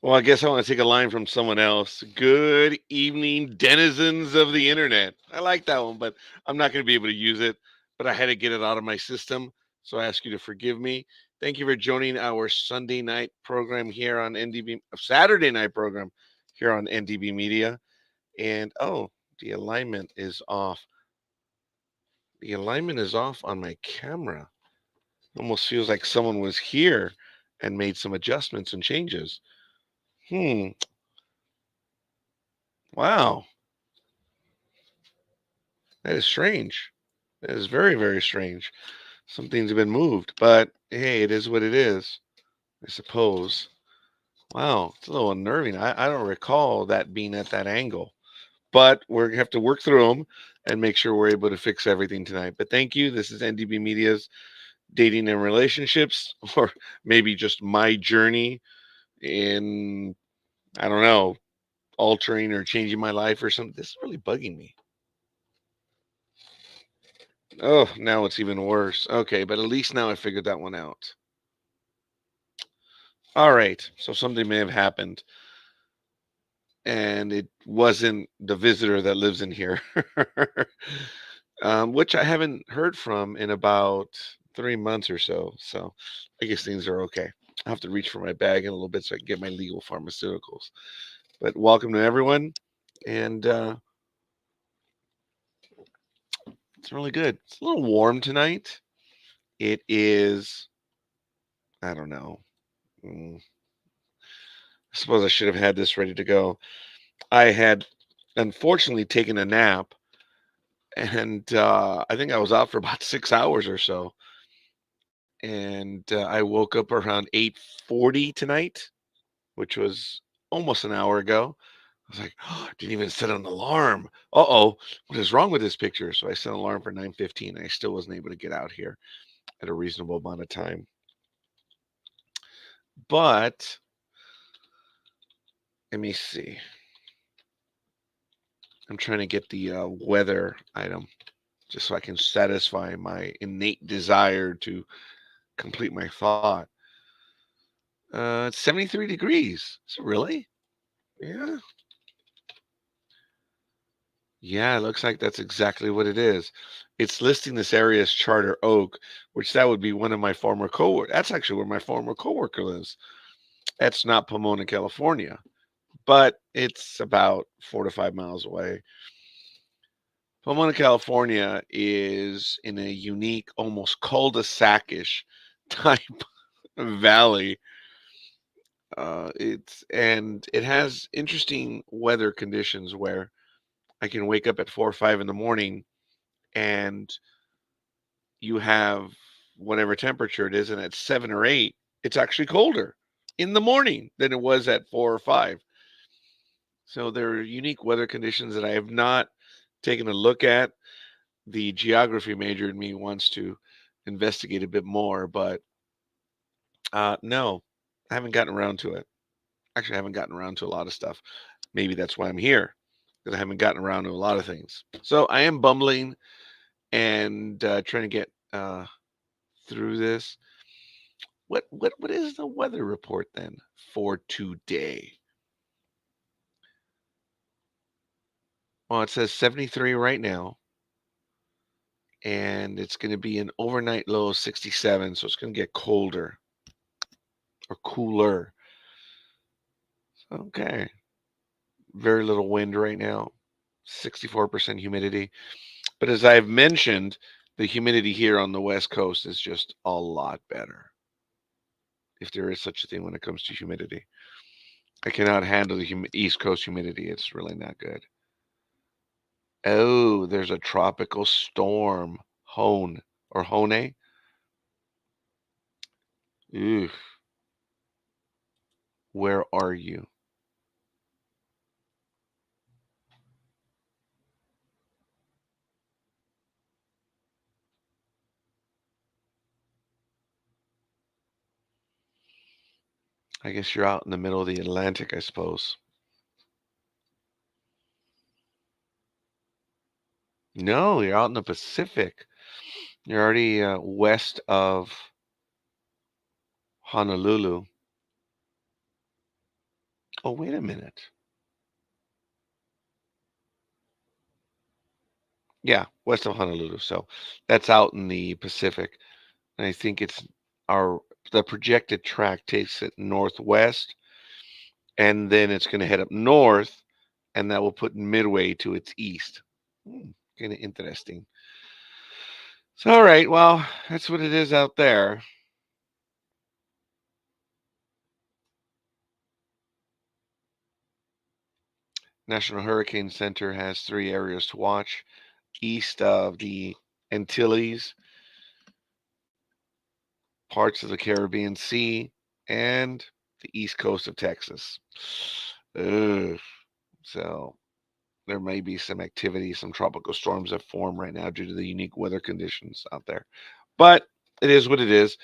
Well, I guess I want to take a line from someone else. Good evening, denizens of the internet. I like that one, but I'm not going to be able to use it. But I had to get it out of my system. So I ask you to forgive me. Thank you for joining our Sunday night program here on NDB, Saturday night program here on NDB Media. And oh, the alignment is off. The alignment is off on my camera. Almost feels like someone was here and made some adjustments and changes. Hmm. Wow. That is strange. That is very, very strange. Some things have been moved, but hey, it is what it is, I suppose. Wow, it's a little unnerving. I don't recall that being at that angle, but we're gonna have to work through them and make sure we're able to fix everything tonight. But thank you. This is NDB Media's Dating and Relationships, or maybe just my journey in, I don't know, altering or changing my life or something. This is really bugging me. Oh, now it's even worse. Okay, but at least now I figured that one out. All right, so something may have happened, and it wasn't the visitor that lives in here, which I haven't heard from in about 3 months or so. So I guess things are okay. I have to reach for my bag in a little bit so I can get my legal pharmaceuticals. But welcome to everyone, and it's really good. It's a little warm tonight. It is, I don't know. I suppose I should have had this ready to go. I had unfortunately taken a nap, and I think I was out for about 6 hours or so. And I woke up around 8:40 tonight, which was almost an hour ago. I was like, oh, didn't even set an alarm. Uh-oh, what is wrong with this picture? So I set an alarm for 9:15. I still wasn't able to get out here at a reasonable amount of time. But let me see. I'm trying to get the weather item just so I can satisfy my innate desire to complete my thought. It's 73 degrees. Is it really? Yeah. Yeah, it looks like that's exactly what it is. It's listing this area as Charter Oak, which that would be one of my former coworkers. That's actually where my former coworker lives. That's not Pomona, California, but it's about 4 to 5 miles away. Pomona, California is in a unique, almost cul-de-sac-ish type valley. It has interesting weather conditions where I can wake up at 4 or 5 in the morning and you have whatever temperature it is, and at 7 or 8, it's actually colder in the morning than it was at 4 or 5. So there are unique weather conditions that I have not taken a look at. The geography major in me wants to investigate a bit more, but no, I haven't gotten around to it. Actually, I haven't gotten around to a lot of stuff. Maybe that's why I'm here, because I haven't gotten around to a lot of things. So I am bumbling and trying to get through this. What is the weather report then for today? Well, it says 73 right now, and it's going to be an overnight low of 67, so it's going to get colder or cooler. Okay. Very little wind right now, 64% humidity. But as I've mentioned, the humidity here on the West Coast is just a lot better, if there is such a thing when it comes to humidity. I cannot handle the East Coast humidity. It's really not good. Oh, there's a tropical storm. Hone or Hone. Oof. Where are you? I guess you're out in the middle of the Atlantic, I suppose. No, you're out in the Pacific. You're already west of Honolulu. Oh, wait a minute. Yeah, west of Honolulu. So that's out in the Pacific. And I think the projected track takes it northwest, and then it's going to head up north, and that will put Midway to its east. Kind of interesting. So, all right, well, that's what it is out there. National Hurricane Center has 3 areas to watch east of the Antilles, parts of the Caribbean Sea, and the east coast of Texas. Ugh. So there may be some activity, some tropical storms that form right now due to the unique weather conditions out there. But it is what it is.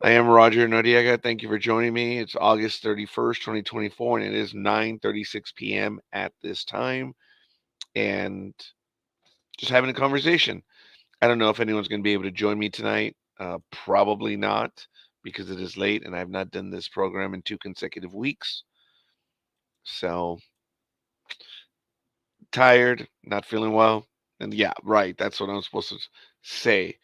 I am Roger Noriega. Thank you for joining me. It's August 31st, 2024, and it is 9:36 p.m. at this time. And just having a conversation. I don't know if anyone's going to be able to join me tonight. Probably not, because it is late and I've not done this program in 2 consecutive weeks. So tired, not feeling well. And yeah, right. That's what I'm supposed to say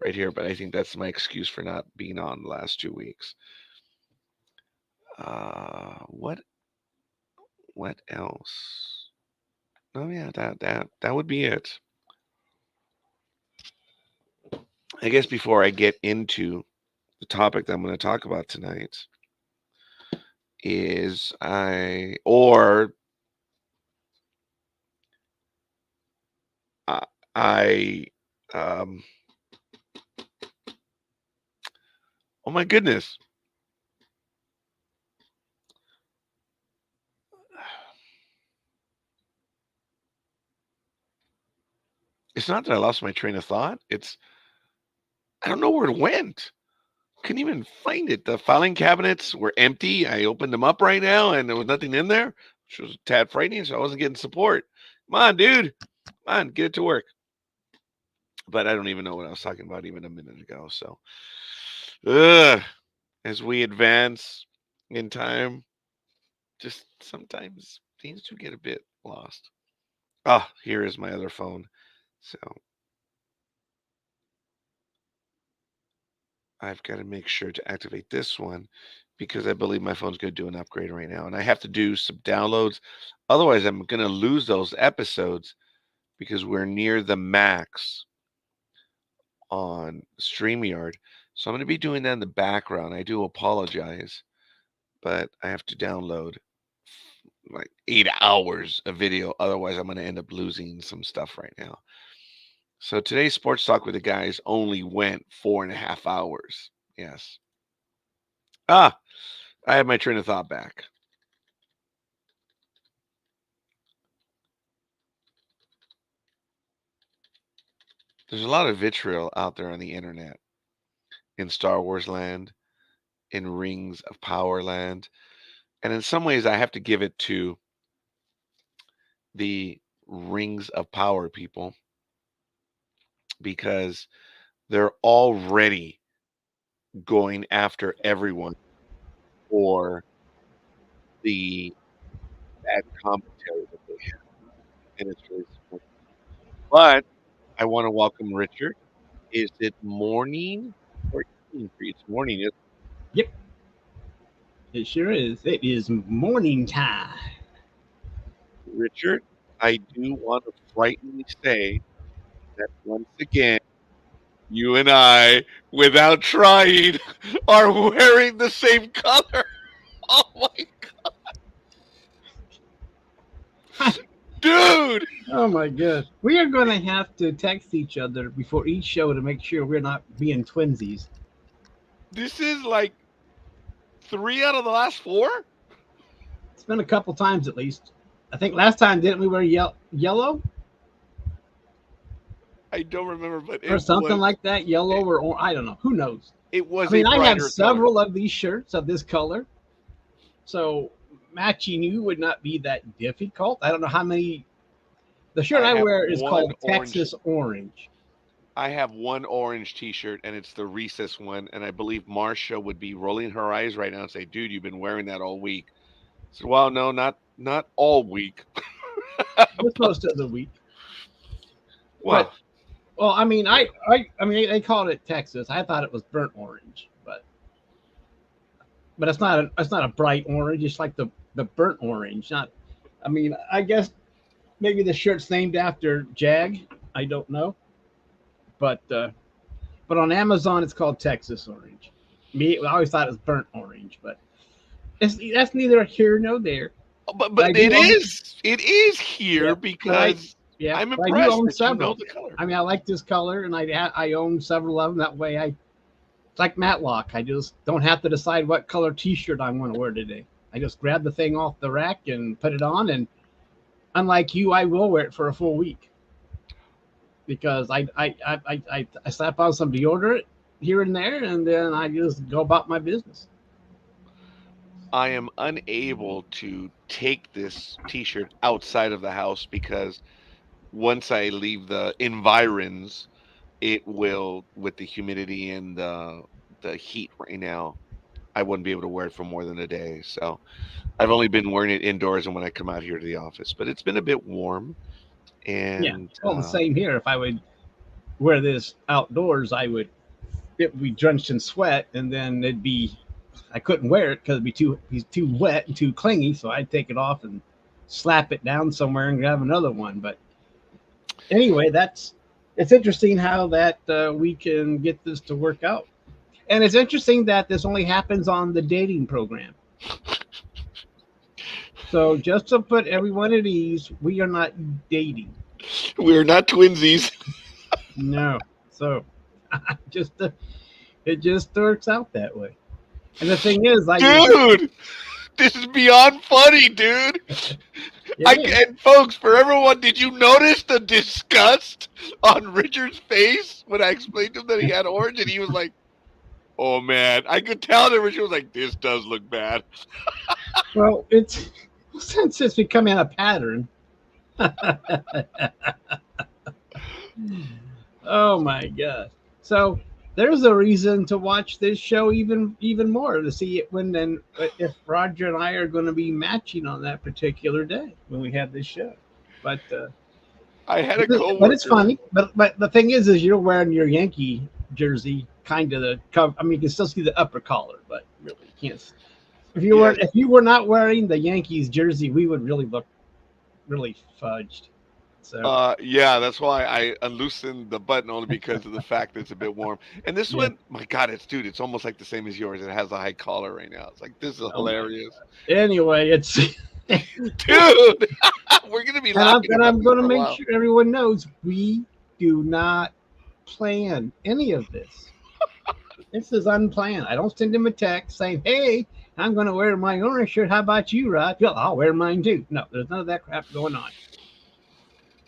right here. But I think that's my excuse for not being on the last 2 weeks. What else? Oh yeah, that would be it. I guess before I get into the topic that I'm going to talk about tonight is I oh my goodness. It's not that I lost my train of thought. I don't know where it went. Couldn't even find it. The filing cabinets were empty. I opened them up right now and there was nothing in there, which was a tad frightening. So I wasn't getting support. Come on, dude. Come on, get it to work. But I don't even know what I was talking about even a minute ago. So, as we advance in time, just sometimes things do get a bit lost. Ah, here is my other phone. So I've got to make sure to activate this one because I believe my phone's going to do an upgrade right now. And I have to do some downloads. Otherwise, I'm going to lose those episodes because we're near the max on StreamYard. So I'm going to be doing that in the background. I do apologize, but I have to download like 8 hours of video. Otherwise, I'm going to end up losing some stuff right now. So today's Sports Talk with the Guys only went 4.5 hours. Yes. I have my train of thought back. There's a lot of vitriol out there on the internet, in Star Wars land, in Rings of Power land. And in some ways, I have to give it to the Rings of Power people because they're already going after everyone for the bad commentary that they have. And it's really smart. But I want to welcome Richard. Is it morning or evening for you? It's morning. Yep, it sure is. It is morning time. Richard, I do want to frighteningly say that once again, you and I, without trying, are wearing the same color. Oh my dude! Oh my gosh. We are going to have to text each other before each show to make sure we're not being twinsies. This is like 3 out of the last 4. It's been a couple times at least. I think last time, didn't we wear yellow I don't remember, but or it something was like that? Yellow it, or I don't know. Who knows? it I was a mean, I have brighter color. several of these shirts of this color. So matching you would not be that difficult. I don't know how many. The shirt I I have wear is one called orange Texas Orange. I have one orange T-shirt, and it's the recess one. And I believe Marsha would be rolling her eyes right now and say, "Dude, you've been wearing that all week." So, well, no, not all week. Just most of the week. But Well, well, I mean, yeah. I mean, they called it Texas. I thought it was burnt orange, but it's not a bright orange. It's like the burnt orange. Not, I mean, I guess maybe the shirt's named after Jag. I don't know, but on Amazon it's called Texas orange. Me, I always thought it was burnt orange, but that's neither here nor there. But I But do own, it is yeah, here but because I'm but I do impressed own that you know several. the color. I mean, I like this color, and I own several of them. That way, it's like Matlock. I just don't have to decide what color T-shirt I'm going to wear today. I just grab the thing off the rack and put it on, and unlike you, I will wear it for a full week because I slap on some deodorant here and there, and then I just go about my business. I am unable to take this T-shirt outside of the house because once I leave the environs, it will, with the humidity and the heat right now, I wouldn't be able to wear it for more than a day. So I've only been wearing it indoors and when I come out here to the office. But it's been a bit warm, Yeah, and well, the same here. If I would wear this outdoors, it would be drenched in sweat, and then I couldn't wear it because it'd be too wet and too clingy. So I'd take it off and slap it down somewhere and grab another one. But anyway, it's interesting how that we can get this to work out, and it's interesting that this only happens on the dating program. So just to put everyone at ease, we are not dating. we're not twinsies. No. So just it just works out that way. And the thing is, like, Dude, this is beyond funny, dude. it is. And folks, for everyone, did you notice the disgust on Richard's face when I explained to him that he had orange, and he was like, "Oh man," I could tell that Richard was like, "This does look bad." Well, it's since it's becoming a pattern. Oh my god! So there's a reason to watch this show even more to see it when then if Roger and I are going to be matching on that particular day when we have this show. But I had a but it's coworker. funny. But the thing is you're wearing your Yankee jersey, kind of the cover. I mean, you can still see the upper collar, but really you can't. Yeah, If you were not wearing the Yankees jersey, we would really look really fudged. So yeah, that's why I unloosened the button only because of the fact that it's a bit warm. And this yeah. one, my God, it's almost like the same as yours. It has a high collar right now. It's like this is Oh my hilarious, god. Anyway, it's dude. We're gonna be laughing and about I'm this going to for a make while. sure everyone knows we do not plan any of this. This is unplanned. I don't send him a text saying, "Hey, I'm going to wear my orange shirt. How about you, Rod?" Yeah, I'll wear mine too. No, there's none of that crap going on.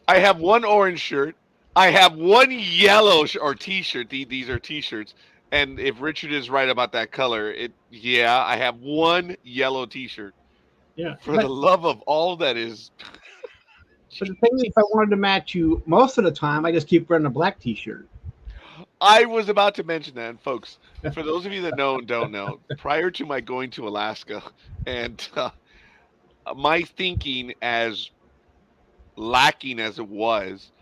I have one orange shirt. I have one yellow or T-shirt. These are T-shirts. And if Richard is right about that color, yeah, I have one yellow T-shirt. Yeah, For the love of all that is, but the thing is, if I wanted to match you, most of the time I just keep wearing a black T-shirt. I was about to mention that, and folks. For those of you that know and don't know, prior to my going to Alaska, and my thinking as lacking as it was,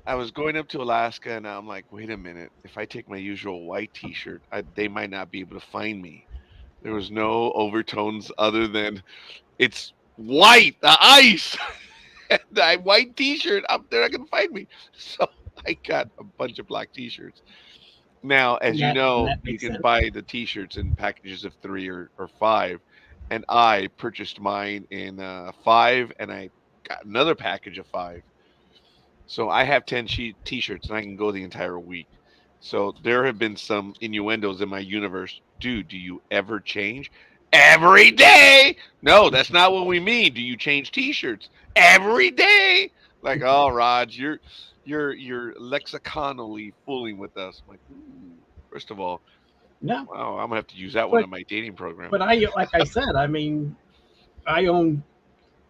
I was going up to Alaska, and I'm like, wait a minute. If I take my usual white T-shirt, they might not be able to find me. There was no overtones other than it's white, the ice, and the white T-shirt. They're not gonna find me. So I got a bunch of black T-shirts. Now, as you And know, that you makes can sense. buy the T-shirts in packages of three or five, and I purchased mine in five, and I got another package of five. So I have 10 T-shirts, and I can go the entire week. So there have been some innuendos in my universe. Dude, do you ever change? Every day. No, that's not what we mean. Do you change T-shirts every day? Like, oh, Raj, you're lexiconally fooling with us. I'm like, ooh, first of all, No, wow, I'm gonna have to use that one but in my dating program. like I said, I mean, I own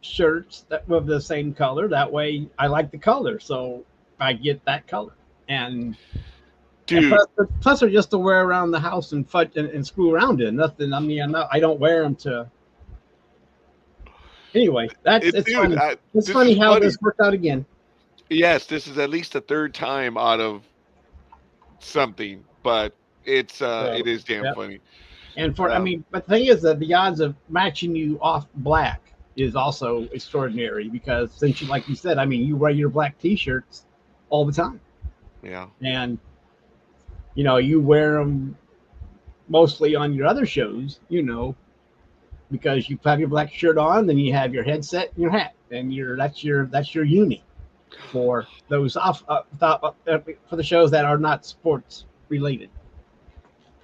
shirts that with the same color. That way, I like the color, so I get that color. And Dude, plus they're just to wear around the house and fudge and screw around in. Nothing. I mean, I don't wear them to Anyway, it's Dude, funny. It's this funny is how funny. this worked out again. Yes, this is at least the third time out of something, but it is damn Yeah. funny. And but the thing is that the odds of matching you off black is also extraordinary because since you, like you said, you wear your black T-shirts all the time, Yeah. and you wear them mostly on your other shows, because you have your black shirt on, then you have your headset and your hat, and that's your uni for those for the shows that are not sports related,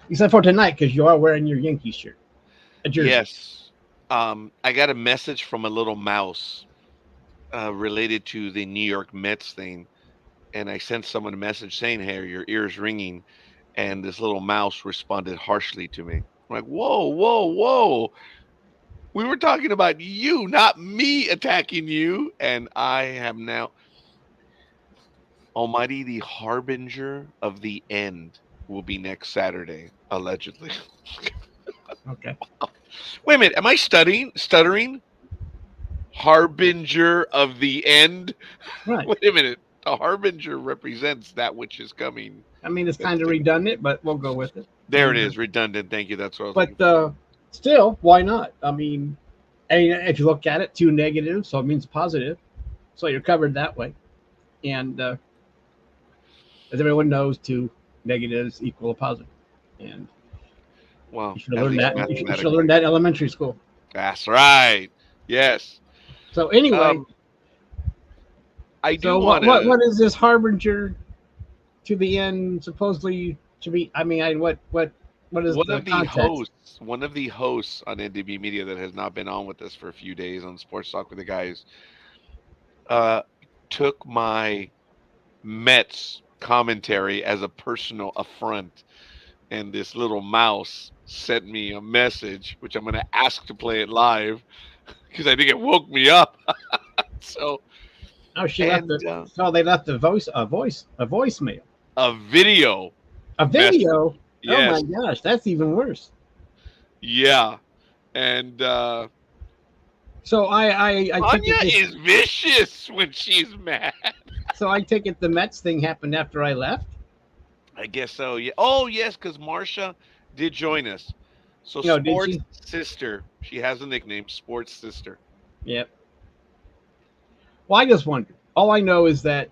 except for tonight because you are wearing your Yankees shirt, a jersey. Yes. I got a message from a little mouse related to the New York Mets thing, and I sent someone a message saying, "Hey, your ear's ringing," and this little mouse responded harshly to me. I'm like, "Whoa, whoa, whoa! We were talking about you, not me attacking you." And I am now, Almighty, the harbinger of the end will be next Saturday, allegedly. Okay. Wait a minute, am I stuttering? Harbinger of the end? Right. Wait a minute. The harbinger represents that which is coming. It's kind of redundant, but we'll go with it. There it is, redundant. Thank you. That's what I was looking But still, why not? If you look at it, two negatives, so it means positive. So you're covered that way. And as everyone knows, two negatives equal a positive. And well, you should have learned that. You should have mathematically. learned that in elementary school. That's right. Yes. So anyway, I do so want what is this harbinger to the end supposedly to be? What is one the of the context? hosts? One of the hosts on NDB Media that has not been on with us for a few days on Sports Talk with the Guys took my Mets commentary as a personal affront, and this little mouse sent me a message, which I'm going to ask to play it live because I think it woke me up. So, left they left a voicemail, a video. A video? Message. Yes. Oh my gosh, that's even worse. Yeah. And so I Tanya is vicious when she's mad. So I take it the Mets thing happened after I left? I guess so. Yeah. Oh, yes, because Marsha did join us. So Sports Sister. She has a nickname, Sports Sister. Yep. Well, I just wonder. All I know is that,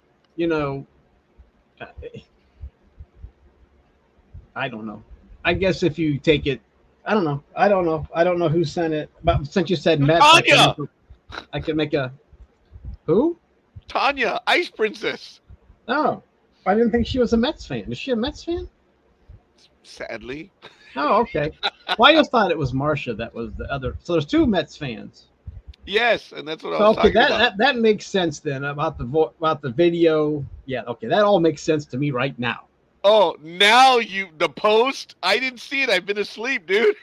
I don't know. I guess if you take it, I don't know. I don't know who sent it. But since you said Mets, Tanya! I can make a who? Tanya, Ice Princess. Oh, I didn't think she was a Mets fan. Is she a Mets fan? Sadly. Oh, okay. Well, I just thought it was Marsha that was the other. So there's two Mets fans. Yes, and that's what I was talking about. That makes sense then about the video. Yeah, okay, that all makes sense to me right now. Oh, now the post. I didn't see it. I've been asleep, dude.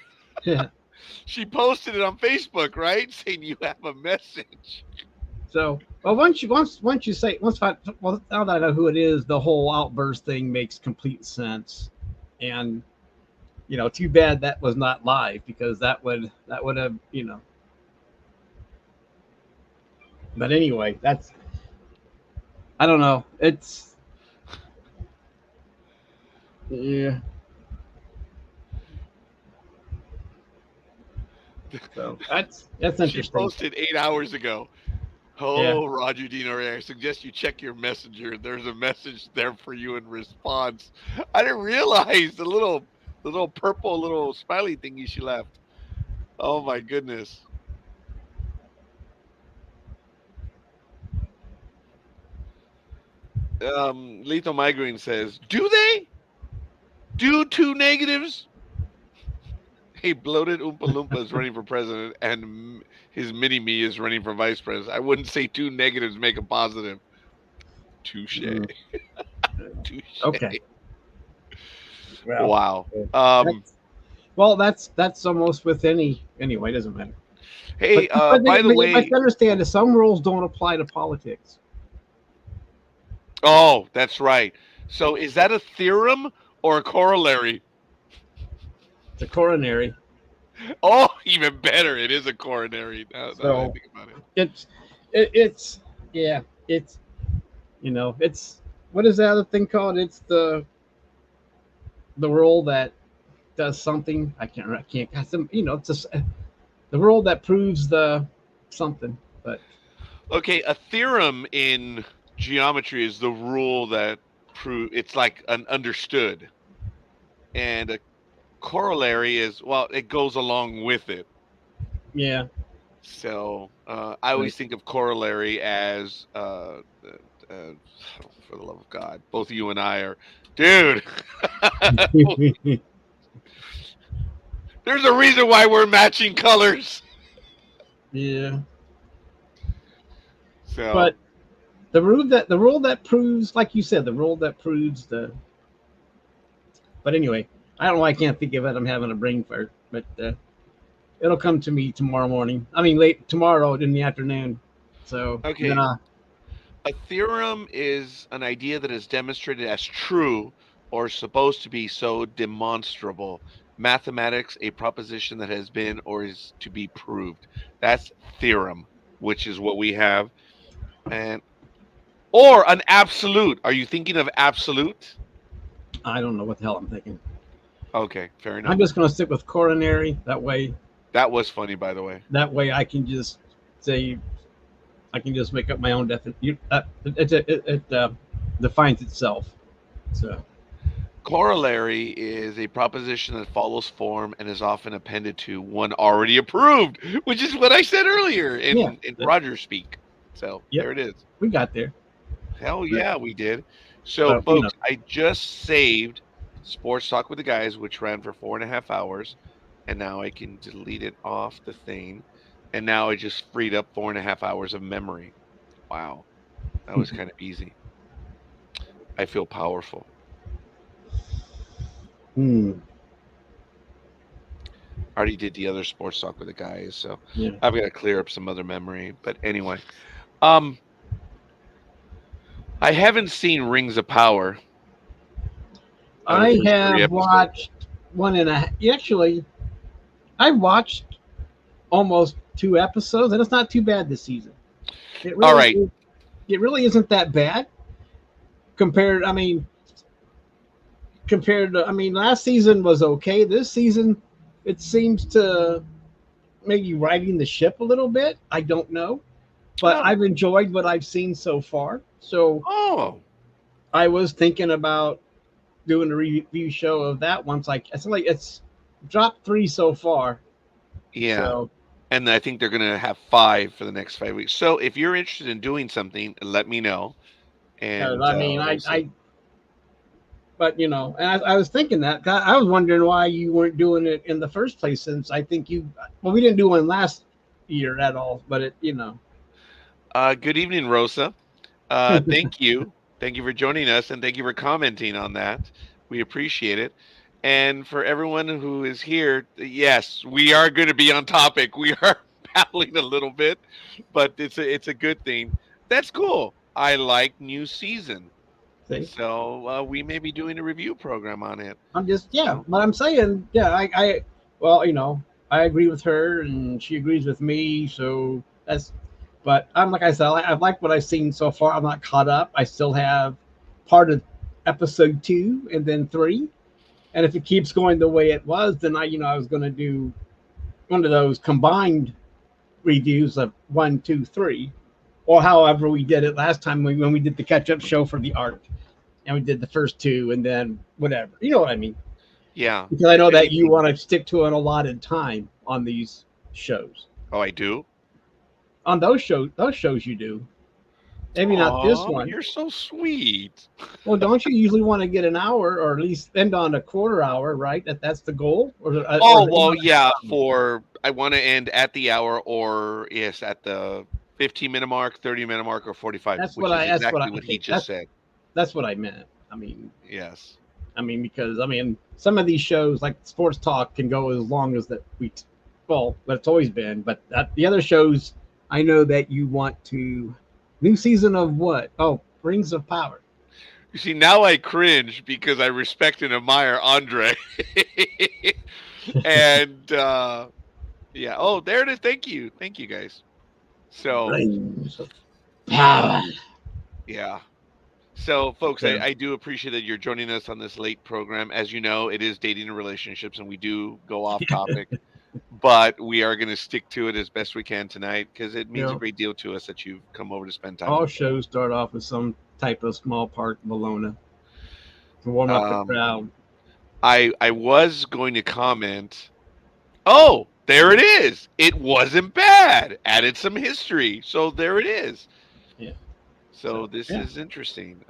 Yeah. She posted it on Facebook, right? Saying you have a message. So, well, now that I know who it is, the whole outburst thing makes complete sense. And too bad that was not live because that would have, But anyway, I don't know. It's yeah. So that's interesting. She posted 8 hours ago. Oh, yeah. Roger Dino, I suggest you check your messenger. There's a message there for you in response. I didn't realize the little purple little smiley thingy she left. Oh my goodness. Lethal Migraine says, do they? Do two negatives? Hey, bloated Oompa Loompa is running for president, and his mini-me is running for vice president. I wouldn't say two negatives make a positive. Touche. Touche. Okay. Well, wow. That's almost with anyway. It doesn't matter. Hey, by the way, I understand that some rules don't apply to politics. Oh, that's right. So is that a theorem or a corollary? It's a coronary. Oh, even better. It is a coronary. Now that I So think about it. it's yeah, it's it's what is that other thing called? It's the role that does something. I can't. It's just the role that proves the something. But Okay, a theorem in geometry is the rule that prove it's like an understood, and a corollary is well, it goes along with it. yeah, So I but always think of corollary as, for the love of God, both you and I are, dude. There's a reason why we're matching colors. yeah. So But the rule that proves, like you said, the rule that proves the. But anyway, I don't know why I can't think of it. I'm having a brain fart, but it'll come to me tomorrow morning. I mean, late tomorrow in the afternoon. So then okay, a theorem is an idea that is demonstrated as true or supposed to be so demonstrable. Mathematics, a proposition that has been or is to be proved. That's theorem, which is what we have. And or an absolute. Are you thinking of absolute? I don't know what the hell I'm thinking. Okay, fair I'm enough. just going to stick with coronary. That was funny, by the way. That way, I can just say I can just make up my own definition. It defines itself. So Corollary is a proposition that follows form and is often appended to one already approved, which is what I said earlier yeah, in Roger speak. So yep, there it is. we got there. Hell But, yeah, we did. So, but folks, I just saved Sports Talk with the Guys, which ran for 4.5 hours, and now I can delete it off the thing. And now I just freed up 4.5 hours of memory. Wow, that was kind of easy. I feel powerful. hmm, I already did the other Sports Talk with the Guys, so yeah. I've got to clear up some other memory. But anyway, um, I haven't seen Rings of Power. The I first three have episodes. watched one and a. Actually, I watched almost 2 episodes, and it's not too bad this season. It All really, right. it really isn't that bad compared. I mean, compared to. I mean, last season was okay. This season, it seems to maybe riding the ship a little bit. I don't know, but Oh, I've enjoyed what I've seen so far. So oh, I was thinking about doing a review show of that once. It's dropped 3 so far. yeah. So And I think they're going to have 5 for the next 5 weeks. So if you're interested in doing something, let me know, and I mean, we'll see. but and I was thinking that I was wondering why you weren't doing it in the first place. Since I think well, we didn't do one last year at all, but Good evening, Rosa. Thank you. Thank you for joining us, and thank you for commenting on that. We appreciate it. And for everyone who is here, yes, we are going to be on topic. We are battling a little bit, but it's a good thing. That's cool. I like new season, see, so we may be doing a review program on it. I'm just So but I'm saying well, I agree with her and she agrees with me, so that's. But I'm like I said, I've liked what I've seen so far. I'm not caught up. I still have part of episode 2 and then 3, and if it keeps going the way it was, then I was going to do one of those combined reviews of 1, 2, 3, or however we did it last time when we did the catch up show for the art, and we did the first 2 and then whatever. You know what I mean? yeah, Because I if know that you anything, want to stick to an allotted time on these shows. oh, I do. On those shows you do. Maybe not this Oh, one. you're so sweet. Well, don't you usually want to get an hour or at least end on a quarter hour, right? That's the goal, or Oh, is it end well, on a yeah, half hour? for I want to end at the hour or yes, at the 15-minute mark, 30-minute mark, or 45, That's what which is I. That's what I. exactly what he Okay, just said. that's what I meant. I mean, Yes. because some of these shows like sports talk can go as long as that well, that's always been. But the other shows, I know that you want to. New season of what? Oh, Rings of Power. You see, now I cringe because I respect and admire Andre. And yeah. Oh, there it is. Thank you, guys. So Rings of power. yeah. So, folks, Yeah. I do appreciate that you're joining us on this late program. As you know, it is dating and relationships, and we do go off topic, but we are going to stick to it as best we can tonight because it You means a know, great deal to us that you've come over to spend time all with us. shows start off with some type of small part Bologna to warm up the Um, crowd. I was going to comment. Oh, there it is. It wasn't bad. Added some history. So there it is. Yeah. So So this yeah. is interesting.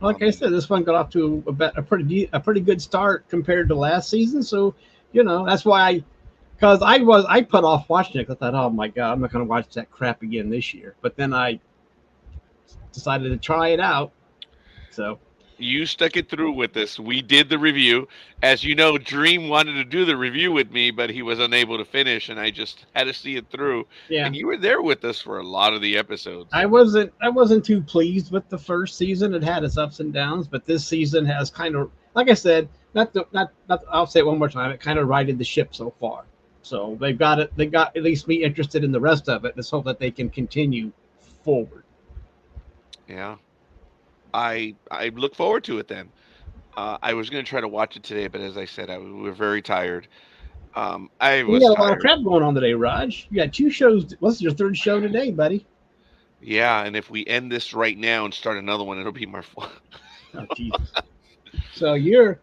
Like On I the said, this one got off to a pretty good start compared to last season. So, that's why I put off watching it because I thought, oh my god, I'm not going to watch that crap again this year. But then I decided to try it out. So You stuck it through with us. We did the review. As you know, Dream wanted to do the review with me, but he was unable to finish, and I just had to see it through. yeah, And you were there with us for a lot of the episodes. I wasn't too pleased with the first season. It had its ups and downs, but this season has kind of, like I said, not. I'll say it one more time. It kind of righted the ship so far. So they've got it. They got at least me interested in the rest of it. Let's hope that they can continue forward. Yeah, I look forward to it then. I was going to try to watch it today, but as I said, we were very tired. I We was got a lot of tired. crap going on today, Raj. You got two shows. What's your third show today, buddy? Yeah, and if we end this right now and start another one, it'll be my fault. Oh Jesus! So you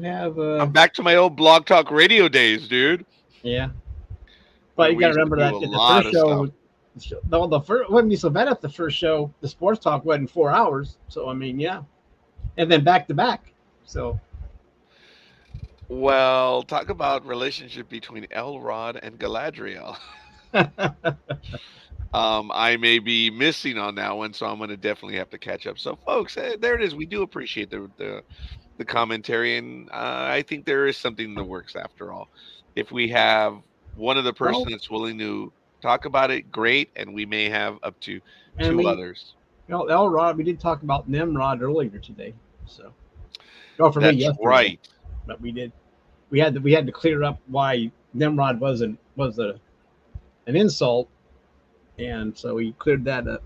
have I'm back to my old Blog Talk Radio days, dude, yeah. But when you we got to used to remember do a that at the lot first of stuff. show, no, the first wouldn't be so bad if the first show, the sports talk, wasn't 4 hours. So I mean, yeah, and then back to back. So Well, talk about relationship between Elrod and Galadriel. I may be missing on that one, so I'm going to definitely have to catch up. So, folks, there it is. We do appreciate the commentary, and I think there is something in the works after all. If we have one of the person well, that's willing to talk about it, great, and we may have up to and two we, others. Elrod, we did talk about Nimrod earlier today. So, oh, for me That's yesterday, right. but we had to clear up why Nimrod was an insult, and so we cleared that up.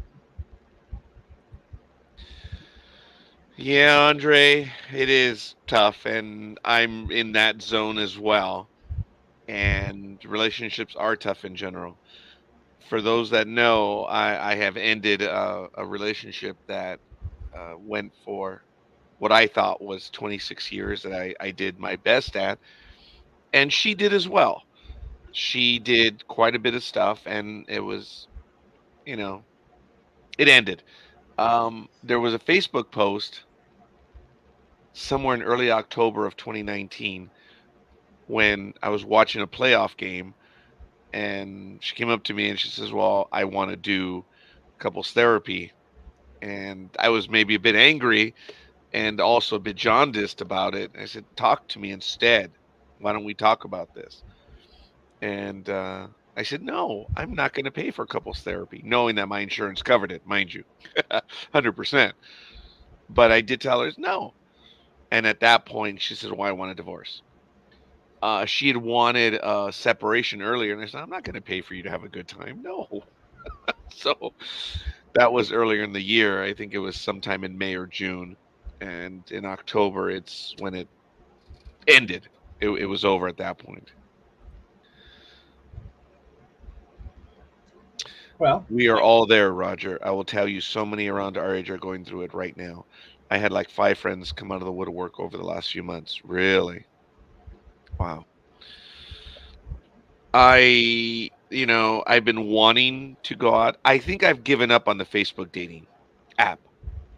Yeah, Andre, it is tough, and I'm in that zone as well. And relationships are tough in general. For those that know, I have ended a relationship that went for what I thought was 26 years that I did my best at, and she did as well. She did quite a bit of stuff, and it was, you know, it ended. There was a Facebook post somewhere in early October of 2019 when I was watching a playoff game, and she came up to me and she says, "Well, I want to do couples therapy." And I was maybe a bit angry and also a bit jaundiced about it. I said, "Talk to me instead. Why don't we talk about this?" And I said, "No, I'm not going to pay for couples therapy," knowing that my insurance covered it, mind you, 100%. But I did tell her no. And at that point, she said, "Well, I want a divorce." She had wanted a separation earlier, and I said, "I'm not going to pay for you to have a good time." No. So that was earlier in the year. I think it was sometime in May or June. And in October, it's when it ended. It was over at that point. Well, We are all there, Roger. I will tell you, so many around our age are going through it right now. I had like 5 friends come out of the woodwork over the last few months. Really? Wow. I've been wanting to go out. I think I've given up on the Facebook dating app.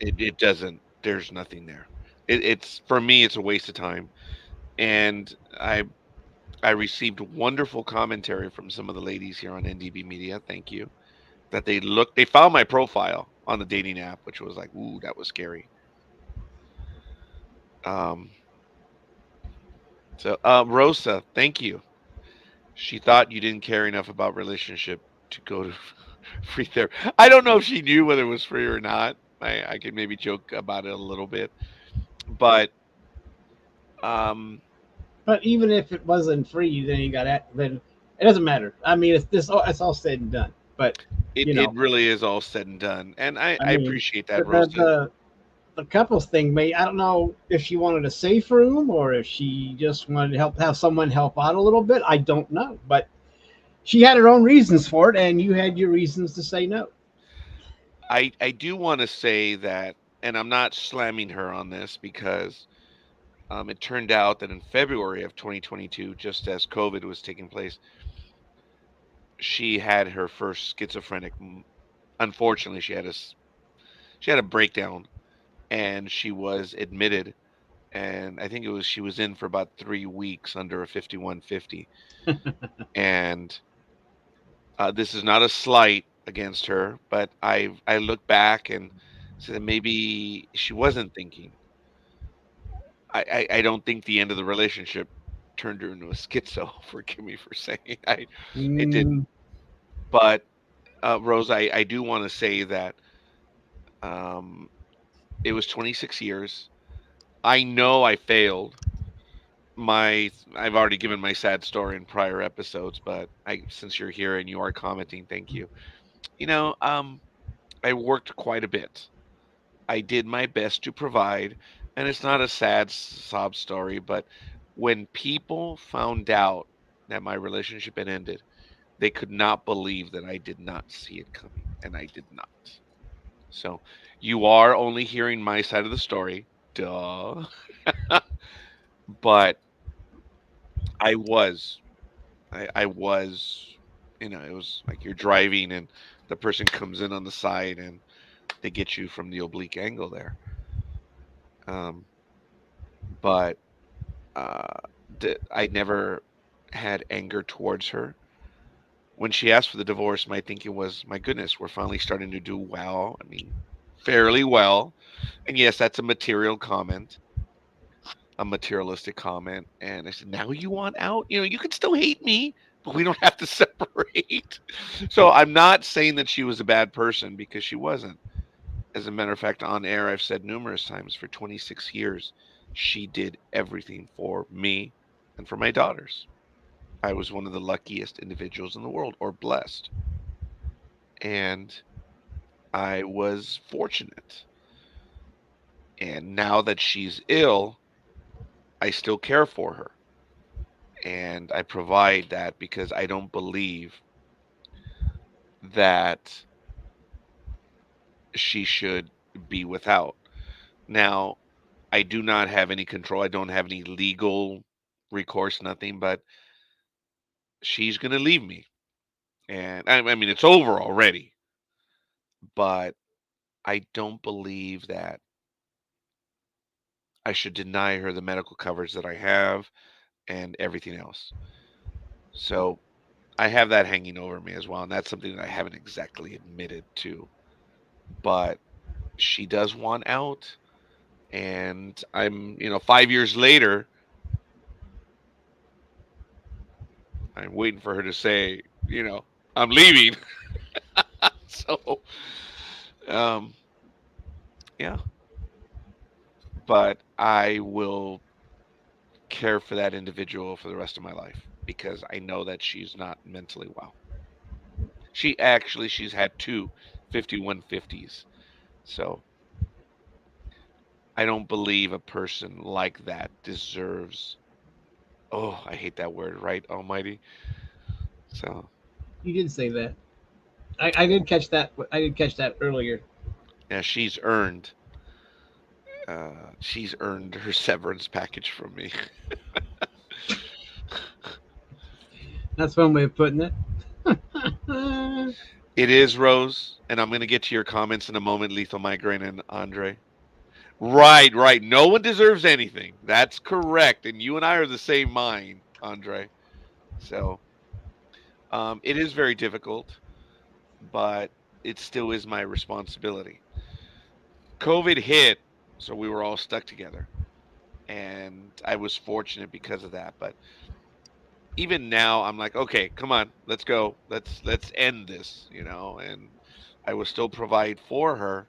It doesn't, there's nothing there. It's for me, it's a waste of time. And I received wonderful commentary from some of the ladies here on NDB Media. Thank you. That they found my profile on the dating app, which was like, ooh, that was scary. Um, so Rosa, thank you. She thought you didn't care enough about relationship to go to free therapy. I don't know if she knew whether it was free or not. I could maybe joke about it a little bit, but um, But even if it wasn't free, then you got at then it doesn't matter. I mean, it's all said and done. But It you it know, really is all said and done, and I I I mean, appreciate the that, the Rose. the, the couples thing, may I don't know if she wanted a safe room or if she just wanted to have someone help out a little bit. I don't know, but she had her own reasons for it, and you had your reasons to say no. I do want to say that, and I'm not slamming her on this because it turned out that in February of 2022, just as COVID was taking place, she had her first schizophrenic. Unfortunately, she had a breakdown, and she was admitted. And I think it was she was in for about 3 weeks under a 5150. And this is not a slight against her, but I look back and said maybe she wasn't thinking. I don't think the end of the relationship turned her into a schizo. Forgive me for saying it didn't. Mm, But Rose, I do want to say that um, it was 26 years. I know I failed. I've already given my sad story in prior episodes, but I since you're here and you are commenting, thank you. You know, I worked quite a bit. I did my best to provide, and it's not a sad sob story, but when people found out that my relationship had ended, they could not believe that I did not see it coming, and I did not. So you are only hearing my side of the story, duh. But I was, I was, it was like you're driving and the person comes in on the side and they get you from the oblique angle there. Um, but uh, I never had anger towards her. When she asked for the divorce, my thinking was, my goodness, we're finally starting to do well. I mean, fairly well. And yes, that's a material comment, a materialistic comment. And I said, now you want out? You can still hate me, but we don't have to separate. So I'm not saying that she was a bad person because she wasn't. As a matter of fact, on air, I've said numerous times for 26 years, she did everything for me and for my daughters. I was one of the luckiest individuals in the world, or blessed. And I was fortunate. And now that she's ill, I still care for her. And I provide that because I don't believe that she should be without. Now, I do not have any control. I don't have any legal recourse, nothing, but she's going to leave me. And I mean, it's over already, but I don't believe that I should deny her the medical coverage that I have and everything else. So I have that hanging over me as well. And that's something that I haven't exactly admitted to. But she does want out. And 5 years later, I'm waiting for her to say, I'm leaving. So, um, yeah, but I will care for that individual for the rest of my life because I know that she's not mentally well. She's had two 5150s. So I don't believe a person like that deserves, oh, I hate that word, right? Almighty. So, you did say that. I did catch that. I did catch that earlier. yeah, she's earned her severance package from me. That's one way of putting it. It is Rose, and I'm going to get to your comments in a moment, Lethal Migraine and Andre. Right, right. No one deserves anything. That's correct. And you and I are the same mind, Andre. So it is very difficult, but it still is my responsibility. COVID hit, so we were all stuck together. And I was fortunate because of that. But even now I'm like, okay, come on, let's go. Let's end this, and I will still provide for her.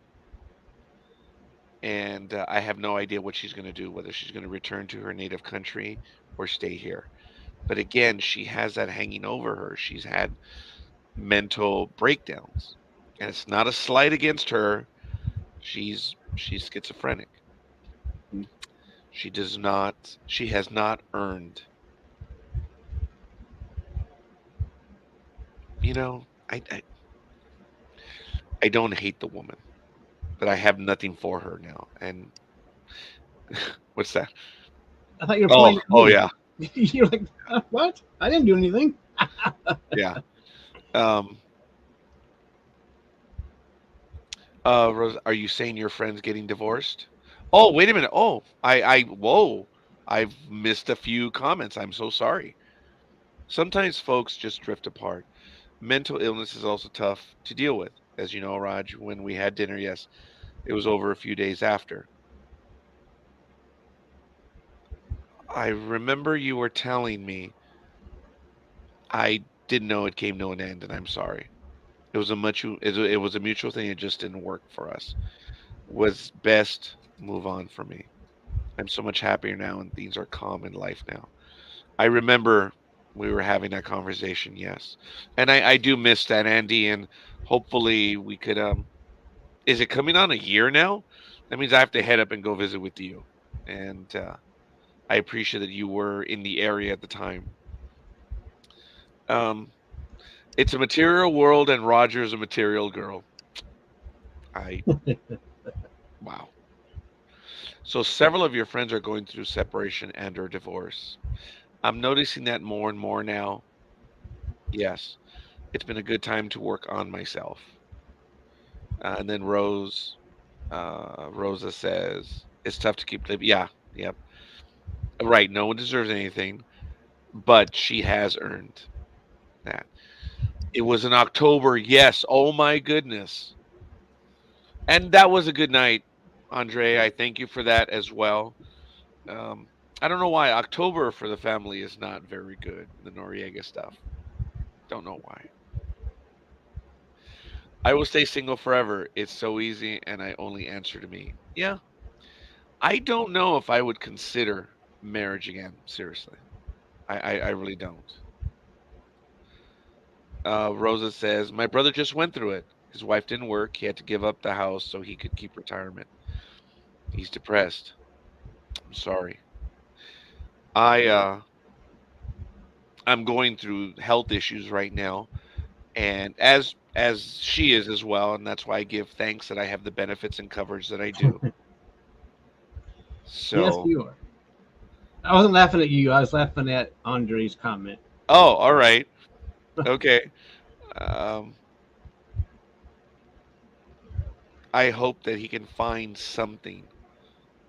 and I have no idea what she's going to do, whether she's going to return to her native country or stay here. But again, she has that hanging over her. She's had mental breakdowns, and it's not a slight against her. She's schizophrenic. She has not earned, you know, I don't hate the woman, but I have nothing for her now. And what's that? I thought you were Oh, playing oh me. yeah, You're like, what? I didn't do anything. yeah. Um, Rose, are you saying your friend's getting divorced? Oh, wait a minute. Oh, whoa, I've missed a few comments. I'm so sorry. Sometimes folks just drift apart. Mental illness is also tough to deal with. As you know, Raj, when we had dinner, yes, it was over a few days after. I remember you were telling me. I didn't know it came to an end, and I'm sorry. It was a mutual thing. It just didn't work for us. Was best move on for me. I'm so much happier now, and things are calm in life now. I remember we were having that conversation, yes, and I do miss that, Andy, and hopefully we could. Is it coming on a year now? That means I have to head up and go visit with you, and I appreciate that you were in the area at the time. Um, it's a material world, and Roger's a material girl. I Wow. So several of your friends are going through separation and or divorce. I'm noticing that more and more now. Yes, it's been a good time to work on myself. And then Rosa says it's tough to keep living. Yeah, yep, right. No one deserves anything, but she has earned that. It was in October. Yes. Oh my goodness. And that was a good night, Andre. I thank you for that as well. Um, I don't know why October for the family is not very good. The Noriega stuff. Don't know why. I will stay single forever. It's so easy, and I only answer to me. Yeah, I don't know if I would consider marriage again. Seriously, I really don't. Rosa says my brother just went through it. His wife didn't work. He had to give up the house so he could keep retirement. He's depressed. I'm sorry. I I'm going through health issues right now, and as she is as well, and that's why I give thanks that I have the benefits and coverage that I do. Yes, So, you are. I wasn't laughing at you. I was laughing at Andre's comment. oh, all right, okay. Um, I hope that he can find something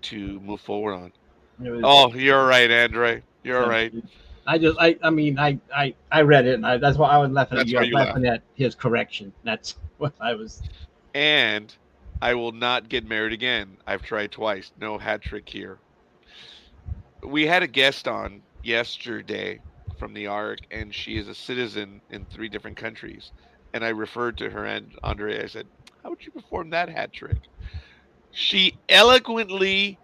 to move forward on. It was. Oh, you're right, Andre. You're Uh, right. I mean, I read it, and that's why I was laughing at That's you. I why was you laugh. laughing at his correction. That's what I was. And I will not get married again. I've tried twice. No hat trick here. We had a guest on yesterday from the Ark, and she is a citizen in 3 different countries. And I referred to her and Andre. I said, "How would you perform that hat trick?" She eloquently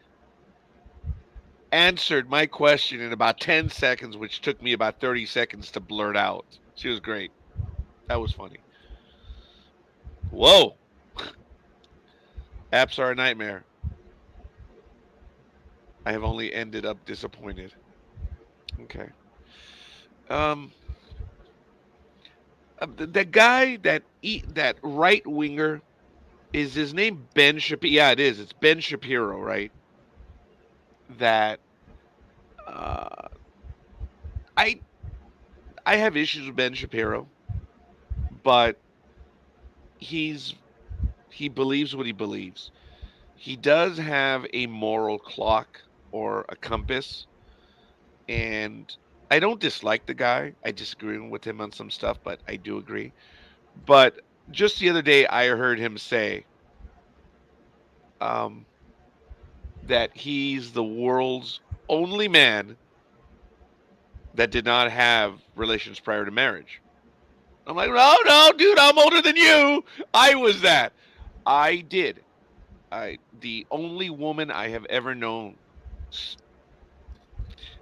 answered my question in about 10 seconds, which took me about 30 seconds to blurt out. She was great. That was funny. Whoa. Apps are a nightmare. I have only ended up disappointed. Okay. Um, the guy that right winger, is his name Ben Shapiro? Yeah, it is. It's Ben Shapiro, right? That uh, I I have issues with Ben Shapiro, but he's he believes what he believes. He does have a moral clock or a compass, and I don't dislike the guy. I disagree with him on some stuff, but I do agree. But just the other day, I heard him say um, that he's the world's only man that did not have relations prior to marriage. I'm like, no, no, dude, I'm older than you. I was that. I did. The only woman I have ever known,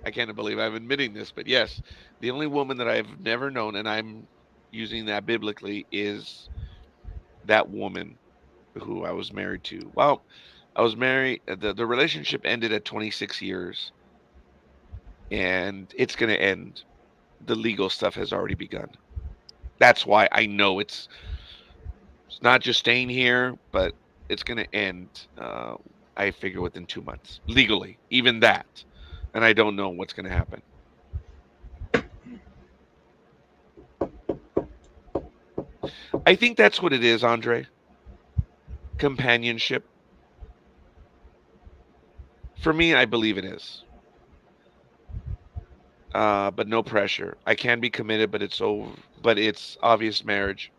I can't believe I'm admitting this, but yes, the only woman that I've never known, and I'm using that biblically, is that woman who I was married to. Well, I was married, the relationship ended at 26 years, and it's going to end. The legal stuff has already begun. That's why I know it's not just staying here, but it's going to end. I figure within 2 months, legally, even that, and I don't know what's going to happen. I think that's what it is, Andre. Companionship. For me, I believe it is. But no pressure. I can be committed, but it's over. But it's obvious marriage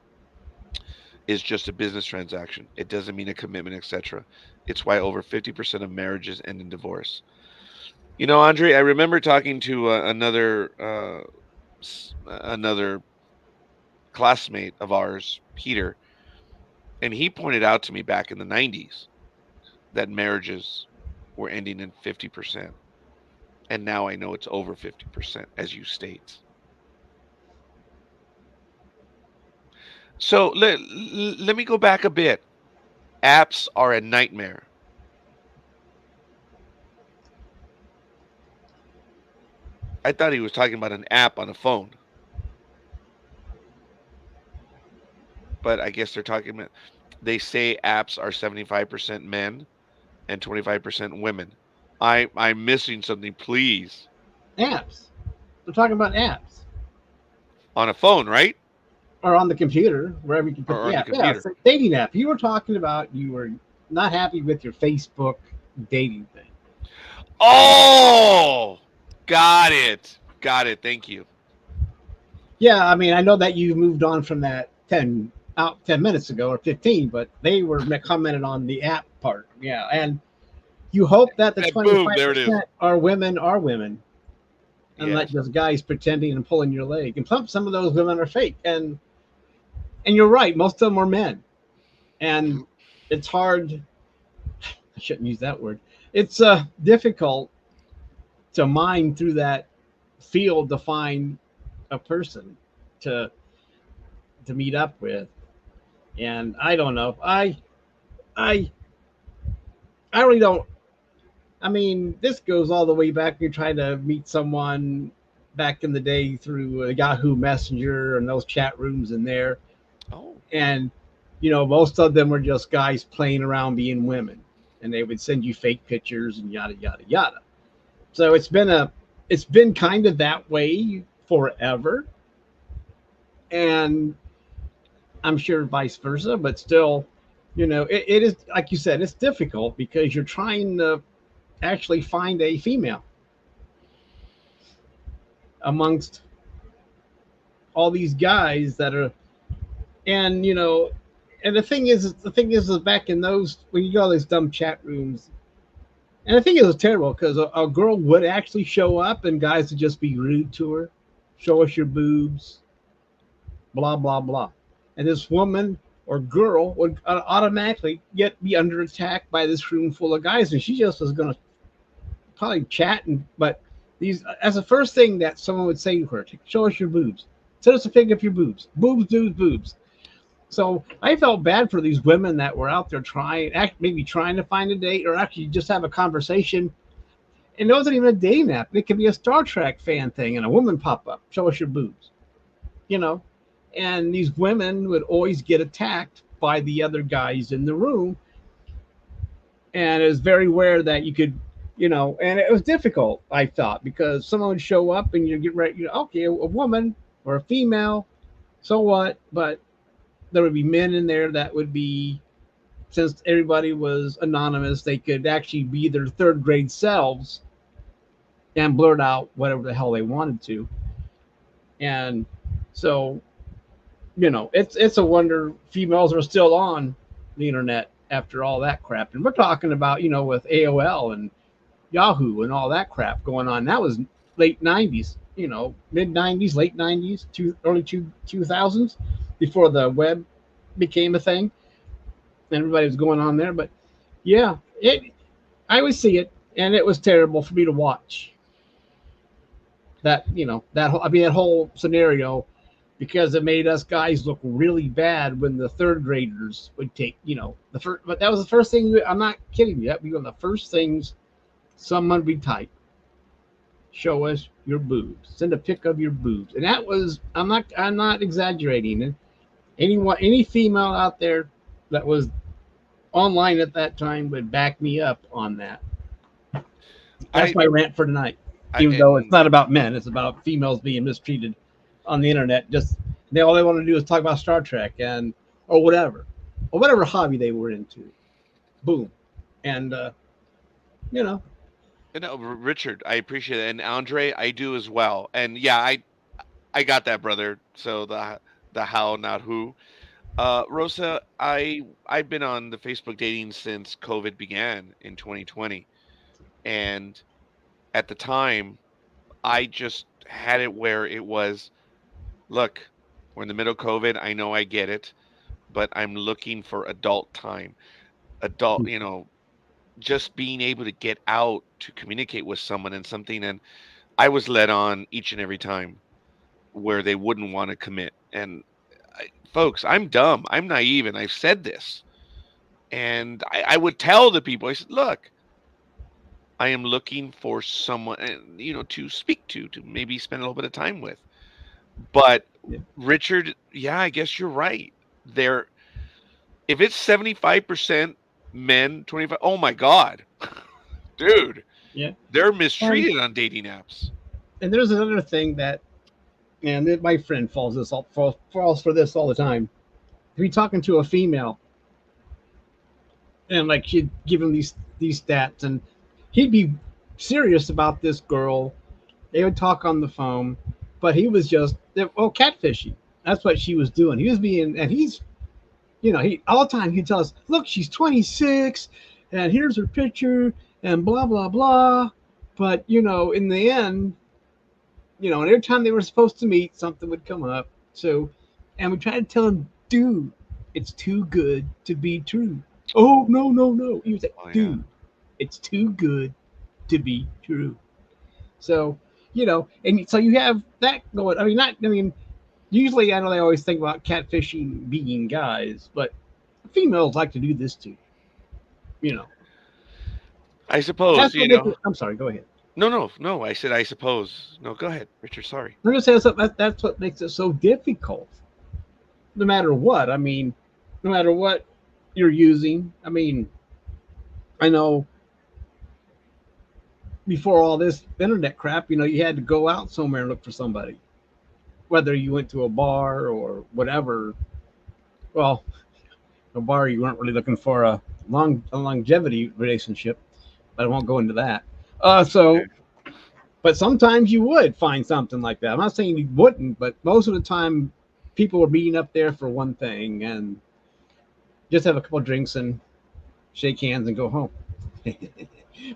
is just a business transaction. It doesn't mean a commitment, etc. It's why over 50% of marriages end in divorce. You know, Andre, I remember talking to another classmate of ours, Peter, and he pointed out to me back in the 90s that marriages were ending in 50%. And now I know it's over 50%, as you state. So let me go back a bit. Apps are a nightmare. I thought he was talking about an app on a phone, but I guess they're talking about. They say apps are 75% men and 25% women. I'm missing something. Please, Apps. We're talking about apps. on a phone, right? Or on the computer, wherever you can put Or the on the app. Yeah, computer. it's a dating app. You were talking about you were not happy with your Facebook dating thing. Oh, got it. Got it. Thank you. Yeah, I mean, I know that you moved on from that 10 minutes ago or 15, but they were commenting on the app part. Yeah, and you hope that the And boom, there it is. 25% are women, and not Yes. just guys pretending and pulling your leg. And some of those women are fake. And you're right, most of them are men. And it's hard. I shouldn't use that word. It's difficult to mine through that field to find a person to meet up with. And I don't know. I I really don't. I mean, this goes all the way back. You try to meet someone back in the day through Yahoo Messenger and those chat rooms in there, Oh, and most of them were just guys playing around being women, and they would send you fake pictures and yada yada yada. So it's been kind of that way forever, and I'm sure vice versa, but still, it is like you said, it's difficult because you're trying to actually find a female amongst all these guys that are, and and the thing is back in those when you go to those dumb chat rooms, and I think it was terrible because a girl would actually show up and guys would just be rude to her, show us your boobs, blah blah blah, and this woman or girl would automatically get be under attack by this room full of guys, and she just was going to probably chat but these as the first thing that someone would say to her, show us your boobs, send us a pic of your boobs, boobs, boobs, boobs. So I felt bad for these women that were out there maybe trying to find a date or actually just have a conversation. And it wasn't even a dating app. It could be a Star Trek fan thing, and a woman pop up, show us your boobs, you know. And these women would always get attacked by the other guys in the room, and it was very rare that you could, and it was difficult. I thought because someone would show up and you get ready, okay, a woman or a female, so what? But there would be men in there that would be, since everybody was anonymous, they could actually be their third grade selves and blurt out whatever the hell they wanted to. And so, it's a wonder females are still on the internet after all that crap. And we're talking about, with AOL and Yahoo and all that crap going on. That was late 90s, mid 90s, late 90s, early 2000s, before the web became a thing. And everybody was going on there. But Yeah, it. I would see it, and it was terrible for me to watch. That I mean that whole scenario, because it made us guys look really bad when the third graders would take the first. But that was the first thing. I'm not kidding you. That would be one of the first things someone would type. Show us your boobs. Send a pic of your boobs. And that was I'm not exaggerating. And any female out there that was online at that time would back me up on that. That's I, my rant for tonight. I Even though it's and not about men, it's about females being mistreated on the internet. Just all they want to do is talk about Star Trek or whatever hobby they were into. Boom, and you know, no, Richard, I appreciate it, and Andre, I do as well. And yeah, I got that, brother. So the how, not who. Rosa, I've been on the Facebook dating since COVID began in 2020, and at the time, I just had it where it was, look, we're in the middle of COVID. I know I get it, but I'm looking for adult time. Adult, just being able to get out to communicate with someone and something. And I was led on each and every time where they wouldn't want to commit. And folks, I'm dumb. I'm naive. And I've said this. And I would tell the people, I said, look, I am looking for someone, to speak to maybe spend a little bit of time with. But yeah, Richard, yeah, I guess you're right. There, if it's 75% men, 25, oh my God, dude, yeah. they're And mistreated on dating apps. there's another thing that, and my friend falls for this all the time. If you're talking to a female and like she'd give him these stats, and he'd be serious about this girl. They would talk on the phone, but he was just catfishing. That's what she was doing. He was being, and he all the time he'd tell us, look, she's 26, and here's her picture, and blah blah blah. But in the end, and every time they were supposed to meet, something would come up. So, and we tried to tell him, dude, it's too good to be true. Oh no no no! He was like, Oh yeah. dude, it's too good to be true. So, and so you have that going. I mean, not. I mean, usually I know they always think about catfishing being guys, but females like to do this too. You know, I suppose, that's what makes it. I'm sorry. Go ahead. No, no, no. I said I suppose. No, go ahead, Richard. Sorry. I'm just saying something. That's what makes it so difficult. No matter what. I mean, no matter what you're using. I mean, I know before all this internet crap, you had to go out somewhere and look for somebody, whether you went to a bar or whatever. Well, a bar you weren't really looking for a longevity relationship, but I won't go into that. So, Okay. but sometimes you would find something like that. I'm not saying you wouldn't, but most of the time, people were meeting up there for one thing and just have a couple of drinks and shake hands and go home.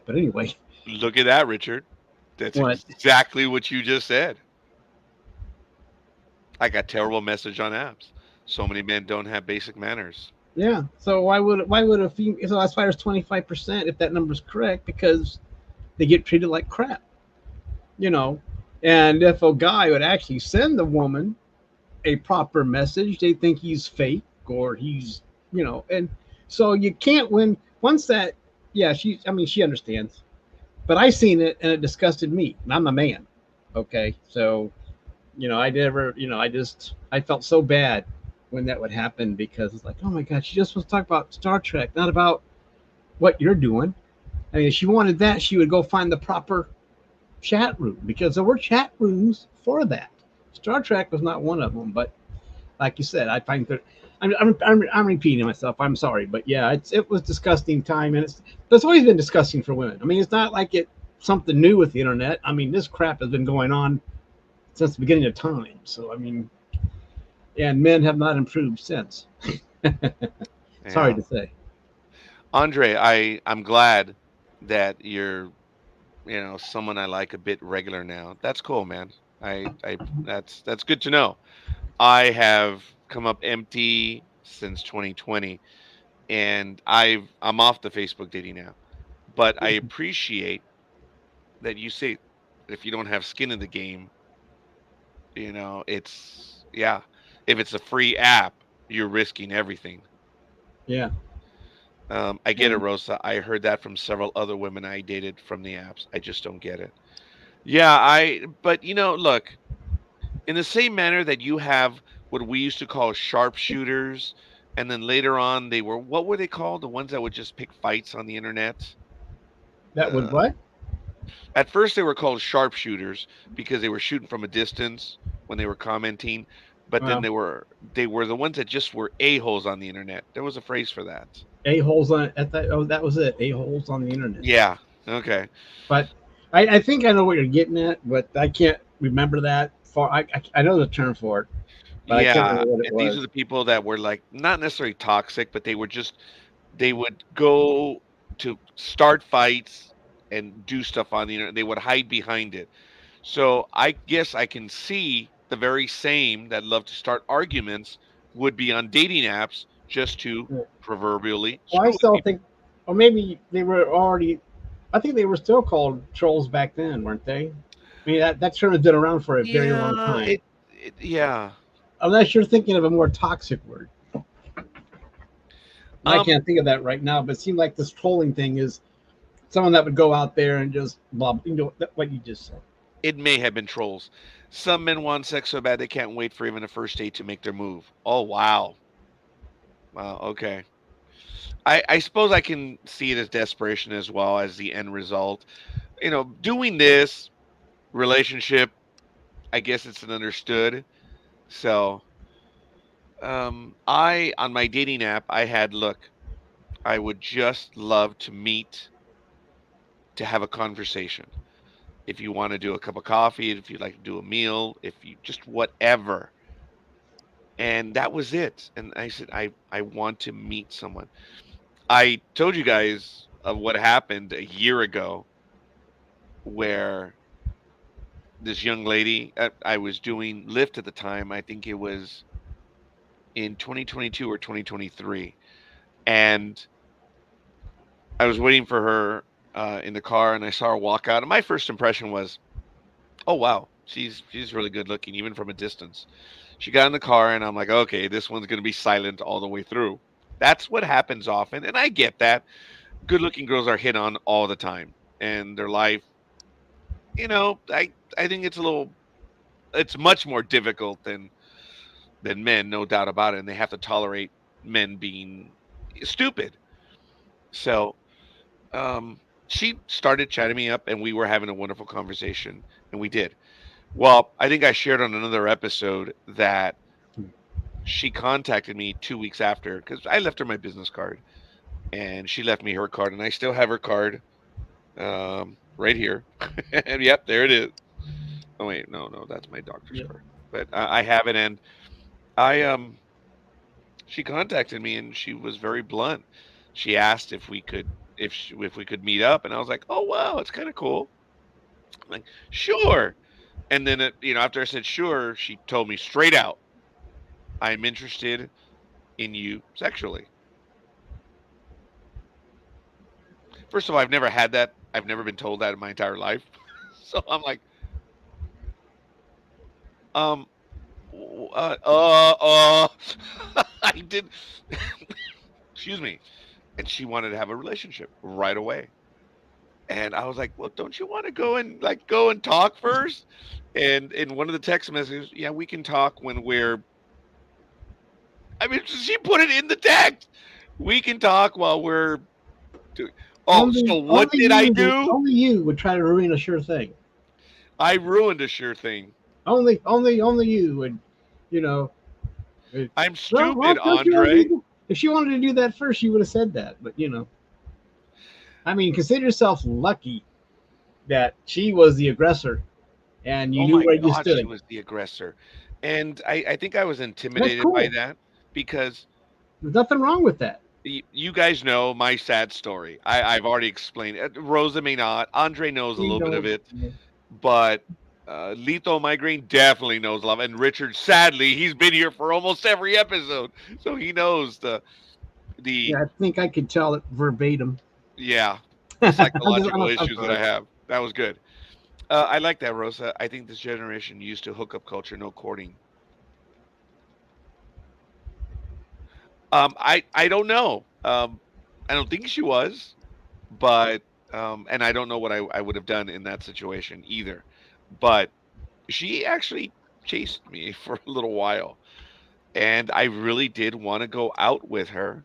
But anyway, Look at that, Richard. That's what? exactly what you just said. I got terrible message on apps. So many men don't have basic manners. Yeah. So why would a female? So that's why there's 25% if that number's correct, because they get treated like crap. You know, and if a guy would actually send the woman a proper message, they think he's fake or he's, and so you can't win once that. Yeah, I mean, she understands, but I seen it and it disgusted me, and I'm a man. Okay, so I never, I felt so bad when that would happen because it's like, oh my god, she just wants to talk about Star Trek, not about what you're doing. I mean, if she wanted that, she would go find the proper chat room because there were chat rooms for that. Star Trek was not one of them, but like you said, I find that I'm repeating myself. I'm sorry, but yeah, it was disgusting time, and it's always been disgusting for women. I mean, it's not like it's something new with the internet. I mean, this crap has been going on since the beginning of time. So I mean, and men have not improved since. Sorry Yeah. to say. Andre, I'm glad that you're, someone I like a bit regular now. That's cool, man. I that's good to know. I have come up empty since 2020. and I'm off the Facebook dating app. But I appreciate that you say if you don't have skin in the game, it's yeah. If it's a free app, you're risking everything. Yeah. I get it, And Rosa. I heard that from several other women I dated from the apps. I just don't get it. Yeah, but look, in the same manner that you have what we used to call sharpshooters, and then later on what were they called? The ones that would just pick fights on the internet? that would Uh, what? at first they were called sharpshooters because they were shooting from a distance when they were commenting, but then Well, they were the ones that just were a-holes on the internet. There was a phrase for that. a-holes on at that. Oh, that was it. A-holes on the internet. Yeah. Okay. But I think I know what you're getting at, but I can't remember that far. I know the term for it, but I can't Yeah, remember what it and these are was. the people that were like not necessarily toxic, but they would go to start fights and do stuff on the internet. They would hide behind it. So I guess I can see the very same that love to start arguments would be on dating apps just to Yeah. proverbially Well, I screw with still people. think, or maybe they were already. I think they were still called trolls back then, weren't they? I mean, that term has been around for a very long Yeah, time. yeah. Unless you're thinking of a more toxic word. I Um, can't think of that right now, but it seemed like this trolling thing is someone that would go out there and just blah, what you just said. it may have been trolls. Some men want sex so bad they can't wait for even a first date to make their move. Oh wow. Wow, okay. I suppose I can see it as desperation as well as the end result. Doing this relationship, I guess it's an understood. So, I on my dating app, I had look, I would just love to meet to have a conversation. If you want to do a cup of coffee, if you'd like to do a meal, if you just whatever. And that was it. And I said, I want to meet someone. I told you guys of what happened a year ago where this young lady, I was doing Lyft at the time. I think it was in 2022 or 2023. And I was waiting for her in the car and I saw her walk out. And my first impression was, oh, wow, she's really good looking, even from a distance. She got in the car and I'm like, okay, this one's going to be silent all the way through. That's what happens often. And I get that. Good looking girls are hit on all the time. And their life, I think it's much more difficult than men, no doubt about it. And they have to tolerate men being stupid. So she started chatting me up, and we were having a wonderful conversation, and we did. Well, I think I shared on another episode that she contacted me 2 weeks after because I left her my business card, and she left me her card, and I still have her card right here. And yep, there it is. Oh wait, no, that's my doctor's Yeah. card, but I have it, and I she contacted me and she was very blunt. She asked if we could meet up, and I was like, "Oh wow, it's kind of cool." I'm like, "Sure." And then after I said sure, she told me straight out, "I'm interested in you sexually." First of all, I've never had that. I've never been told that in my entire life. So I'm like, um, I did. Excuse me. And she wanted to have a relationship right away. And I was like, "Well, don't you want to go and talk first?" And in one of the text messages, yeah, we can talk when we're. I mean, she put it in the text. We can talk while we're doing. Oh, so what did I do? Only you would try to ruin a sure thing. I ruined a sure thing. Only you would, you know. I'm Well, stupid, don't you want Andre. if she wanted to do that first, she would have said that. But I mean, consider yourself lucky that she was the aggressor and you Oh knew my where you God, she stood. was the aggressor, and I think I was That's intimidated by cool. that because There's nothing wrong with that. you guys know my sad story. I've already explained it. Rosa may not. Andre knows a You little bit of know, it, but Lethal Migraine definitely knows a lot. And Richard, sadly, he's been here for almost every episode, so he knows the. The Yeah, I think I could tell it verbatim. yeah, the psychological issues that I sorry. have. That was good. I like that, Rosa. I think this generation used to hookup culture, no courting. I don't know. I don't think she was, but and I don't know what I would have done in that situation either. But she actually chased me for a little while, and I really did want to go out with her.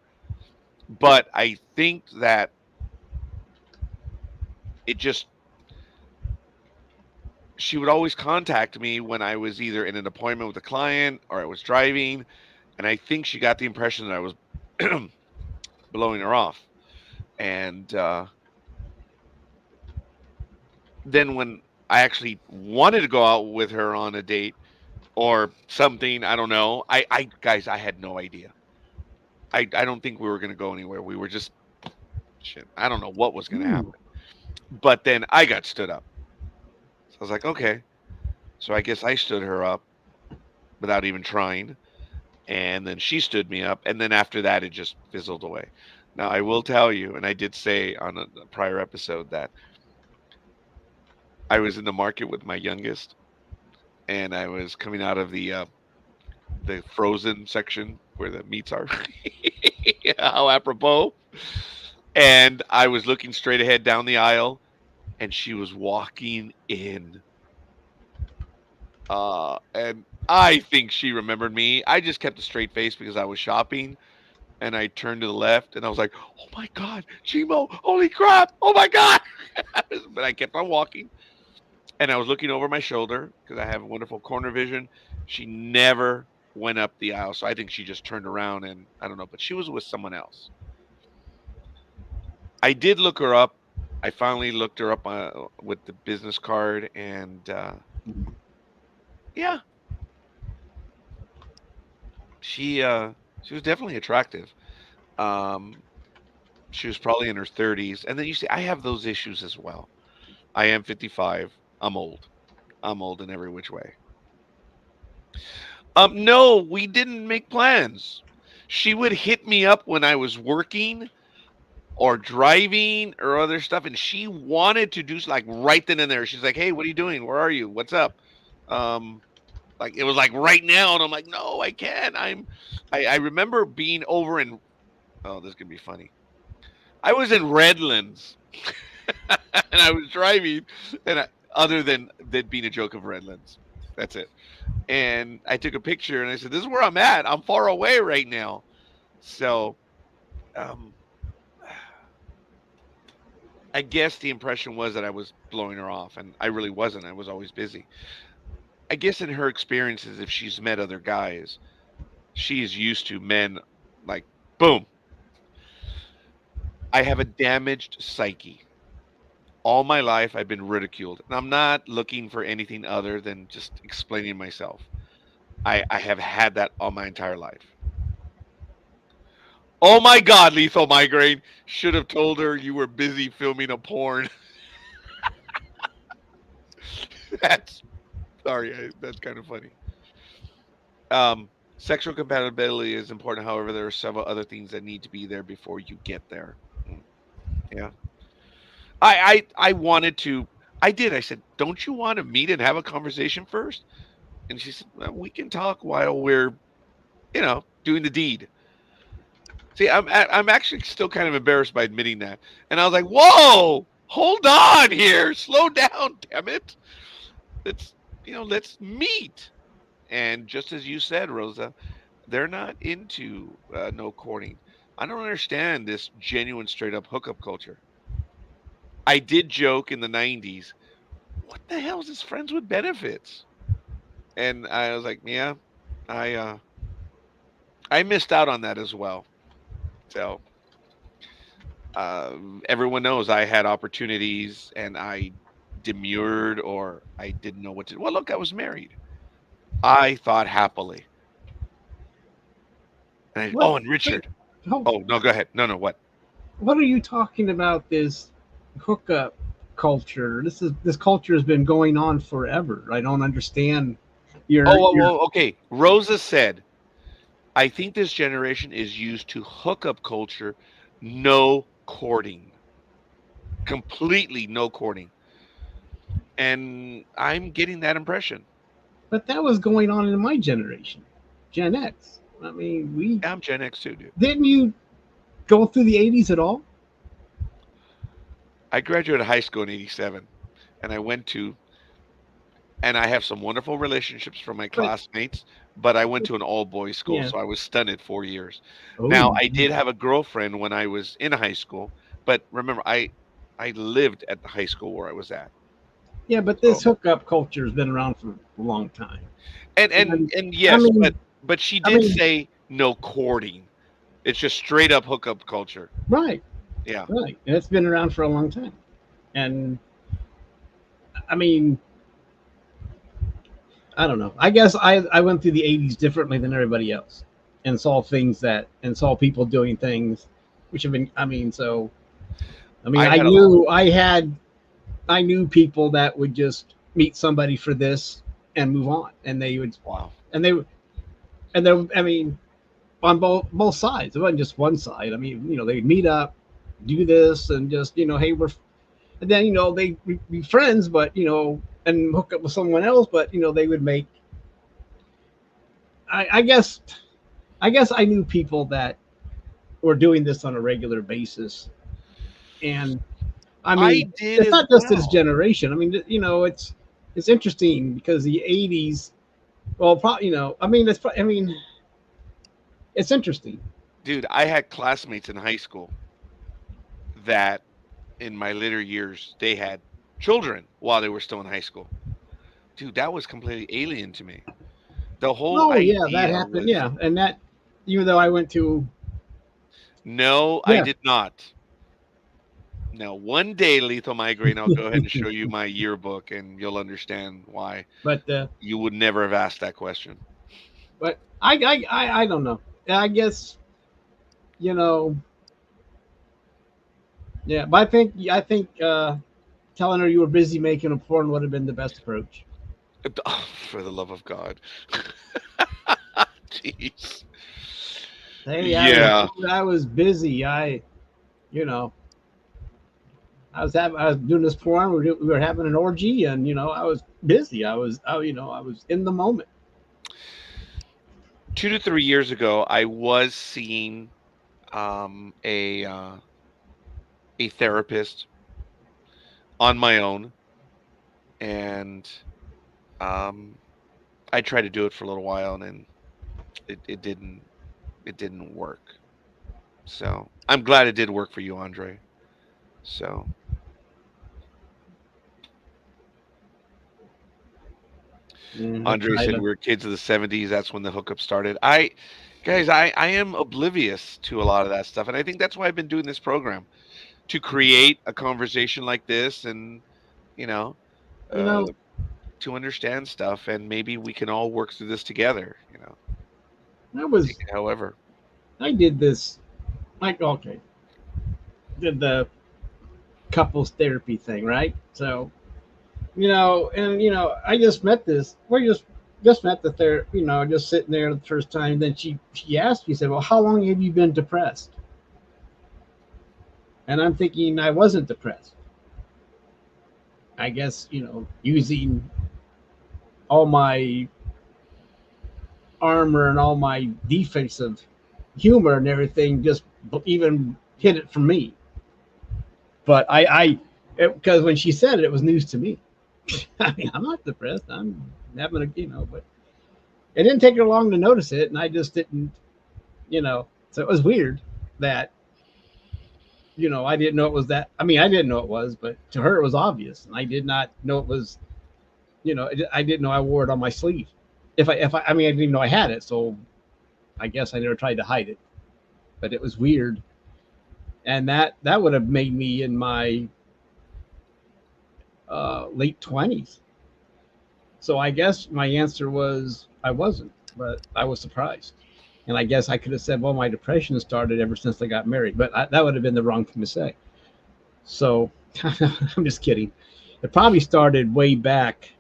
But I think that it just she would always contact me when I was either in an appointment with a client or I was driving, and I think she got the impression that I was blowing her off. And then when I actually wanted to go out with her on a date or something, I don't know. I guys, I had no idea. I don't think we were going to go anywhere. We were just shit. I don't know what was going to Ooh. happen. But then I got stood up. So I was like, okay. So I guess I stood her up without even trying. And then she stood me up. And then after that, it just fizzled away. Now, I will tell you, and I did say on a prior episode that I was in the market with my youngest, and I was coming out of the frozen section where the meats are. How apropos. And I was looking straight ahead down the aisle, and she was walking in. And I think she remembered me. I just kept a straight face because I was shopping, and I turned to the left, and I was like, "Oh my God, Chimo! Holy crap! Oh my God!" But I kept on walking, and I was looking over my shoulder because I have wonderful corner vision. She never went up the aisle, so I think she just turned around and I don't know, but she was with someone else. I did look her up. I finally looked her up with the business card, and yeah, she was definitely attractive. Um, she was probably in her 30s, and then you see, I have those issues as well. I am 55. I'm old. I'm old in every which way. No, we didn't make plans. She would hit me up when I was working or driving or other stuff, and she wanted to do like right then and there. She's like, "Hey, what are you doing? Where are you? What's up?" Um, like it was like right now, and I'm like, "No, I can't." I remember being over in. Oh, this is gonna be funny. I was in Redlands, and I was driving, and other than that being a joke of Redlands, that's it. And I took a picture, and I said, "This is where I'm at. I'm far away right now." So, um, I guess the impression was that I was blowing her off, and I really wasn't. I was always busy. I guess in her experiences, if she's met other guys, she is used to men like, boom. I have a damaged psyche. All my life, I've been ridiculed, and I'm not looking for anything other than just explaining myself. I have had that all my entire life. Oh my God, lethal migraine. Should have told her you were busy filming a porn. That's sorry, that's kind of funny. Sexual compatibility is important. However, there are several other things that need to be there before you get there. Mm, yeah, I wanted to. I did. I said, "Don't you want to meet and have a conversation first?" And she said, well, "We can talk while we're, doing the deed." See, I'm actually still kind of embarrassed by admitting that. And I was like, "Whoa, hold on here, slow down, damn it. Let's let's meet." And just as you said, Rosa, they're not into no courting. I don't understand this genuine straight up hookup culture. I did joke in the 90s, what the hell is this friends with benefits? And I was like, yeah, I I missed out on that as well. So everyone knows I had opportunities and I demurred or I didn't know what to do. Well, look, I was married. I thought happily. What? Oh, and Wait, Richard. how, Oh, no, go ahead. No, no, what? what are you talking about? This hookup culture. This culture has been going on forever. I don't understand Oh, your. okay. Rosa said I think this generation is used to hookup culture, no courting, completely no courting, and I'm getting that impression. But that was going on in my generation, Gen X. I mean, we I'm Gen X too, dude. didn't you go through the 80s at all? I graduated high school in '87, and and I have some wonderful relationships from my But classmates, but I went to an all boys school, yeah. so I was stunted 4 years. Now, Oh, I did have a girlfriend when I was in high school, but remember, I lived at the high school where I was at. yeah. But So, this hookup culture has been around for a long time. and And and I yes, mean, but she I did mean, say no courting. It's just straight up hookup culture. right, Yeah. right. And it's been around for a long time. And I mean, I don't know. I guess I went through the 80s differently than everybody else and saw things that, and saw people doing things which have been, I mean, so, I mean, I had a lot. I knew people that would just meet somebody for this and move on. And they would, Wow. and they, and they, I mean, on both sides. It wasn't just one side. I mean, they'd meet up, do this, and just hey, and then they'd be friends, but and hook up with someone else, but they would make. I guess I knew people that were doing this on a regular basis, and I I mean, did it's as not just this well. generation. I mean, it's interesting because the '80s. Well, probably I mean, I mean, it's interesting. Dude, I had classmates in high school that in my later years they had children while they were still in high school. Dude, that was completely alien to me. The whole Oh yeah, that idea happened. was Yeah, and that even though I went to no, I yeah, did not. Now, one day, Lethal Migraine, I'll go ahead and show you my yearbook and you'll understand why but you would never have asked that question. I don't know. I guess you know yeah, but I think telling her you were busy making a porn would have been the best approach. Oh, for the love of God. Jeez. Hey, Yeah. I was busy. You know I was doing this porn. We were having an orgy, and I was busy. I was in the moment. 2 to 3 years ago, I was seeing um, a uh, a therapist on my own, and um, I tried to do it for a little while, and then it didn't work. So I'm glad it did work for you, Andre. So I Andre tried said to. we were kids of the '70s. That's when the hookup started. Guys, I am oblivious to a lot of that stuff, and I think that's why I've been doing this program to create a conversation like this, and you know, You uh, know, to understand stuff, and maybe we can all work through this together. I Take was it however. I did this like okay, did the couples therapy thing, right? So and I just met this. We just met the therapist. Just sitting there the first time. Then she asked me, said, "Well, how long have you been depressed?" And I'm thinking I wasn't depressed. I guess using all my armor and all my defensive humor and everything just even hit it for me. But because when she said it, it was news to me. I mean, I'm not depressed. I'm having but it didn't take her long to notice it, and I just didn't, So it was weird that I didn't know it was that. I mean, I didn't know it was, but to her it was obvious, and I did not know it was. I didn't know I wore it on my sleeve. I mean, I didn't even know I had it, so I guess I never tried to hide it. But it was weird, and that would have made me in my late 20s. So I guess my answer was I wasn't, but I was surprised. And I guess I could have said, well, my depression started ever since I got married, but that would have been the wrong thing to say. So I'm just kidding. It probably started way back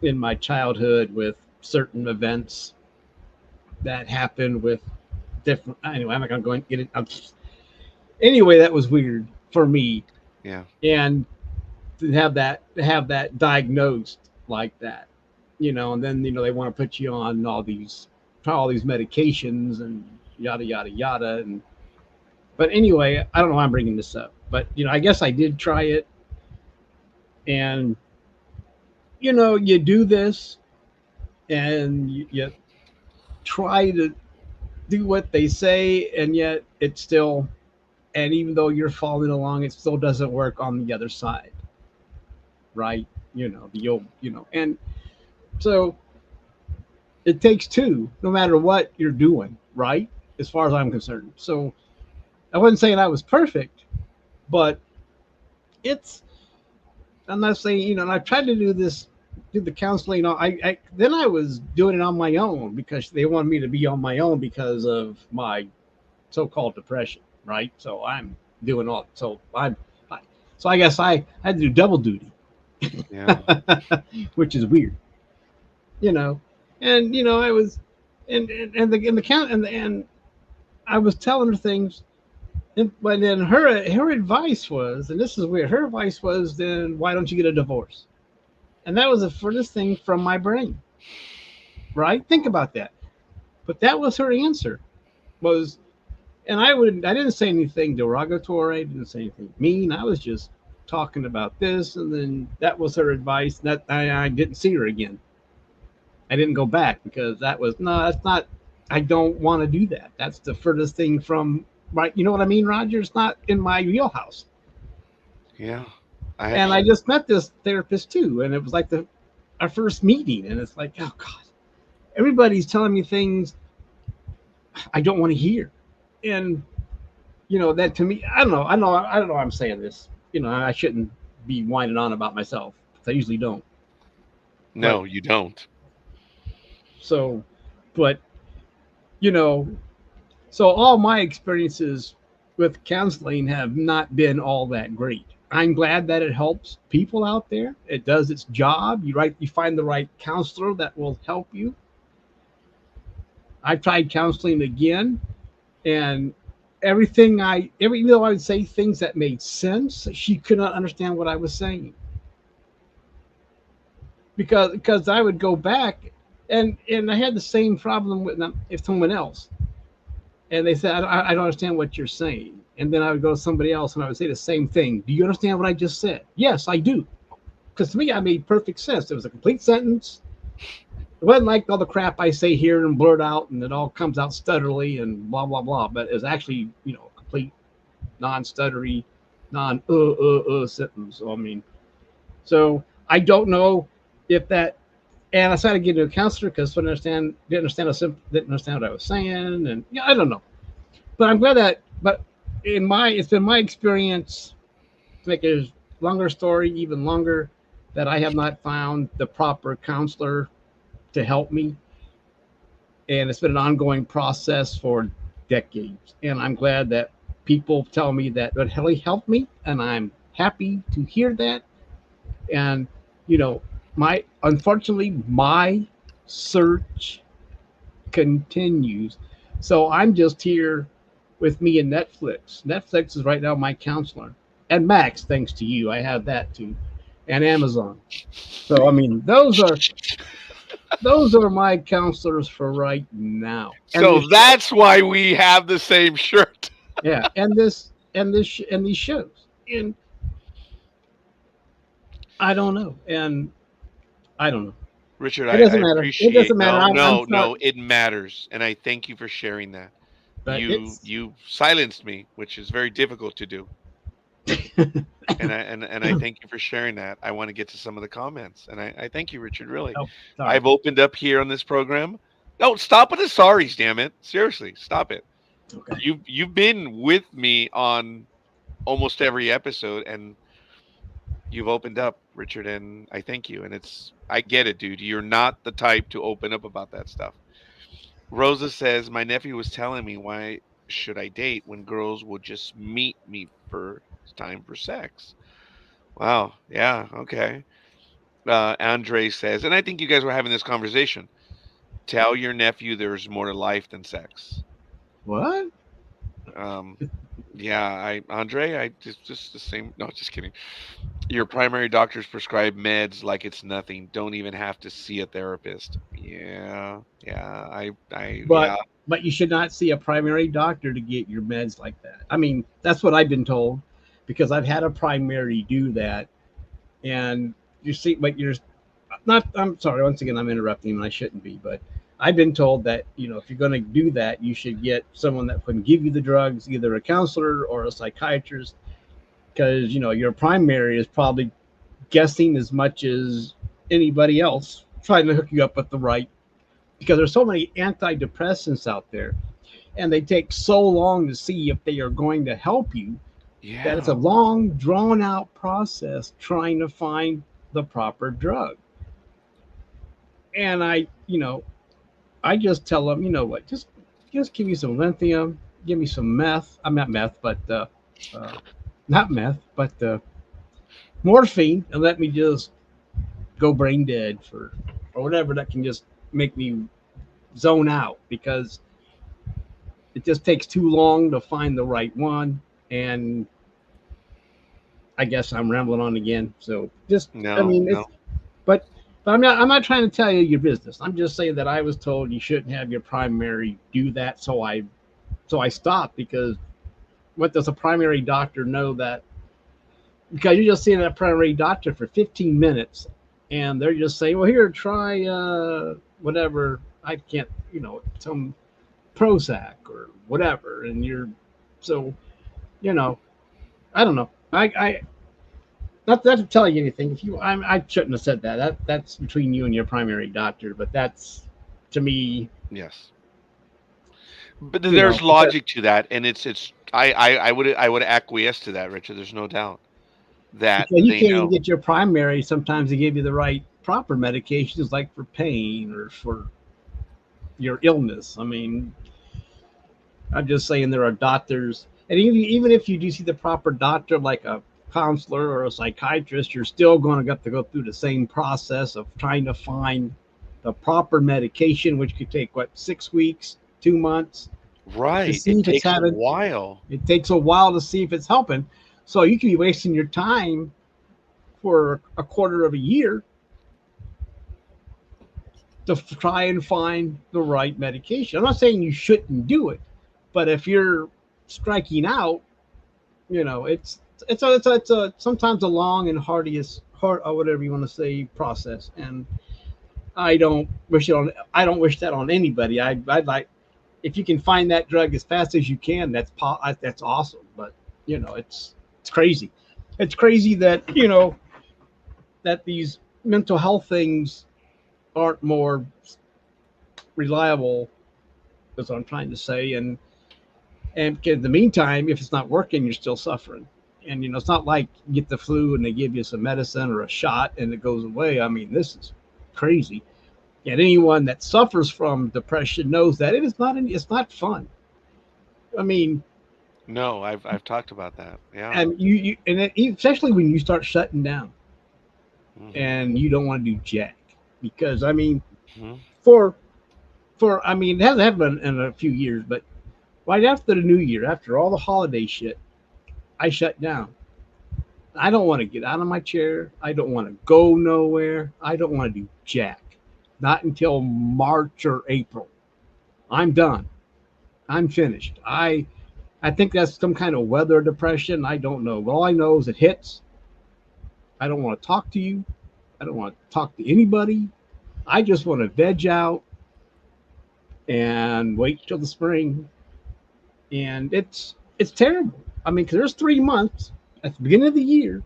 in my childhood with certain events that happened with different. Anyway, I'm not gonna go and get it. Anyway, that was weird for me, Yeah. and to have that diagnosed like that, and then they want to put you on all these medications and yada yada yada. And but anyway, I don't know why I'm bringing this up, but I guess I did try it, and you do this, and you try to do what they say, and yet it's still, and even though you're following along, it still doesn't work on the other side, right? The old, and so it takes two, no matter what you're doing, right? As far as I'm concerned. So I wasn't saying I was perfect, but it's, I'm not saying, and I tried to do the counseling. Then I was doing it on my own because they wanted me to be on my own because of my so-called depression, right? So I'm doing all, so so I guess I had to do double duty, Yeah. which is weird, you know, and I was, and the count and I was telling her things, but then her advice was, and this is weird. Her advice was, then why don't you get a divorce? And that was the furthest thing from my brain, right? Think about that. But that was her answer. Was, and I didn't say anything derogatory. I didn't say anything mean. I was just talking about this, and then that was her advice. That I didn't see her again. I didn't go back because that was, no, that's not. I don't want to do that. That's the furthest thing from, right. You know what I mean, Roger? It's not in my wheelhouse. Yeah. And I just met this therapist too, and it was like our first meeting, and it's like, oh God, everybody's telling me things I don't want to hear, and that to me, I don't know. I'm saying this, I shouldn't be whining on about myself. I usually don't, but No, you don't. so, but you know, so all my experiences with counseling have not been all that great. I'm glad that it helps people out there. It does its job. You find the right counselor that will help you. I tried counseling again, and even though I would say things that made sense, she could not understand what I was saying, because I would go back, and I had the same problem with them if someone else, and they said, I don't understand what you're saying. And then I would go to somebody else and I would say the same thing. Do you understand what I just said? Yes, I do. Because to me, I made perfect sense. It was a complete sentence. It wasn't like all the crap I say here and blurt out and it all comes out stutterly and blah, blah, blah. But it's actually, complete non-stuttery, sentence. So, I mean, so I don't know if that, and I started getting to a counselor because I didn't understand what I was saying. And I don't know. But I'm glad but it's been my experience, to make a longer story even longer, that I have not found the proper counselor to help me, and it's been an ongoing process for decades. And I'm glad that people tell me that it really helped me, and I'm happy to hear that. And my unfortunately my search continues. So I'm just here with me and Netflix. Netflix is right now my counselor. And Max, thanks to you, I have that too. And Amazon. So I mean, those are my counselors for right now. And So that's why we have the same shirt. yeah, and these shows. And I don't know. And I don't know. Richard, It I doesn't matter. It appreciate. doesn't matter. No, I'm no, sorry, no. It matters, and I thank you for sharing that. but it's You silenced me, which is very difficult to do, and I thank you for sharing that. I want to get to some of the comments, and I thank you, Richard. Really, oh, sorry. I've opened up here on this program. No, stop with the sorries, damn it! Seriously, stop it. Okay. You've been with me on almost every episode, and you've opened up, Richard, and I thank you. And I get it, dude. You're not the type to open up about that stuff. Rosa says, my nephew was telling me, why should I date when girls will just meet me for time for sex? Wow. Yeah. Okay. Andre says, and I think you guys were having this conversation. Tell your nephew there's more to life than sex. What? Um, yeah, Andre, I just the same. No, just kidding. Your primary doctors prescribe meds like it's nothing. Don't even have to see a therapist. Yeah, But yeah. but you should not see a primary doctor to get your meds like that. I mean, that's what I've been told because I've had a primary do that, and you see, but you're not. I'm sorry. Once again, I'm interrupting, and I shouldn't be, but. I've been told that if you're going to do that, you should get someone that can give you the drugs, either a counselor or a psychiatrist, because your primary is probably guessing as much as anybody else trying to hook you up with the right, because there's so many antidepressants out there and they take so long to see if they are going to help you that it's a Yeah. long drawn out process trying to find the proper drug. And I just tell them, what, just give me some lithium, give me some meth. I'm not meth, but uh, not meth, but morphine, and let me just go brain dead for or whatever that can just make me zone out, because it just takes too long to find the right one. And I guess I'm rambling on again. So just, I No, mean, no. but I'm not trying to tell you your business. I'm just saying that I was told you shouldn't have your primary do that. So I stopped, because what does a primary doctor know that, because you're just seeing that primary doctor for 15 minutes and they're just saying, well, here, try whatever. I can't, some Prozac or whatever. And so, you know, I don't know. I not to tell you anything. If you, I shouldn't have said that. That's between you and your primary doctor. But that's, to me, Yes. But there's because logic to that, and it's I would acquiesce to that, Richard. There's no doubt that you they can't even know. get your primary sometimes to give you the right proper medications, like for pain or for your illness. I mean, I'm just saying there are doctors, and even if you do see the proper doctor, like a counselor or a psychiatrist, you're still going to have to go through the same process of trying to find the proper medication, which could take, what, 6 weeks, 2 months, to Right. see It if it's takes a having. while. It takes a while to see if it's helping. So you could be wasting your time for a quarter of a year to try and find the right medication. I'm not saying you shouldn't do it, but if you're striking out, it's a sometimes a long and hard, or whatever you want to say, process. And I don't wish that on anybody. I'd like, if you can find that drug as fast as you can, that's awesome. But it's crazy. It's crazy that that these mental health things aren't more reliable, is what I'm trying to say. And in the meantime, if it's not working, you're still suffering. And it's not like you get the flu and they give you some medicine or a shot and it goes away. I mean, this is crazy. And anyone that suffers from depression knows that it's not fun. I mean, No, I've talked about that. Yeah. and especially when you start shutting down Hmm. and you don't want to do jack, because I mean, Hmm. for I mean, it hasn't happened in a few years, but right after the new year, after all the holiday shit, I shut down. I don't want to get out of my chair. I don't want to go nowhere. I don't want to do jack. Not until March or April. I'm done. I'm finished. I think that's some kind of weather depression. I don't know. All I know is it hits. I don't want to talk to you. I don't want to talk to anybody. I just want to veg out and wait till the spring. And it's terrible. I mean, because there's 3 months at the beginning of the year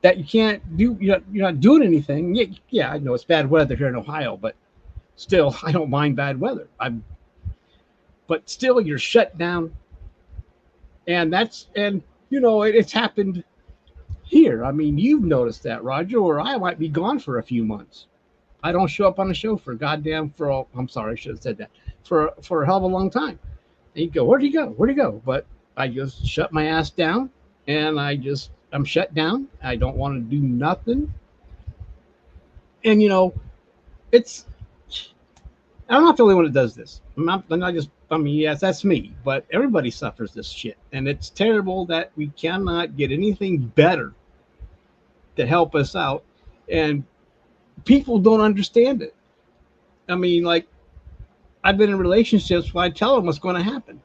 that you can't do. You're not doing anything. Yeah, yeah, I know it's bad weather here in Ohio, but still, I don't mind bad weather. But still, you're shut down, and it's happened here. I mean, you've noticed that, Roger, or I might be gone for a few months. I don't show up on the show for goddamn for all. I'm sorry, I should have said that, for a hell of a long time. And you go, where'd he go? Where'd he go? But I just shut my ass down, and I'm shut down. I don't want to do nothing. And it's I'm not the only one that does this. I'm not just. I mean, yes, that's me, but everybody suffers this shit, and it's terrible that we cannot get anything better to help us out, and people don't understand it. I mean, like I've been in relationships where I tell them what's going to happen.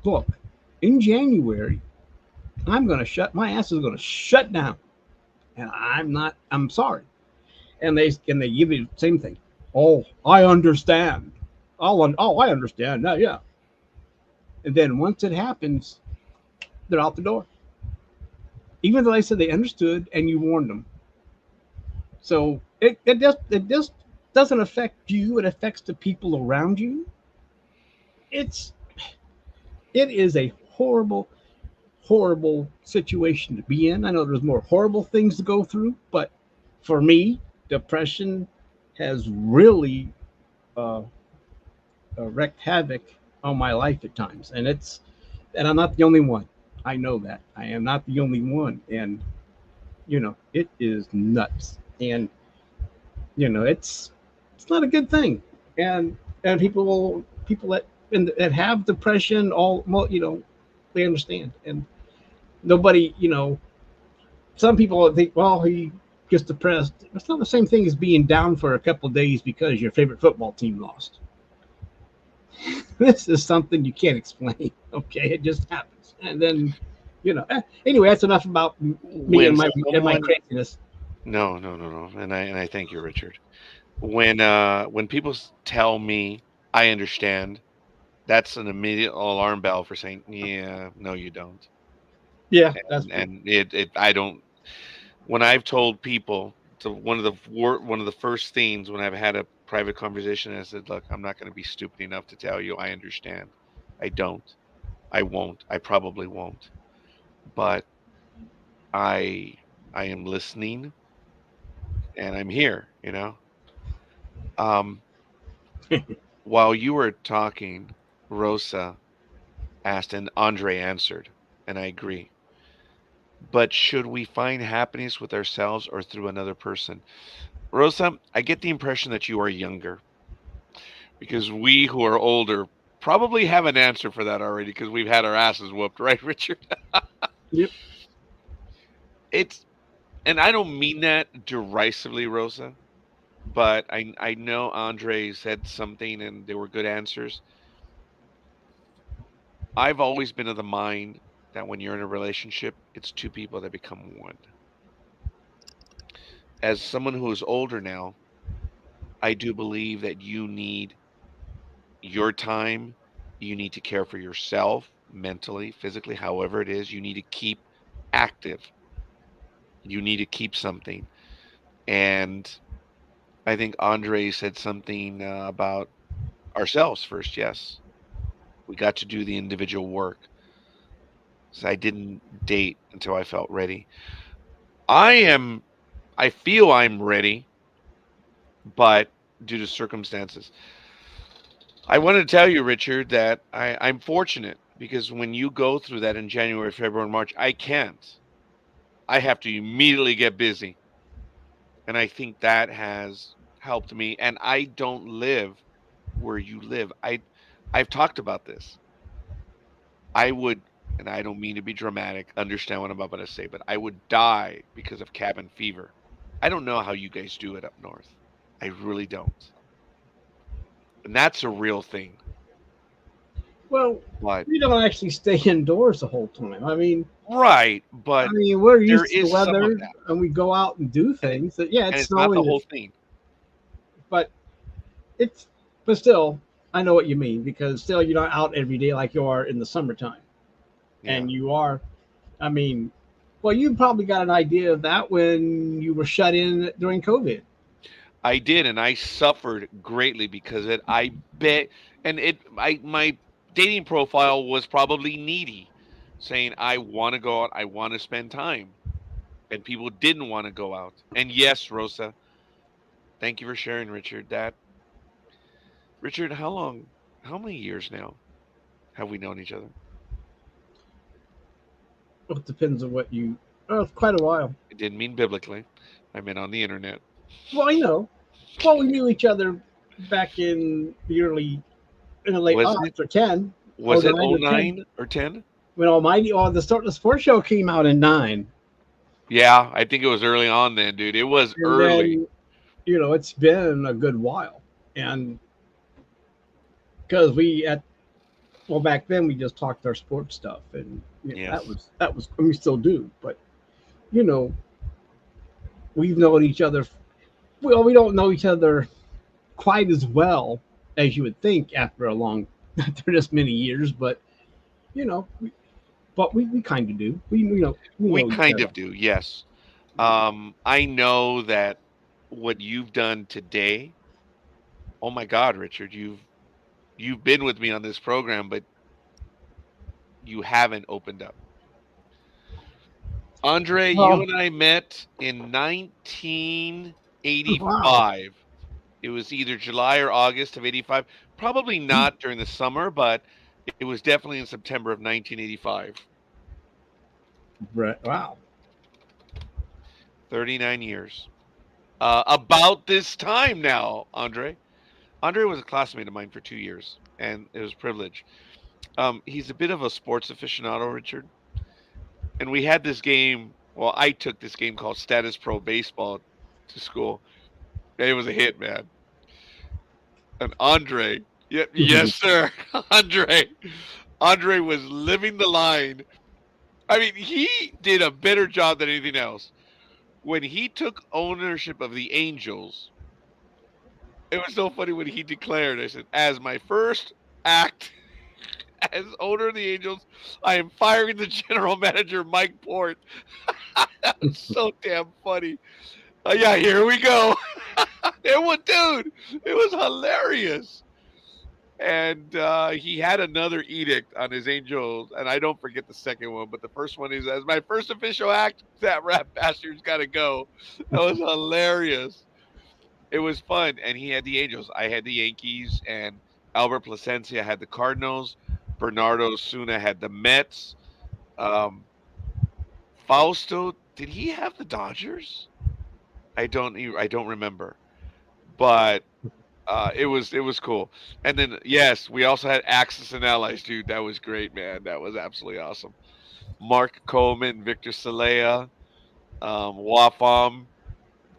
Look, in January, I'm going to shut my ass is going to shut down, and I'm not. I'm sorry, and they give you the same thing. Oh, I understand. Oh, I understand. Now, yeah. And then once it happens, they're out the door. Even though they said they understood and you warned them. So it just doesn't affect you. It affects the people around you. It's it is a horrible, horrible situation to be in. I know there's more horrible things to go through, but for me, depression has really uh, wreaked havoc on my life at times, and I'm not the only one. I know that I am not the only one, and it is nuts, and it's not a good thing, and people that have depression, they understand, and nobody, some people think, well, he gets depressed. It's not the same thing as being down for a couple of days because your favorite football team lost. This is something you can't explain. Okay, it just happens, and then anyway, that's enough about me When and my someone craziness. No, no, no, no. And I thank you, Richard. When people tell me I understand, that's an immediate alarm bell for saying, yeah, no, you don't. Yeah, that's true. And it I don't. When I've told people, to one of the first things when I've had a private conversation, I said, look, I'm not going to be stupid enough to tell you I understand. I don't. I won't. I probably won't. But I I am listening and I'm here. Um, while you were talking, Rosa asked and Andre answered, and I agree. But should we find happiness with ourselves or through another person? Rosa, I get the impression that you are younger because we who are older probably have an answer for that already because we've had our asses whooped, right, Richard? Yep. It's and I don't mean that derisively, Rosa, but I know Andre said something and they were good answers. I've always been of the mind that when you're in a relationship, it's two people that become one. As someone who is older now, I do believe that you need your time. You need to care for yourself mentally, physically, however it is. You need to keep active. You need to keep something. And I think Andre said something about ourselves first. Yes, we got to do the individual work. So I didn't date until I felt ready. I am, I feel I'm ready, but due to circumstances. I want to tell you, Richard, that I'm fortunate because when you go through that in January, February, March, I can't. I have to immediately get busy. And I think that has helped me. And I don't live where you live. I've talked about this. I would, and I don't mean to be dramatic, understand what I'm about to say, but I would die because of cabin fever. I don't know how you guys do it up north. I really don't. And that's a real thing. Well, But we don't actually stay indoors the whole time. right, but We're there used to the is some of weather, that, and we go out and do and things. That Yeah, and it's it's not the snowing, whole thing. but it's but still, I know what you mean because still you're not out every day like you are in the summertime, Yeah, and you are. I mean, well, you probably got an idea of that when you were shut in during COVID. I did, and I suffered greatly because it. I bet, and my dating profile was probably needy, saying I want to go out, I want to spend time, and people didn't want to go out. And yes, Rosa, thank you for sharing, Richard. Richard, how many years now have we known each other? Well, it depends on what you. Oh, it's quite a while. I didn't mean biblically. I meant on the internet. Well, I know. Well, we knew each other back in the late Was it aughts or 10, oh was it nine or 10. 09 or 10? When Almighty, the sports show came out in 9. Yeah, I think it was early on then, dude. It was And early. then, it's been a good while. And because back then we just talked our sports stuff. And that Yes. was, and we still do. But, you know, we've known each other. Well, we don't know each other quite as well as you would think after this many years. But, you know, we kind of do. We We know each kind other. of do, yes. I know that what you've done today, oh my God, Richard, you've been with me on this program, but you haven't opened up. Andre, you Well, and I met in wow. 1985. It was either July or August of 85. Probably not during the summer, but it was definitely in September of 1985. Right. Wow. 39 years. About this time now, Andre. Andre was a classmate of mine for 2 years, and it was a privilege. He's a bit of a sports aficionado, Richard. And we had this game. Well, I took this game called Status Pro Baseball to school. And it was a hit, man. And Andre, yeah, yes, sir, Andre. Andre was living the line. I mean, he did a better job than anything else. When he took ownership of the Angels, it was so funny when he declared, I said, as my first act as owner of the Angels, I am firing the general manager, Mike Port. That was so damn funny. Yeah, here we go. It was, dude, it was hilarious. And he had another edict on his Angels, and I don't forget the second one, but the first one is, as my first official act, that rat bastard's got to go. That was hilarious. It was fun, and he had the Angels. I had the Yankees, and Albert Placencia had the Cardinals. Bernardo Osuna had the Mets. Um, Fausto, did he have the Dodgers? I don't remember, but it was cool. And then yes, we also had Axis and Allies, dude. That was great, man. That was absolutely awesome. Mark Coleman, Victor Salea, Wafam,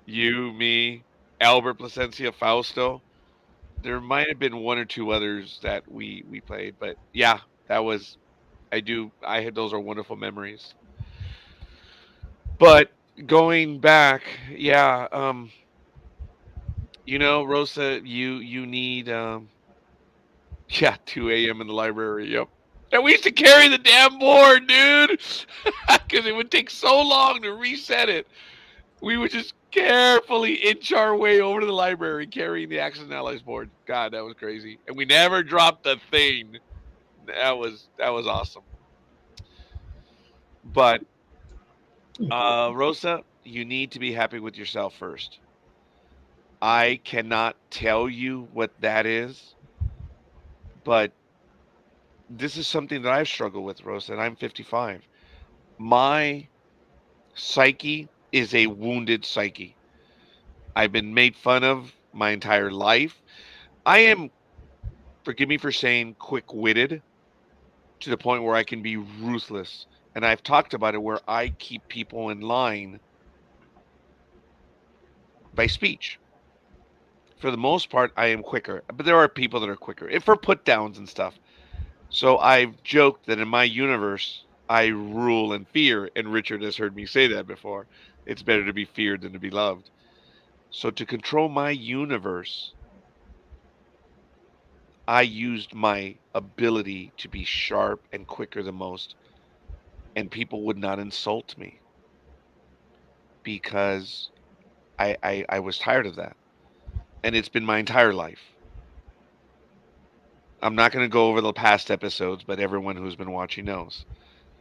you, me, Albert Placencia, Fausto. There might have been one or two others that we played, but yeah, that was I had those are wonderful memories. But going back, yeah, Rosa, you need yeah, 2 a.m. in the library. Yep. And we used to carry the damn board, dude, because it would take so long to reset it. We would just carefully inch our way over to the library carrying the Axis and Allies board. God, that was crazy. And we never dropped the thing. That was awesome. But Rosa, you need to be happy with yourself first. I cannot tell you what that is, but this is something that I've struggled with, Rosa, and I'm 55. My psyche is a wounded psyche. I've been made fun of my entire life. I am, forgive me for saying, quick witted to the point where I can be ruthless. And I've talked about it where I keep people in line by speech. For the most part, I am quicker, but there are people that are quicker. If for put downs and stuff. So I've joked that in my universe, I rule in fear, and Richard has heard me say that before. It's better to be feared than to be loved. So to control my universe, I used my ability to be sharp and quicker than most, and people would not insult me because I was tired of that. And it's been my entire life. I'm not going to go over the past episodes, but everyone who's been watching knows.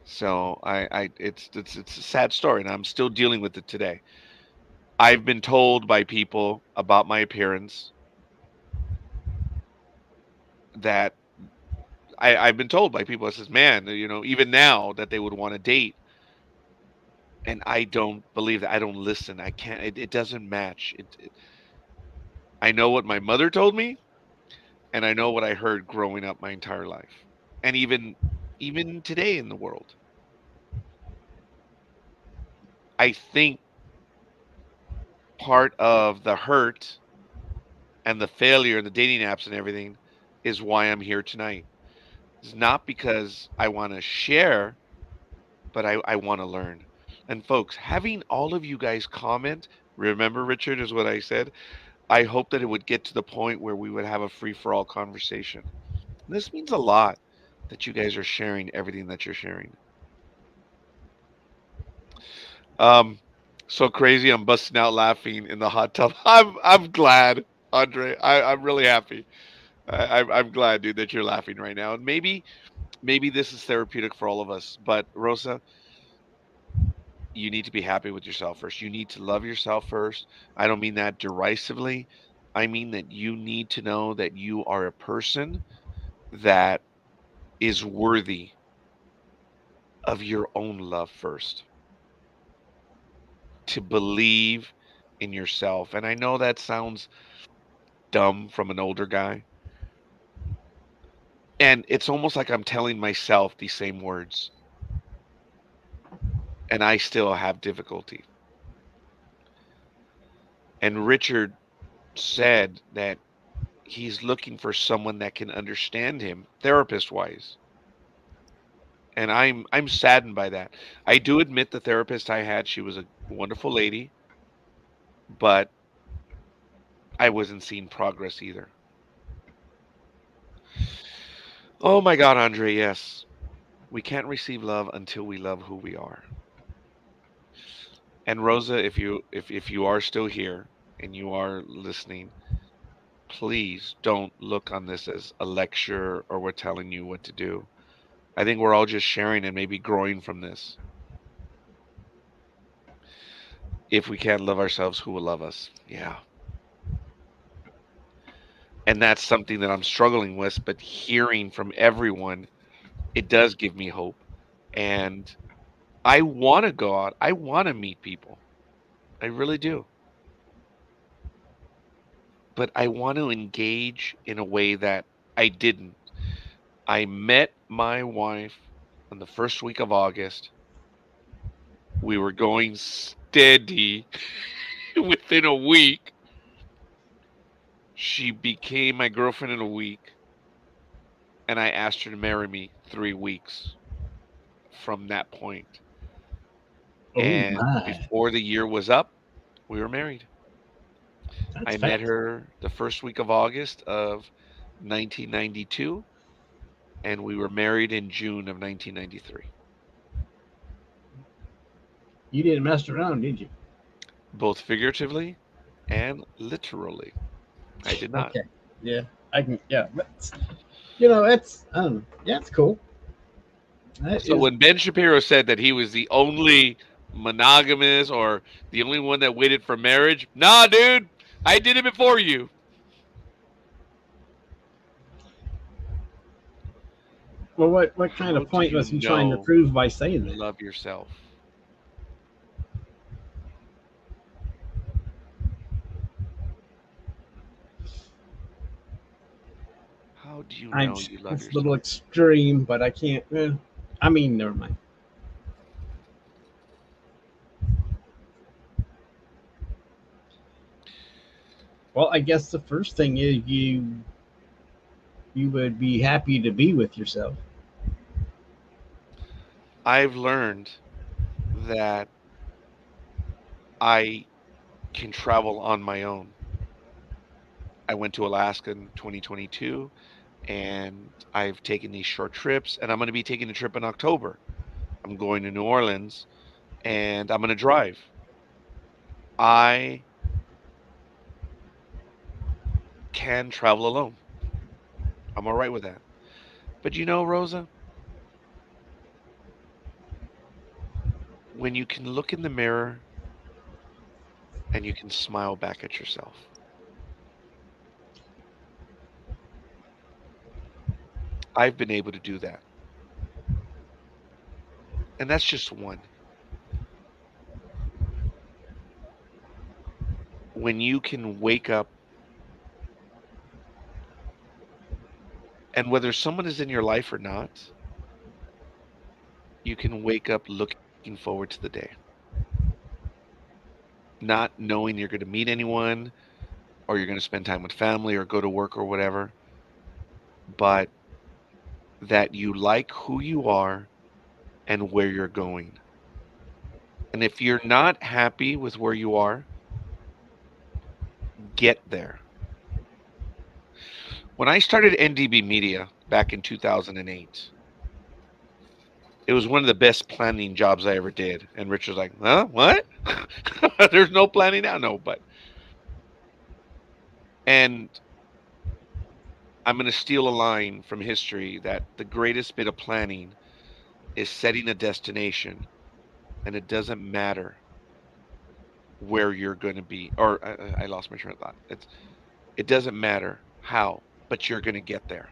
So it's a sad story, and I'm still dealing with it today. I've been told by people about my appearance that I've been told by people that says, man, even now that they would want to date, and I don't believe that. I don't listen. I can't. It doesn't match. I know what my mother told me, and I know what I heard growing up my entire life, and even today in the world. I think part of the hurt and the failure and the dating apps and everything is why I'm here tonight. It's not because I want to share, but I want to learn. And folks, having all of you guys comment, remember, Richard, is what I said. I hope that it would get to the point where we would have a free for all conversation. And this means a lot that you guys are sharing everything that you're sharing. Um, so crazy. I'm busting out laughing in the hot tub. I'm glad, Andre. I'm really happy. I'm glad, dude, that you're laughing right now. And maybe this is therapeutic for all of us. But Rosa, you need to be happy with yourself first. You need to love yourself first. I don't mean that derisively. I mean that you need to know that you are a person that is worthy of your own love first. To believe in yourself. And I know that sounds dumb from an older guy. And it's almost like I'm telling myself these same words. And I still have difficulty. And Richard said that he's looking for someone that can understand him, therapist wise. And I'm saddened by that. I do admit the therapist I had, she was a wonderful lady, but I wasn't seeing progress either. Oh my God, Andre, yes. We can't receive love until we love who we are. And Rosa, if you are still here and you are listening, please don't look on this as a lecture or we're telling you what to do. I think we're all just sharing and maybe growing from this. If we can't love ourselves, who will love us? Yeah. And that's something that I'm struggling with, but hearing from everyone, it does give me hope. And I want to go out. I want to meet people. I really do. But I want to engage in a way that I didn't. I met my wife on the first week of August. We were going steady. Within a week, she became my girlfriend in a week, and I asked her to marry me 3 weeks from that point. Oh And my, before the year was up, we were married. that's I met fast. her the first week of August of 1992, and we were married in June of 1993. You didn't mess around, did you? Both figuratively and literally. I did not. Okay. Yeah, I can. Yeah, but you know, that's yeah, it's cool. That So is. when Ben Shapiro said that he was the only monogamous or the only one that waited for marriage, nah, dude, I did it before you. Well, what kind How of do point you was he trying to know prove by saying you that? love yourself? How do you I'm. know you love It's a little yourself? extreme, but I can't. I mean, never mind. Well, I guess the first thing is you would be happy to be with yourself. I've learned that I can travel on my own. I went to Alaska in 2022 and I've taken these short trips and I'm going to be taking a trip in October. I'm going to New Orleans and I'm going to drive. I can travel alone. I'm all right with that. But you know, Rosa, when you can look in the mirror and you can smile back at yourself, I've been able to do that. And that's just one. When you can wake up And whether someone is in your life or not, you can wake up looking forward to the day, not knowing you're going to meet anyone or you're going to spend time with family or go to work or whatever, but that you like who you are and where you're going. And if you're not happy with where you are, get there. When I started NDB Media back in 2008, it was one of the best planning jobs I ever did. And Rich was like, huh? What? There's no planning now? No, but. And I'm going to steal a line from history that the greatest bit of planning is setting a destination, and it doesn't matter where you're going to be. Or I lost my train of thought. It doesn't matter how, but you're going to get there.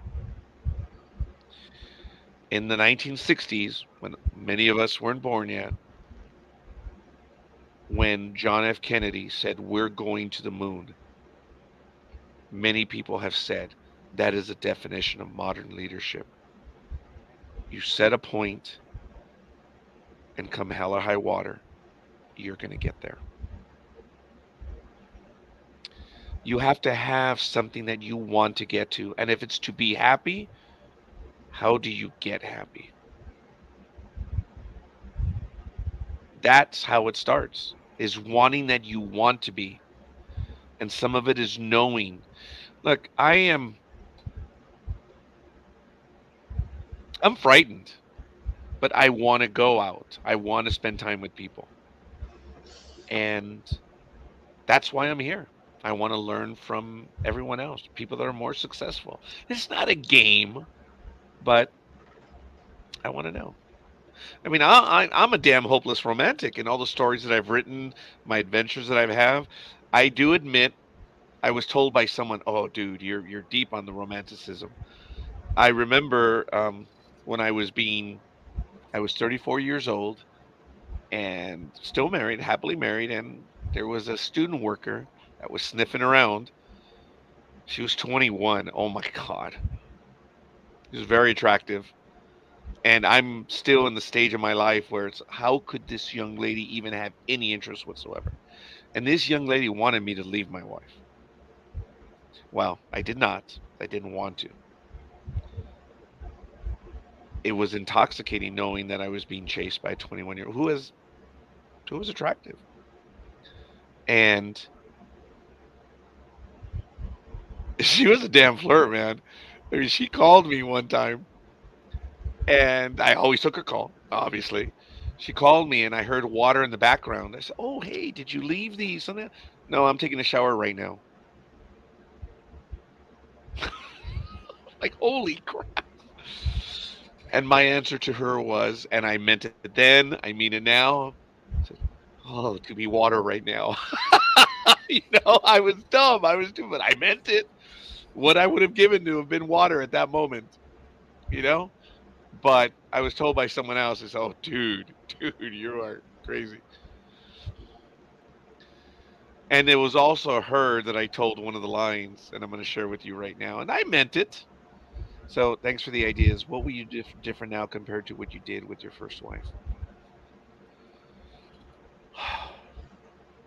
In the 1960s, when many of us weren't born yet, when John F. Kennedy said, we're going to the moon, many people have said that is a definition of modern leadership. You set a point, and come hell or high water, you're going to get there. You have to have something that you want to get to. And if it's to be happy, how do you get happy? That's how it starts, is wanting that you want to be. And some of it is knowing. Look, I'm frightened, but I want to go out. I want to spend time with people. And that's why I'm here. I want to learn from everyone else, people that are more successful. It's not a game, but I want to know. I mean, I'm a damn hopeless romantic in all the stories that I've written, my adventures that I have. I do admit, I was told by someone, "Oh, dude, you're deep on the romanticism." I remember when I was 34 years old and still married, happily married, and there was a student worker that was sniffing around. She was 21. Oh my God, she was very attractive. And I'm still in the stage of my life where it's how could this young lady even have any interest whatsoever? And this young lady wanted me to leave my wife. Well, I did not. I didn't want to. It was intoxicating knowing that I was being chased by a 21-year-old who was attractive. And she was a damn flirt, man. I mean, she called me one time, and I always took her call, obviously. She called me, and I heard water in the background. I said, "Oh, hey, did you leave the something?" No, I'm taking a shower right now. Like, holy crap. And my answer to her was, and I meant it then, I mean it now. I said, oh, to be water right now. I was dumb. I was stupid. I meant it. What I would have given to have been water at that moment, you know? But I was told by someone else, it's, oh, dude, you are crazy. And it was also her that I told one of the lines, and I'm going to share with you right now. And I meant it. So thanks for the ideas. What will you do different now compared to what you did with your first wife?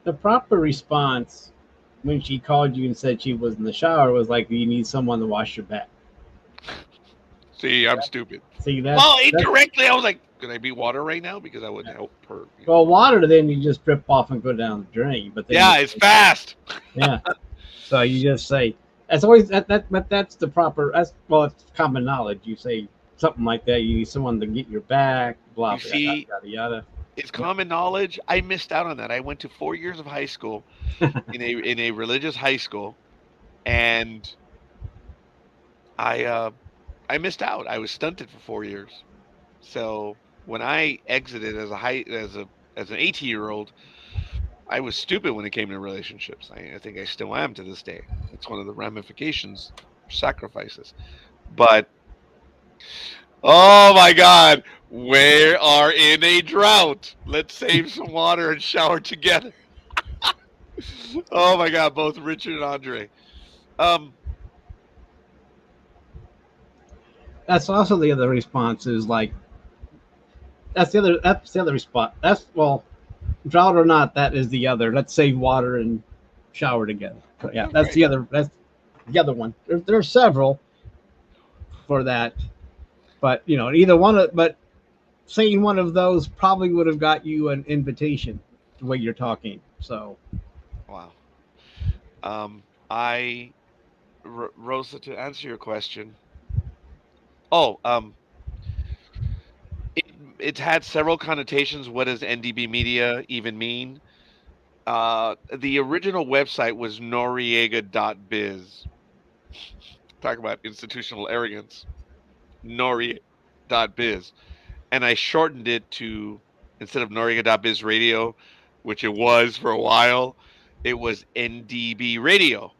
The proper response when she called you and said she was in the shower was like, you need someone to wash your back. See, I'm stupid. See that? Well, indirectly, I was like, "Can I be water right now?" Because I wouldn't help her. Well, water, then you just drip off and go down the drain. But then yeah, it's fast. Yeah. So you just say that's always that's the proper. It's common knowledge. You say something like that. You need someone to get your back. Blah blah yada yada. It's common knowledge. I missed out on that. I went to 4 years of high school in a religious high school, and I missed out. I was stunted for 4 years. So when I exited as an 18-year-old, I was stupid when it came to relationships. I think I still am to this day. It's one of the ramifications, sacrifices. But oh my God, we are in a drought. Let's save some water and shower together. Oh my God, both Richard and Andre. that's also the other response is like that's the other response. That's well, drought or not, that is the other. Let's save water and shower together. So, yeah, Oh, that's great. the other. That's the other one. There are several for that, but either one of but saying one of those probably would have got you an invitation the way you're talking. So Wow. I Rosa, to answer your question. Oh, it it's had several connotations. What does NDB Media even mean? The original website was Noriega.biz. Talk about institutional arrogance. Noriega.biz. And I shortened it to, instead of Noriega.biz radio, which it was for a while, it was NDB radio,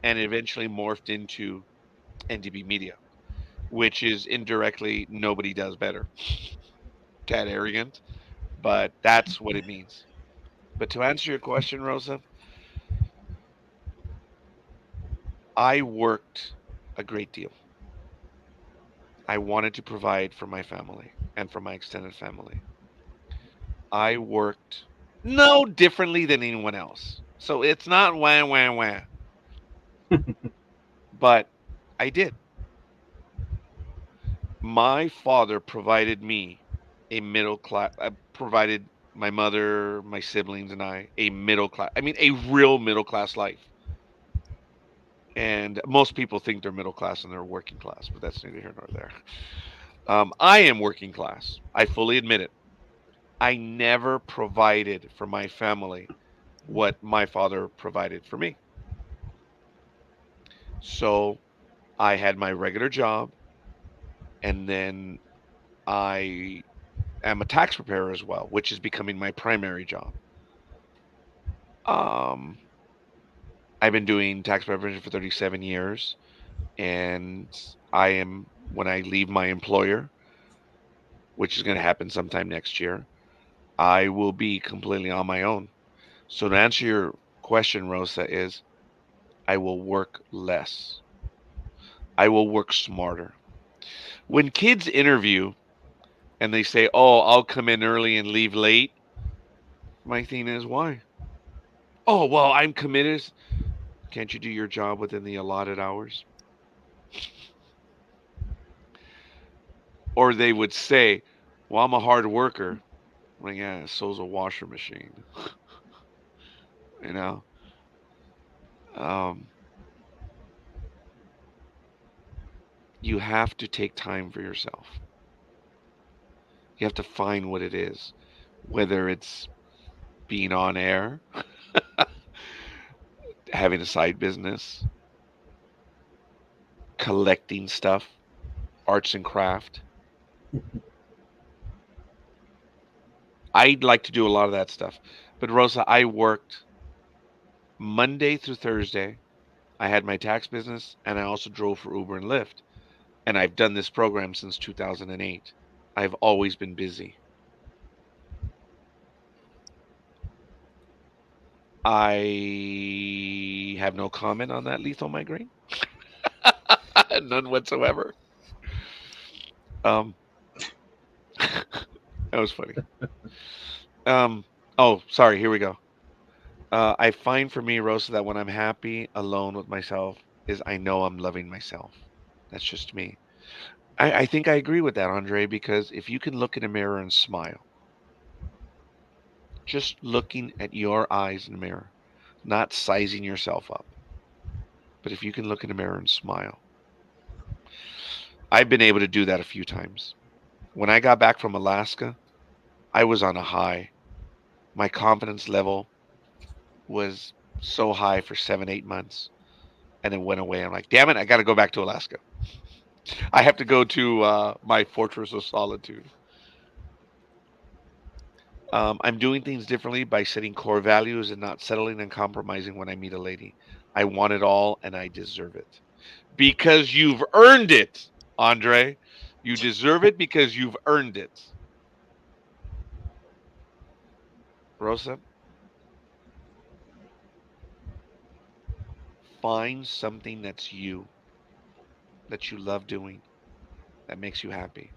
and it eventually morphed into NDB Media, which is indirectly nobody does better. Tad arrogant, but that's what it means. But to answer your question, Rosa, I worked a great deal. I wanted to provide for my family and for my extended family. I worked no differently than anyone else. So it's not wah wah wah, but I did. My father provided me a middle class, provided my mother, my siblings, and I a middle class, I mean, a real middle class life. And most people think they're middle class and they're working class, but that's neither here nor there. I am working class. I fully admit it. I never provided for my family what my father provided for me. So I had my regular job, and then I am a tax preparer as well, which is becoming my primary job. Um, I've been doing tax preparation for 37 years, and I am, when I leave my employer, which is going to happen sometime next year, I will be completely on my own. So to answer your question, Rosa, is I will work less. I will work smarter. When kids interview and they say, "Oh, I'll come in early and leave late," my thing is, why? Oh, well, I'm committed. Can't you do your job within the allotted hours? Or they would say, "Well, I'm a hard worker." Well, yeah, so's a washer machine. You know, um, you have to take time for yourself. You have to find what it is, whether it's being on air, having a side business, collecting stuff, arts and craft. I'd like to do a lot of that stuff. But Rosa, I worked Monday through Thursday. I had my tax business and I also drove for Uber and Lyft. And I've done this program since 2008. I've always been busy. I have no comment on that lethal migraine. None whatsoever. Um, that was funny. Um, oh, sorry. Here we go. I find for me, Rosa, that when I'm happy alone with myself, is I know I'm loving myself. That's just me. I think I agree with that, Andre, because if you can look in a mirror and smile, just looking at your eyes in the mirror, not sizing yourself up, but if you can look in the mirror and smile, I've been able to do that a few times. When I got back from Alaska, I was on a high. My confidence level was so high for 7, 8 months, and it went away. I'm like, damn it, I got to go back to Alaska. I have to go to my fortress of solitude. I'm doing things differently by setting core values and not settling and compromising when I meet a lady. I want it all and I deserve it because you've earned it, Andre. You deserve it because you've earned it. Rosa, find something that's you, that you love doing, that makes you happy,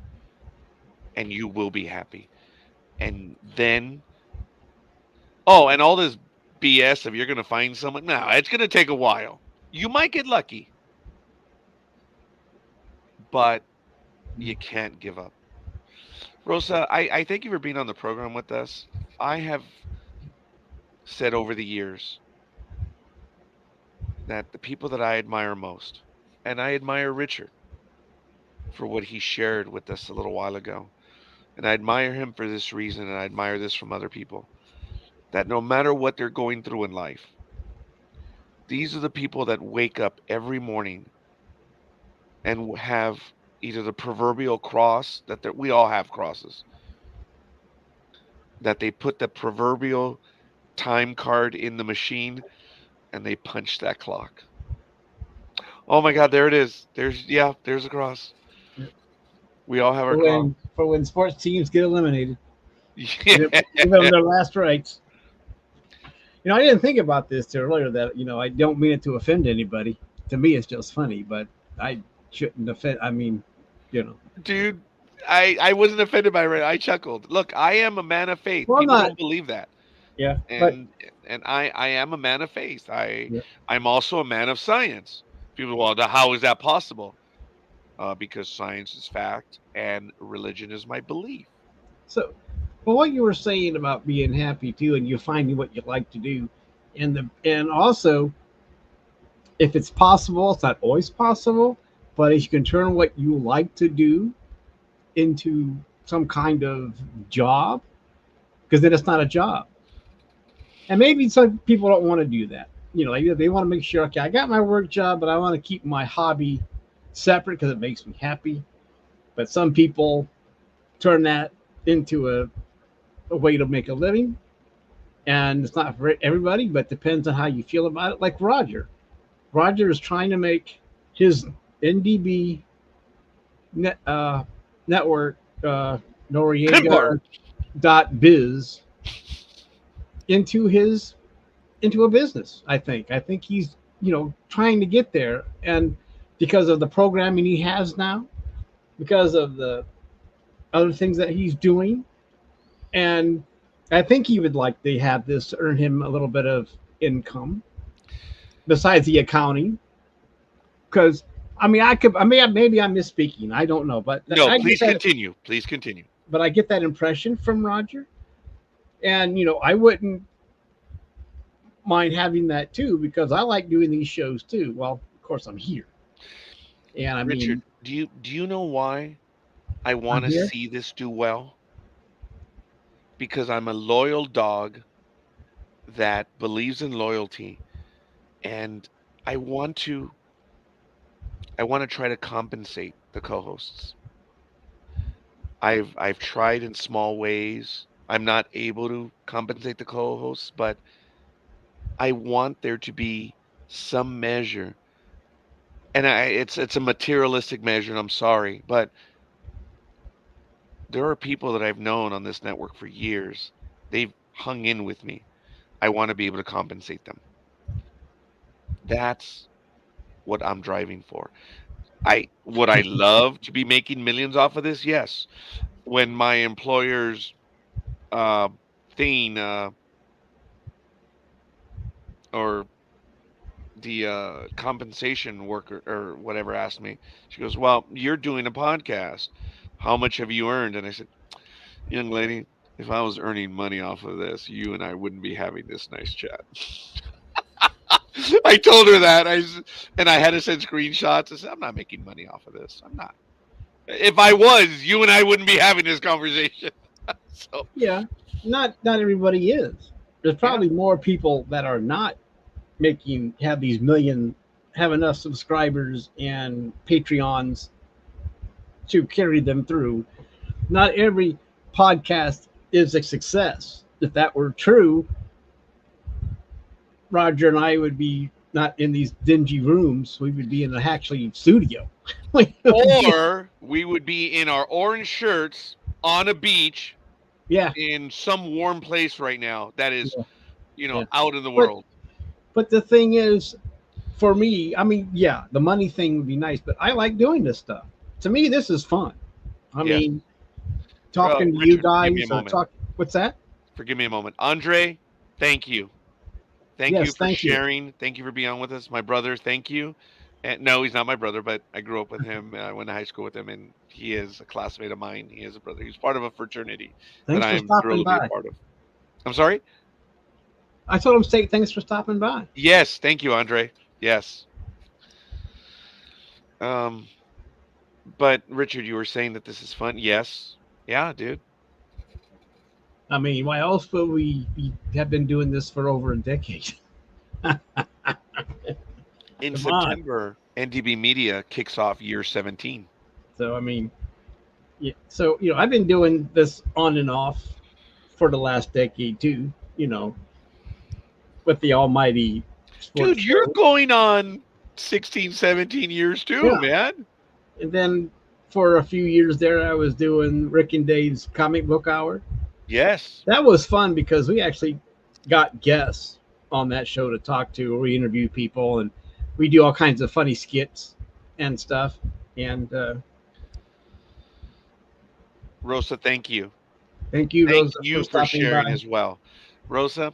and you will be happy. And then, oh, and all this BS of you're going to find someone. No, it's going to take a while. You might get lucky, but you can't give up. Rosa, I thank you for being on the program with us. I have said over the years that the people that I admire most, and I admire Richard for what he shared with us a little while ago. And I admire him for this reason, and I admire this from other people, that no matter what they're going through in life, these are the people that wake up every morning and have either the proverbial cross we all have crosses, that they put the proverbial time card in the machine and they punch that clock. Oh my God, there it is. There's a cross. We all have our cross. For when sports teams get eliminated, give Yeah. them their last rites. I didn't think about this till earlier that I don't mean it to offend anybody. To me, it's just funny, but I shouldn't offend. I mean, you know. Dude, I wasn't offended by it. I chuckled. Look, I am a man of faith. Well, I'm People not. don't believe that. Yeah, but And I am a man of faith. yeah. I'm also a man of science. People, well, how is that possible? Because science is fact and religion is my belief. So, well, what you were saying about being happy too, and you finding what you like to do, and also if it's possible, it's not always possible, but if you can turn what you like to do into some kind of job, because then it's not a job. And maybe some people don't want to do that. Like they want to make sure, okay, I got my work job, but I want to keep my hobby separate because it makes me happy. But some people turn that into a way to make a living. And it's not for everybody, but depends on how you feel about it. Like Roger. Roger is trying to make his NDB network, Noriega .biz into a business. I think he's trying to get there, and because of the programming he has now, because of the other things that he's doing, and I think he would like to have this to earn him a little bit of income besides the accounting. Because maybe I'm misspeaking. I don't know, but no, please continue. Please continue. But I get that impression from Roger, and I wouldn't mind having that too, because I like doing these shows too. Well, of course I'm here, and Richard, do you know why I want to see this do well? Because I'm a loyal dog that believes in loyalty, and I want to try to compensate the co-hosts. I've tried in small ways. I'm not able to compensate the co-hosts, but I want there to be some measure. And it's a materialistic measure, and I'm sorry, but there are people that I've known on this network for years. They've hung in with me. I want to be able to compensate them. That's what I'm driving for. Would I love to be making millions off of this? Yes. When my employer's thing or the compensation worker or whatever asked me, she goes, well, you're doing a podcast. How much have you earned? And I said, young lady, if I was earning money off of this, you and I wouldn't be having this nice chat. I told her that. And I had to send screenshots. I said, I'm not making money off of this. I'm not. If I was, you and I wouldn't be having this conversation. So yeah, not everybody is. There's probably more people that are not have these have enough subscribers and Patreons to carry them through. Not every podcast is a success. If that were true, Roger and I would be not in these dingy rooms. We would be in an actually studio. Or we would be in our orange shirts on a beach. Yeah. In some warm place right now that is, out in the world. But the thing is, for me, the money thing would be nice, but I like doing this stuff. to me, this is fun. I Yes. mean, talking to you Richard, give me a guys or moment. talk. What's that? Forgive me a moment. Andre, thank you. Thank you Yes, for thank you. sharing. Thank you for being on with us. My brother, thank you. And no, he's not my brother, but I grew up with him. I went to high school with him, and he is a classmate of mine. He is a brother. He's part of a fraternity that Thanks I for am thrilled stopping to be a by. part of. I'm sorry? I told him say thanks for stopping by. Yes, thank you, Andre. Yes. Um, but Richard, you were saying that this is fun. Yes. Yeah, dude. I mean, why else would we have been doing this for over a decade? In Come on. September, NDB Media kicks off year 17. So I mean, yeah. So I've been doing this on and off for the last decade too. With the Almighty Dude, Sports you're Show. going on 16, 17 years too, Yeah, man. and then for a few years there, I was doing Rick and Dave's Comic Book Hour. Yes. That was fun because we actually got guests on that show to talk to, where we interview people and we do all kinds of funny skits and stuff. And Rosa, thank you. thank you, Thank Rosa, for you for stopping sharing by. as well. Rosa,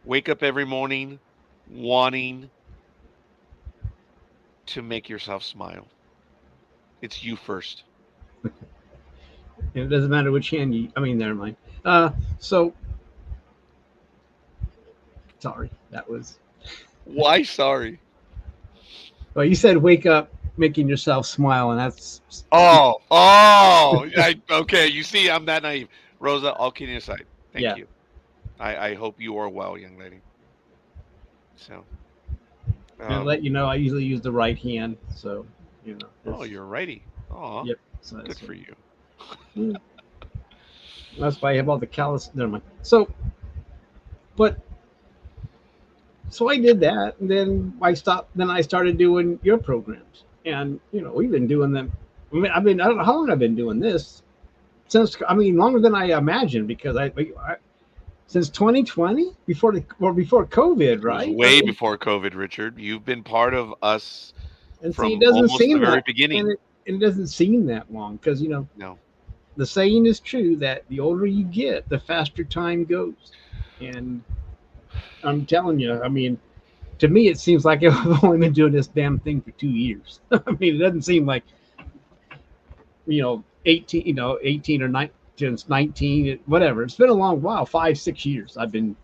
wake up every morning wanting to make yourself smile. It's you first. And it doesn't matter which hand you. I mean, never mind. So sorry, that was. Why sorry? Well, you said wake up, making yourself smile, and that's. Okay. You see, I'm that naive. Rosa, all kidding aside, thank Yeah. you. I hope you are well, young lady. So, And let you know, I usually use the right hand, so oh, you're righty. Oh, Yep. So, good for you. That's why I have all the callus. Never mind. But I did that, and then I stopped. Then I started doing your programs, and we've been doing them. I don't know how long I've been doing this since. I mean, longer than I imagined, because I since 2020, before COVID, It was right? way before COVID, Richard. You've been part of us And see, it from doesn't almost the seem very that, beginning. and it doesn't seem that long, because No. the saying is true that the older you get, the faster time goes. And I'm telling you, I mean, to me, it seems like I've only been doing this damn thing for 2 years. I mean, it doesn't seem like 18, 18 or 19, since 19, whatever. It's been a long while, 5, 6 years. I've been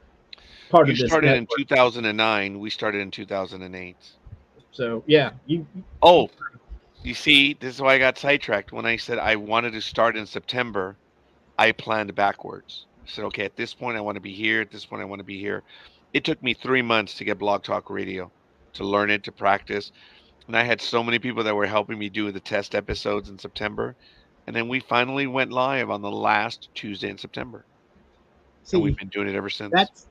part You of this started in network. 2009. We started in 2008. So yeah, Oh, you see, this is why I got sidetracked. When I said I wanted to start in September, I planned backwards. I said, okay, at this point, I want to be here. At this point, I want to be here. It took me 3 months to get Blog Talk Radio, to learn it, to practice. And I had so many people that were helping me do the test episodes in September. And then we finally went live on the last Tuesday in September. And we've see, been doing it ever since. that's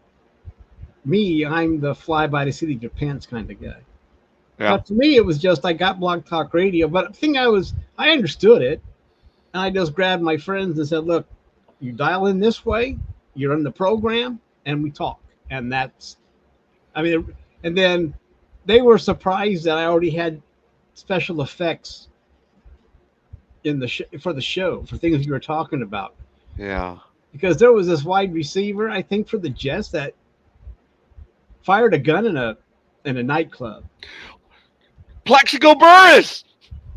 me. I'm the fly by the seat of your pants kind of guy. Yeah. But to me, it was just I got Blog Talk Radio, but the thing I understood it, and I just grabbed my friends and said, "Look, you dial in this way, you're in the program, and we talk." And that's, I mean, and then they were surprised that I already had special effects in for the show for things you were talking about, Yeah. because there was this wide receiver, I think, for the Jets that fired a gun in a nightclub. Plaxico Burris.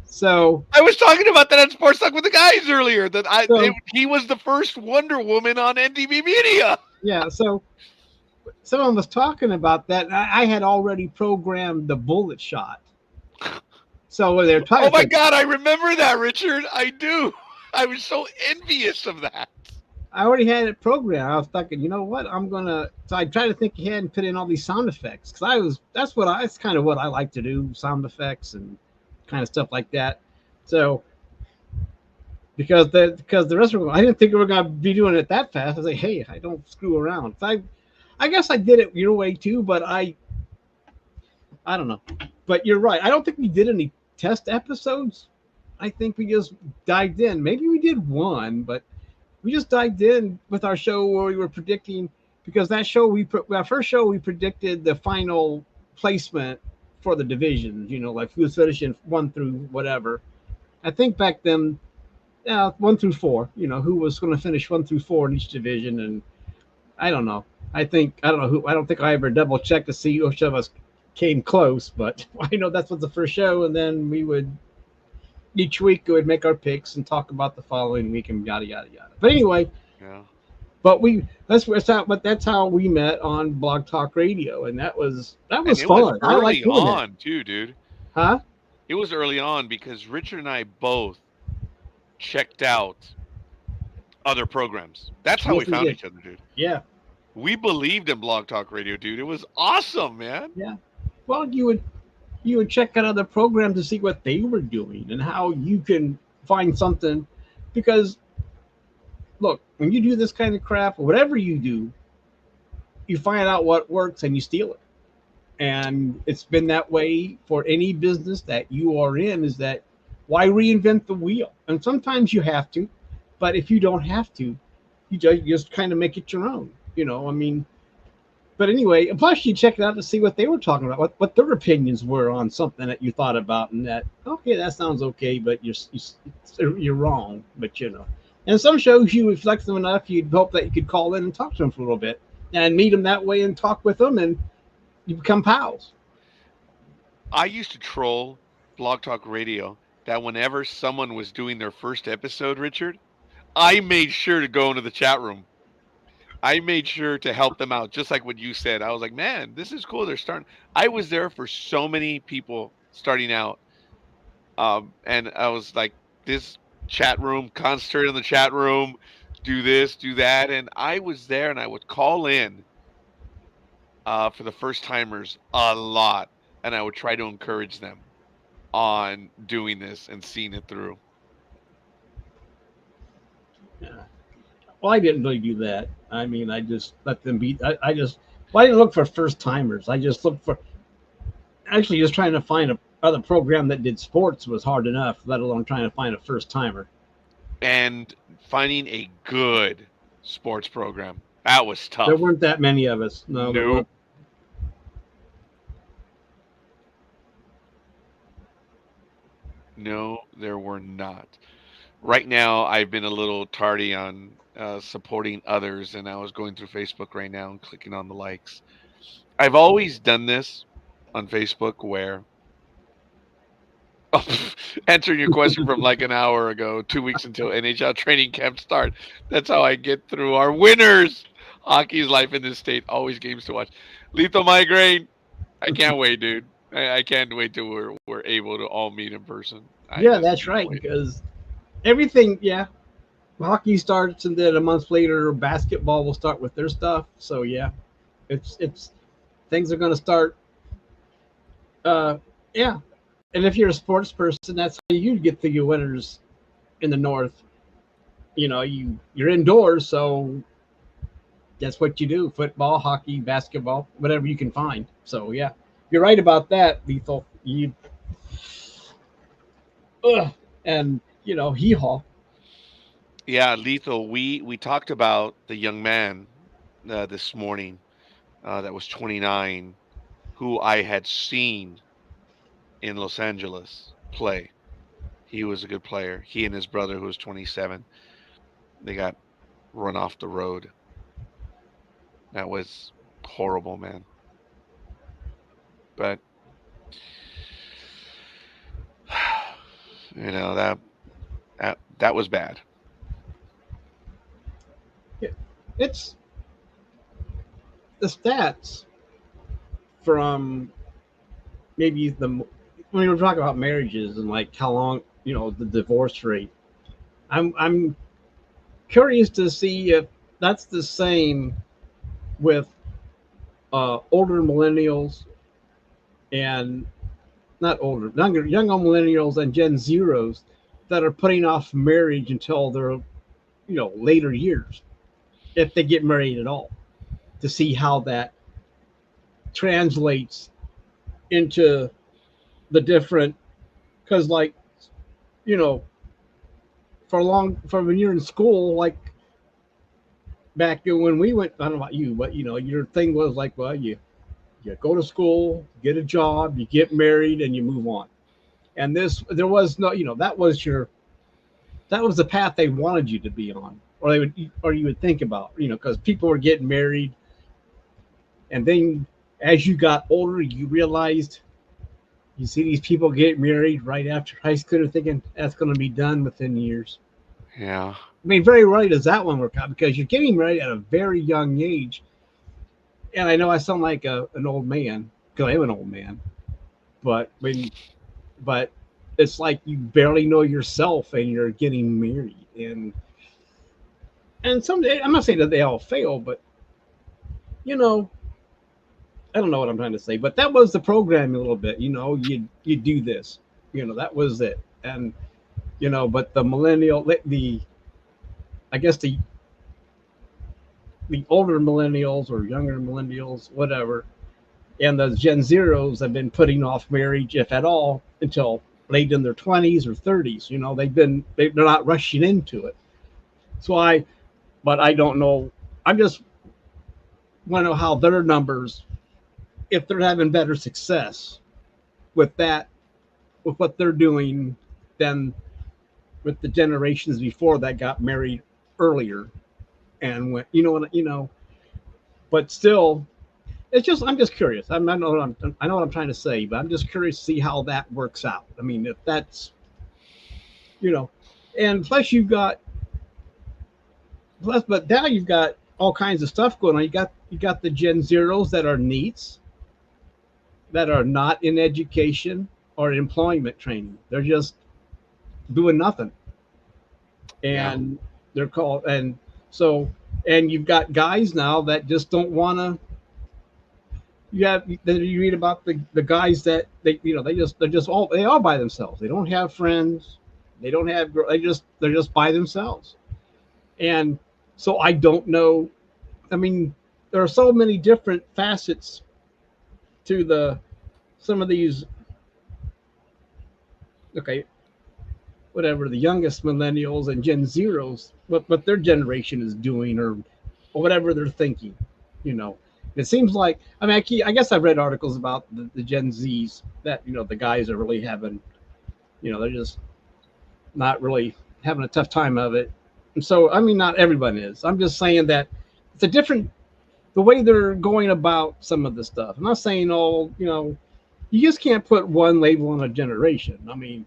So I was talking about that on Sports Talk with the guys earlier. He was the first Wonder Woman on NDB Media. Yeah. So someone was talking about that. I had already programmed the bullet shot. So they're talking. Oh my God, I remember that, Richard. I do. I was so envious of that. I already had it programmed. I was thinking, you know what? So I tried to think ahead and put in all these sound effects, because that's kind of what I like to do, sound effects and kind of stuff like that. So because the rest of them, I didn't think we were going to be doing it that fast. I was like, hey, I don't screw around. So I guess I did it your way too, but I don't know. But you're right. I don't think we did any test episodes. I think we just dived in. Maybe we did one, but we just dived in with our show where we were predicting, because that show our first show we predicted the final placement for the divisions. Like who was finishing 1 through whatever, I think back then, yeah, 1 through 4. Who was going to finish 1 through 4 in each division, and I don't know. I don't know who. I don't think I ever double checked to see which of us came close, but I know that's what the first show, and then we would each week we would make our picks and talk about the following week and yada yada yada. But anyway, Yeah. but that's how we met on Blog Talk Radio, and that was And it was fun. I like early doing that, on too, dude. huh? It was early on because Richard and I both checked out other programs. That's how we Yes, we found did. each other, dude. Yeah, We believed in Blog Talk Radio, dude. It was awesome, man. yeah. Well, you would check out other programs to see what they were doing and how you can find something, because look, when you do this kind of crap, whatever you do, you find out what works and you steal it. And it's been that way for any business that you are in. Is that why reinvent the wheel? And sometimes you have to, but if you don't have to, you just kind of make it your own. I mean, but anyway, plus you check it out to see what they were talking about, what their opinions were on something that you thought about, and that okay, that sounds okay, but you're wrong. But and some shows you reflect them enough, you'd hope that you could call in and talk to them for a little bit and meet them that way and talk with them, and you become pals. I used to troll Blog Talk Radio that whenever someone was doing their first episode, Richard, I made sure to go into the chat room. I made sure to help them out, just like what you said. I was like, man, this is cool. They're starting. I was there for so many people starting out. And I was like, this chat room, concentrate in the chat room, do this, do that. And I was there and I would call in for the first timers a lot. And I would try to encourage them on doing this and seeing it through. Yeah. Well, I didn't really do that. I mean, I just let them be. Well, I didn't look for first timers. I just looked for, actually, just trying to find a other program that did sports was hard enough, let alone trying to find a first timer. And finding a good sports program, that was There tough. weren't that many of us. No, there weren't. Nope. No, there were not. Right now, I've been a little tardy on supporting others, and I was going through Facebook right now and clicking on the likes. I've always done this on Facebook where, answering your question from like an hour ago, 2 weeks until NHL training camp start. That's how I get through our winners. Hockey's life in this state, always games to watch. Lethal Migraine. I can't wait, dude. I can't wait till we're able to all meet in person. I Yeah, just that's can't right. wait. Because everything, yeah, hockey starts, and then a month later, basketball will start with their stuff. So yeah, it's things are going to start. Yeah, and if you're a sports person, that's how you get through your winters in the north. You're indoors, so that's what you do: football, hockey, basketball, whatever you can find. So yeah, you're right about that, Lethal. You and hee haw. Yeah, Lethal. We talked about the young man this morning that was 29, who I had seen in Los Angeles play. He was a good player. He and his brother, who was 27, they got run off the road. That was horrible, man. But that was bad. It's the stats from maybe when we were talking about marriages and like how long the divorce rate. I'm curious to see if that's the same with older millennials and not older, younger millennials and Gen Zeros that are putting off marriage until their later years, if they get married at all, to see how that translates into the different, because like you know for when you're in school, like back when we went, I don't know about you, but your thing was like, well, you go to school, get a job, you get married, and you move on. And there was no, that was the path they wanted you to be on, or you would think about, because people were getting married, and then as you got older, you realized you see these people get married right after high school, and thinking that's going to be done within years. Yeah. I mean, very rarely does that one work out because you're getting married at a very young age. And I know I sound like an old man because I am an old man, but but it's like you barely know yourself and you're getting married, and someday I'm not saying that they all fail, but you know I don't know what I'm trying to say, but that was the program a little bit. You do this, that was it, and but the millennial, the I guess the older millennials or younger millennials, whatever, and the Gen Zeros have been putting off marriage, if at all, until late in their 20s or 30s. They're not rushing into it. So but I don't know. I just want to know how their numbers, if they're having better success with that, with what they're doing, than with the generations before that got married earlier, and when but still, it's just I'm just curious. I know what I'm trying to say, but I'm just curious to see how that works out. I mean, if that's you know, and plus but now you've got all kinds of stuff going on. You got the Gen Zeros that are neats, that are not in education or employment training. They're just doing nothing, Yeah. and they're called and so and you've got guys now that just don't want to. You read about the guys that they're all by themselves. They don't have friends. They don't have they're just by themselves. And so I don't know. I mean, there are so many different facets to the some of these. Okay, whatever the youngest millennials and Gen Zeros, what their generation is doing, or whatever they're thinking. You know, it seems like I mean I guess I've read articles about the Gen Zs that the guys are really having, they're just not really having a tough time of it. And so I mean not everyone is. I'm just saying that it's a different the way they're going about some of the stuff. I'm not saying all you just can't put one label on a generation. I mean,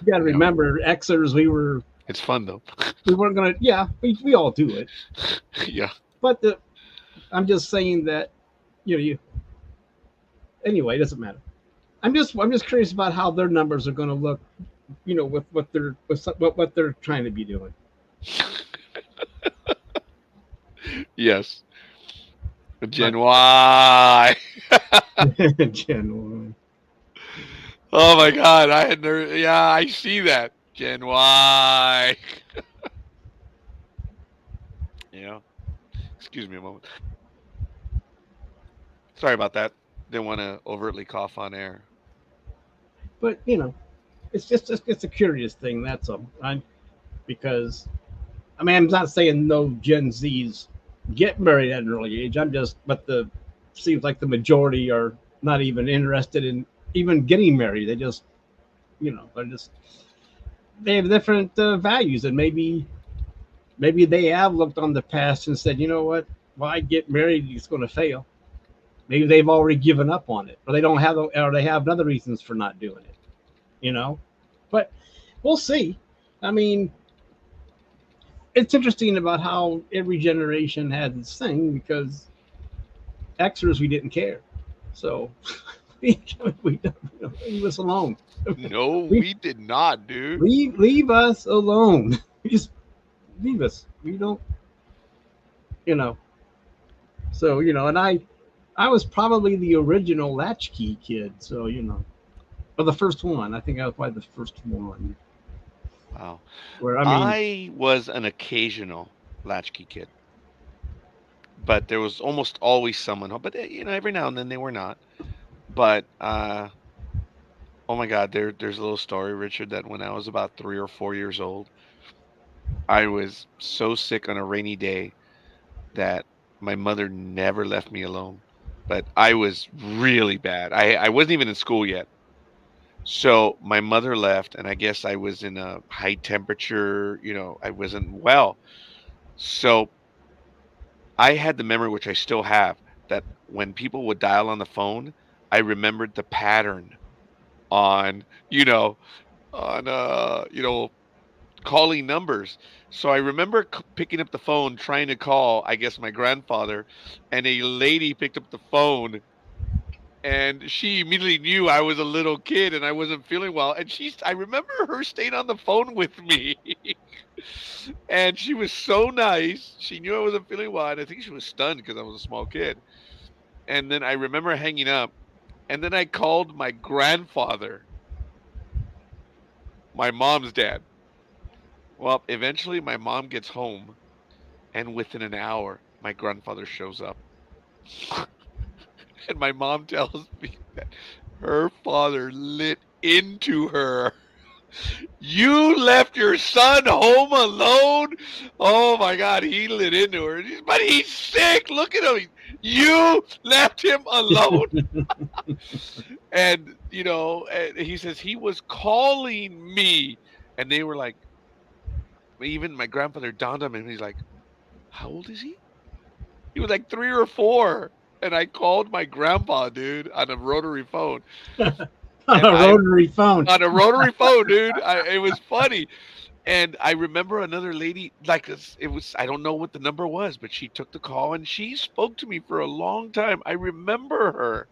you got to No. remember Xers. It's fun though. We weren't gonna. Yeah, we all do it. Yeah. But I'm just saying that you anyway. It doesn't matter. I'm just curious about how their numbers are going to look. With what they're trying to be doing. Yes. Gen Y. Gen Oh my God. I had never. Yeah, I see that. Gen Y. Yeah. Excuse me a moment. Sorry about that. Didn't want to overtly cough on air. But it's a curious thing. That's all. Because I mean, I'm not saying no Gen Zs get married at an early age. But the seems like the majority are not even interested in even getting married. They just, they have different values, and maybe they have looked on the past and said, you know what, why get married? It's going to fail. Maybe they've already given up on it, or they don't have, or they have other reasons for not doing it. But we'll see. I mean, it's interesting about how every generation had this thing because Xers we didn't care, so we leave us alone. No, leave, we did not, dude. leave us alone. Just leave us. We don't, you know. So and I was probably the original latchkey kid. So or the first one. I think I was probably the first one. Wow. Where I was an occasional latchkey kid, but there was almost always someone home. But every now and then they were not. But oh my God, there's a little story, Richard, that when I was about 3 or 4 years old, I was so sick on a rainy day that my mother never left me alone. But I was really bad. I wasn't even in school yet. So my mother left, and I guess I was in a high temperature, I wasn't well. So I had the memory, which I still have, that when people would dial on the phone, I remembered the pattern on, you know, on calling numbers. So I remember picking up the phone, trying to call, I guess, my grandfather, and a lady picked up the phone, and she immediately knew I was a little kid and I wasn't feeling well. And I remember her staying on the phone with me. And she was so nice. She knew I wasn't feeling well. And I think she was stunned because I was a small kid. And then I remember hanging up. And then I called my grandfather, my mom's dad. Well, eventually my mom gets home. And within an hour, my grandfather shows up. And my mom tells me that her father lit into her. You left your son home alone? Oh my God, he lit into her. But he's sick. Look at him. You left him alone. And he says he was calling me. And they were like, even my grandfather dawned on him. He's like, how old is he? He was like 3 or 4. And I called my grandpa, dude, on a rotary phone. On And a rotary phone. on a rotary phone, dude. It was funny. And I remember another lady, like it was, I don't know what the number was, but she took the call and she spoke to me for a long time. I remember her.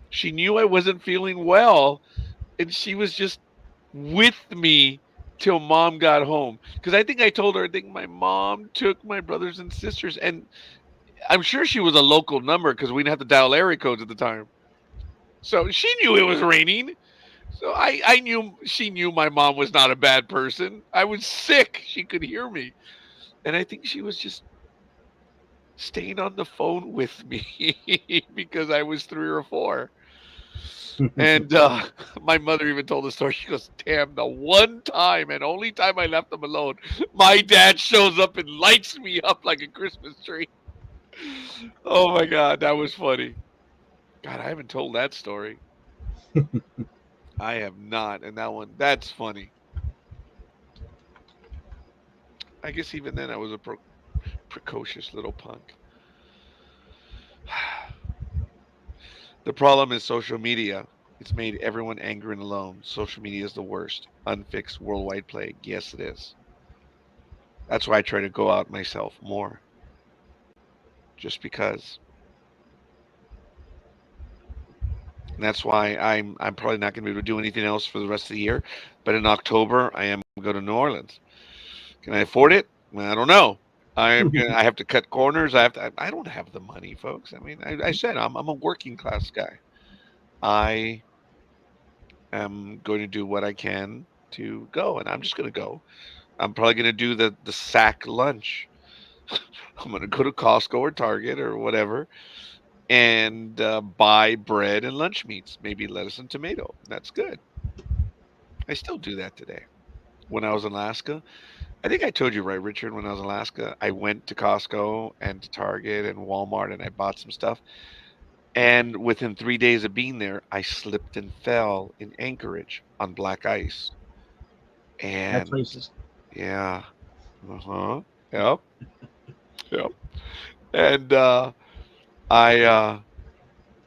She knew I wasn't feeling well, and she was just with me till mom got home. Because I think I told her, I think my mom took my brothers and sisters, and I'm sure she was a local number because we didn't have to dial area codes at the time. So she knew it was raining. So I knew she knew my mom was not a bad person. I was sick. She could hear me. And I think she was just staying on the phone with me because I was 3 or 4. And my mother even told the story. She goes, damn, the one time and only time I left them alone, my dad shows up and lights me up like a Christmas tree. Oh my God, that was funny. God, I haven't told that story. I have not. And that's funny. I guess even then I was a precocious little punk. The problem is social media. It's made everyone angry and alone. Social media is the worst. Unfixed worldwide plague. Yes, it is. That's why I try to go out myself more. Just because. And that's why I'm probably not going to be able to do anything else for the rest of the year. But in October, I am going to go to New Orleans. Can I afford it? Well, I don't know. I have to cut corners. I don't have the money, folks. I mean, I said I'm a working class guy. I am going to do what I can to go, and I'm just going to go. I'm probably going to do the sack lunch. I'm going to go to Costco or Target or whatever and buy bread and lunch meats, maybe lettuce and tomato. That's good. I still do that today. When I was in Alaska, I think I told you, right, Richard, when I was in Alaska, I went to Costco and to Target and Walmart and I bought some stuff. And within 3 days of being there, I slipped and fell in Anchorage on black ice. That's And racist. yeah, uh-huh, yep, yep. And I,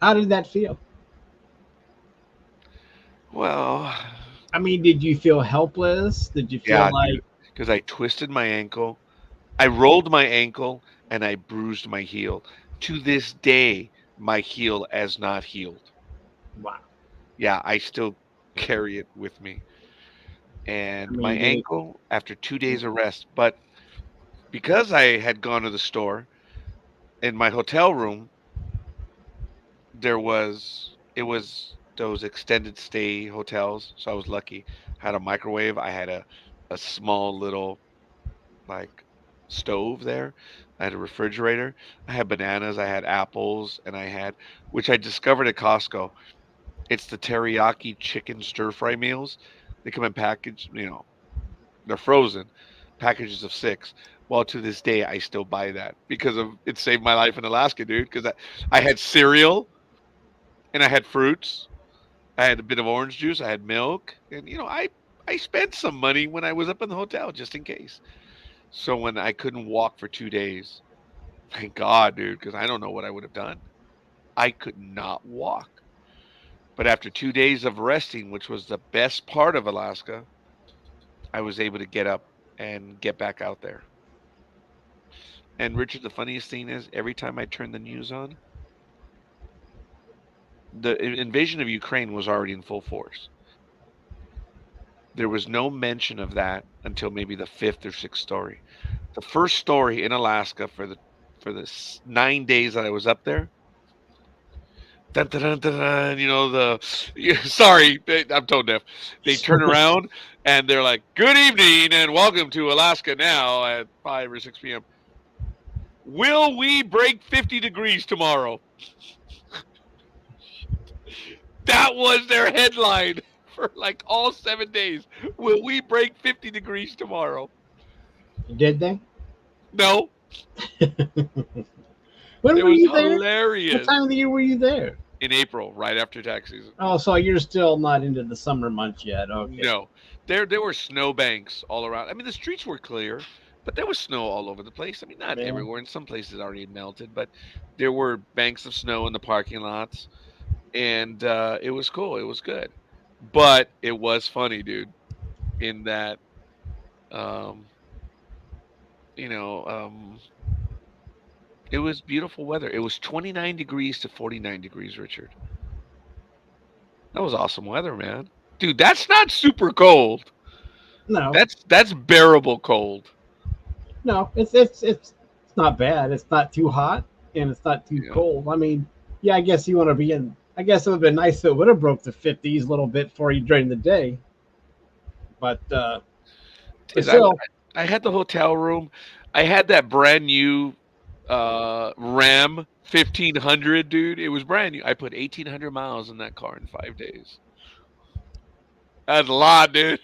How did that feel? well, I mean, did you feel helpless? Did you feel yeah, like dude, because I twisted my ankle, I rolled my ankle, and I bruised my heel. To this day, my heel has not healed. wow? Yeah, I still carry it with me. I And my mean, did it? ankle, after 2 days of rest, but because I had gone to the store in my hotel room, it was those extended stay hotels, so I was lucky. I had a microwave, I had a small little like stove there. I had a refrigerator. I had bananas, I had apples, and I had, which I discovered at Costco. It's the teriyaki chicken stir fry meals. They come in package, they're frozen, packages of 6. Well, to this day, I still buy that because of it saved my life in Alaska, dude. Because I had cereal and I had fruits I had a bit of orange juice. I had milk, and I spent some money when I was up in the hotel just in case. So when I couldn't walk for 2 days, thank God, dude, because I don't know what I would have done. I could not walk. But after 2 days of resting, which was the best part of Alaska, I was able to get up and get back out there. And Richard, the funniest thing is, every time I turn the news on, the invasion of Ukraine was already in full force. There was no mention of that until maybe the fifth or sixth story. The first story in Alaska for the 9 days that I was up there. Dun, dun, dun, dun, dun, sorry, I'm tone deaf. They turn around and they're like, "Good evening and welcome to Alaska now at 5 or 6 p.m. Will we break 50 degrees tomorrow?" That was their headline for like all 7 days. Will we break 50 degrees tomorrow? Did they? No. When It were was you there? What hilarious. time of the year were you there? In April, right after tax season. Oh, so you're still not into the summer months yet. Okay. No. There were snow banks all around. I mean, the streets were clear, but there was snow all over the place. I mean, not Yeah. everywhere. In some places it already melted, but there were banks of snow in the parking lots. And it was cool. It was good. But it was funny, dude, in that um, it was beautiful weather. It was 29 degrees to 49 degrees, Richard. That was awesome weather, man. Dude, that's not super cold. No, That's bearable cold. no, it's not bad. It's not too hot and it's not too Yeah. cold. I mean, yeah, I guess you want to be in. I guess it would have been nice if it would have broke the 50s a little bit for you during the day. But Dude, still, I had the hotel room. I had that brand new Ram 1500, dude. It was brand new. I put 1,800 miles in that car in 5 days. That's a lot, dude.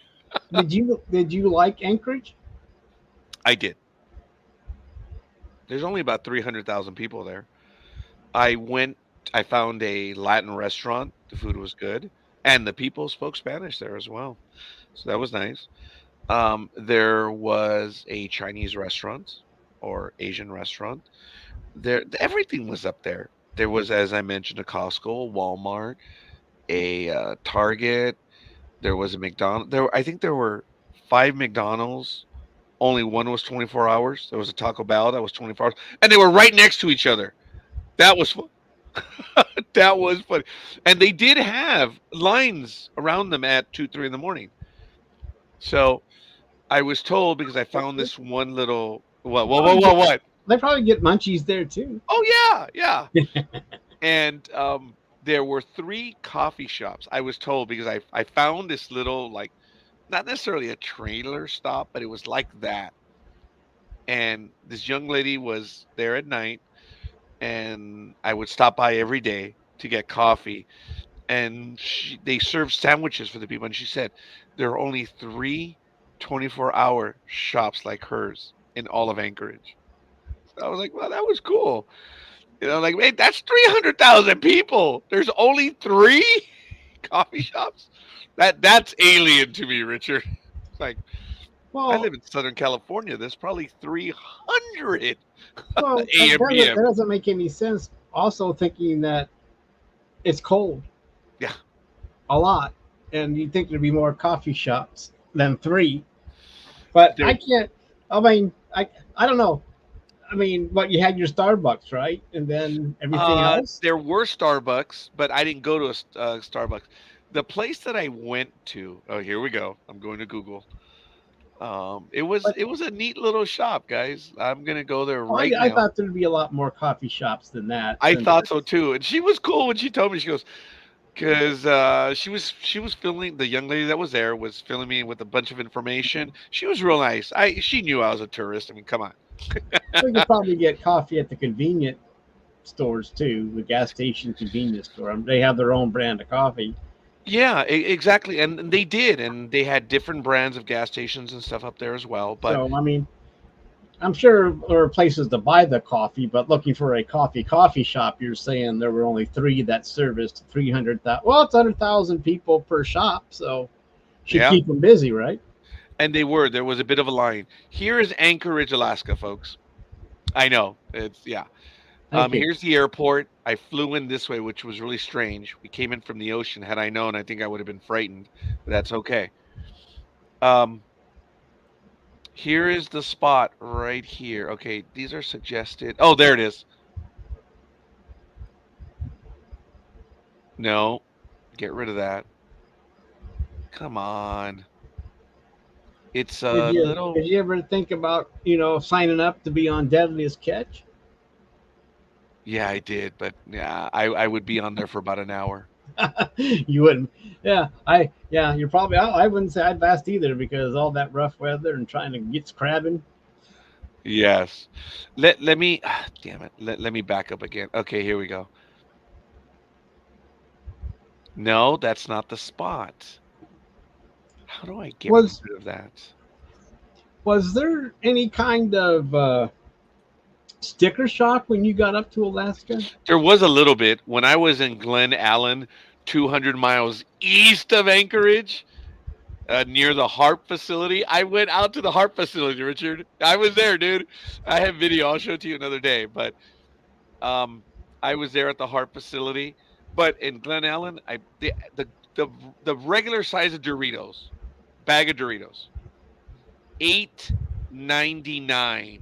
did you like Anchorage? I did. There's only about 300,000 people there. I went. I found a Latin restaurant. The food was good, and the people spoke Spanish there as well. So that was nice. There was a Chinese restaurant or Asian restaurant. Everything was up there. There was, as I mentioned, a Costco, a Walmart, a Target. There was a McDonald's. I think there were 5 McDonald's. Only one was 24 hours. There was a Taco Bell that was 24 hours, and they were right next to each other. That was fun. That was funny, and they did have lines around them at 2, 3 in the morning. So I was told because I found this one little what? They probably get munchies there too. Oh yeah, yeah. And there were 3 coffee shops. I was told because I found this little, like, not necessarily a trailer stop, but it was like that. And this young lady was there at night, and I would stop by every day to get coffee. And they served sandwiches for the people. And she said there are only 3 24-hour shops like hers in all of Anchorage. So I was like, well, that was cool. Like, man, that's 300,000 people. There's only 3 coffee shops. That's alien to me, Richard. It's like, I Well, live in Southern California. There's probably 300 well, AM that PM. doesn't make any sense. Also, thinking that it's cold Yeah. a lot, and you'd think there'd be more coffee shops than three. But There, I can't. I mean, I don't know. I mean, what you had your Starbucks, right? And then everything else. there were Starbucks, but I didn't go to a Starbucks. The place that I went to. Oh, here we go. I'm going to Google. But It was a neat little shop, guys. I'm gonna go there oh, right I now. thought there'd be a lot more coffee shops than that. I Than thought so too, and she was cool when she told me. She goes, because she was filling, the young lady that was there was filling me with a bunch of information. She was real nice. She knew I was a tourist. I mean, come on. we could probably get coffee at the convenient stores too, the gas station convenience store. They have their own brand of coffee. Yeah, exactly, and they had different brands of gas stations and stuff up there as well. But So I mean, I'm sure there are places to buy the coffee, but looking for a coffee shop, you're saying there were only three that serviced 300,000. Well, it's 100,000 people per shop, so should Yeah, keep them busy, right? and they were. There was a bit of a line. Here is Anchorage, Alaska, folks. I know it's yeah. Okay. Here's the airport. I flew in this way, which was really strange. We came in from the ocean. Had I known, I think I would have been frightened, but that's okay. Um, Here is the spot right here. Okay, these are suggested. Oh, there it is. No, get rid of that. Come on. It's Did a you little. did you ever think about signing up to be on Deadliest Catch? Yeah, I did, but yeah, I would be on there for about an hour. You wouldn't. Yeah. You're probably. I wouldn't say I'd last either because all that rough weather and trying to get crabbing. Yes. Let me. Damn it. Let me back up again. Okay, here we go. No, that's not the spot. How do I get Was rid of that? was there any kind of sticker shock when you got up to Alaska? There was a little bit when I was in Glen Allen, 200 miles east of Anchorage, near the HARP facility. I went out to the HARP facility, Richard. I was there, dude. I have video. I'll show it to you another day. But um, I was there at the HARP facility. But in Glen Allen, the the regular size of Doritos, bag of Doritos, 8.99.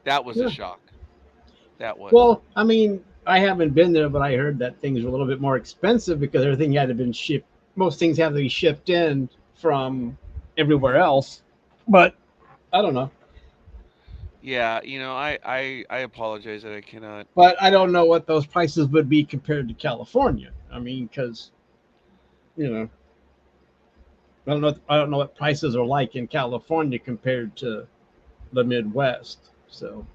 That was a Yeah. shock. That was. Well, I mean, I haven't been there, but I heard that things were a little bit more expensive because everything had to been shipped. Most things have to be shipped in from everywhere else. But I don't know. Yeah, I apologize that I cannot. But I don't know what those prices would be compared to California. I mean, because you know, I don't know. I don't know what prices are like in California compared to the Midwest. So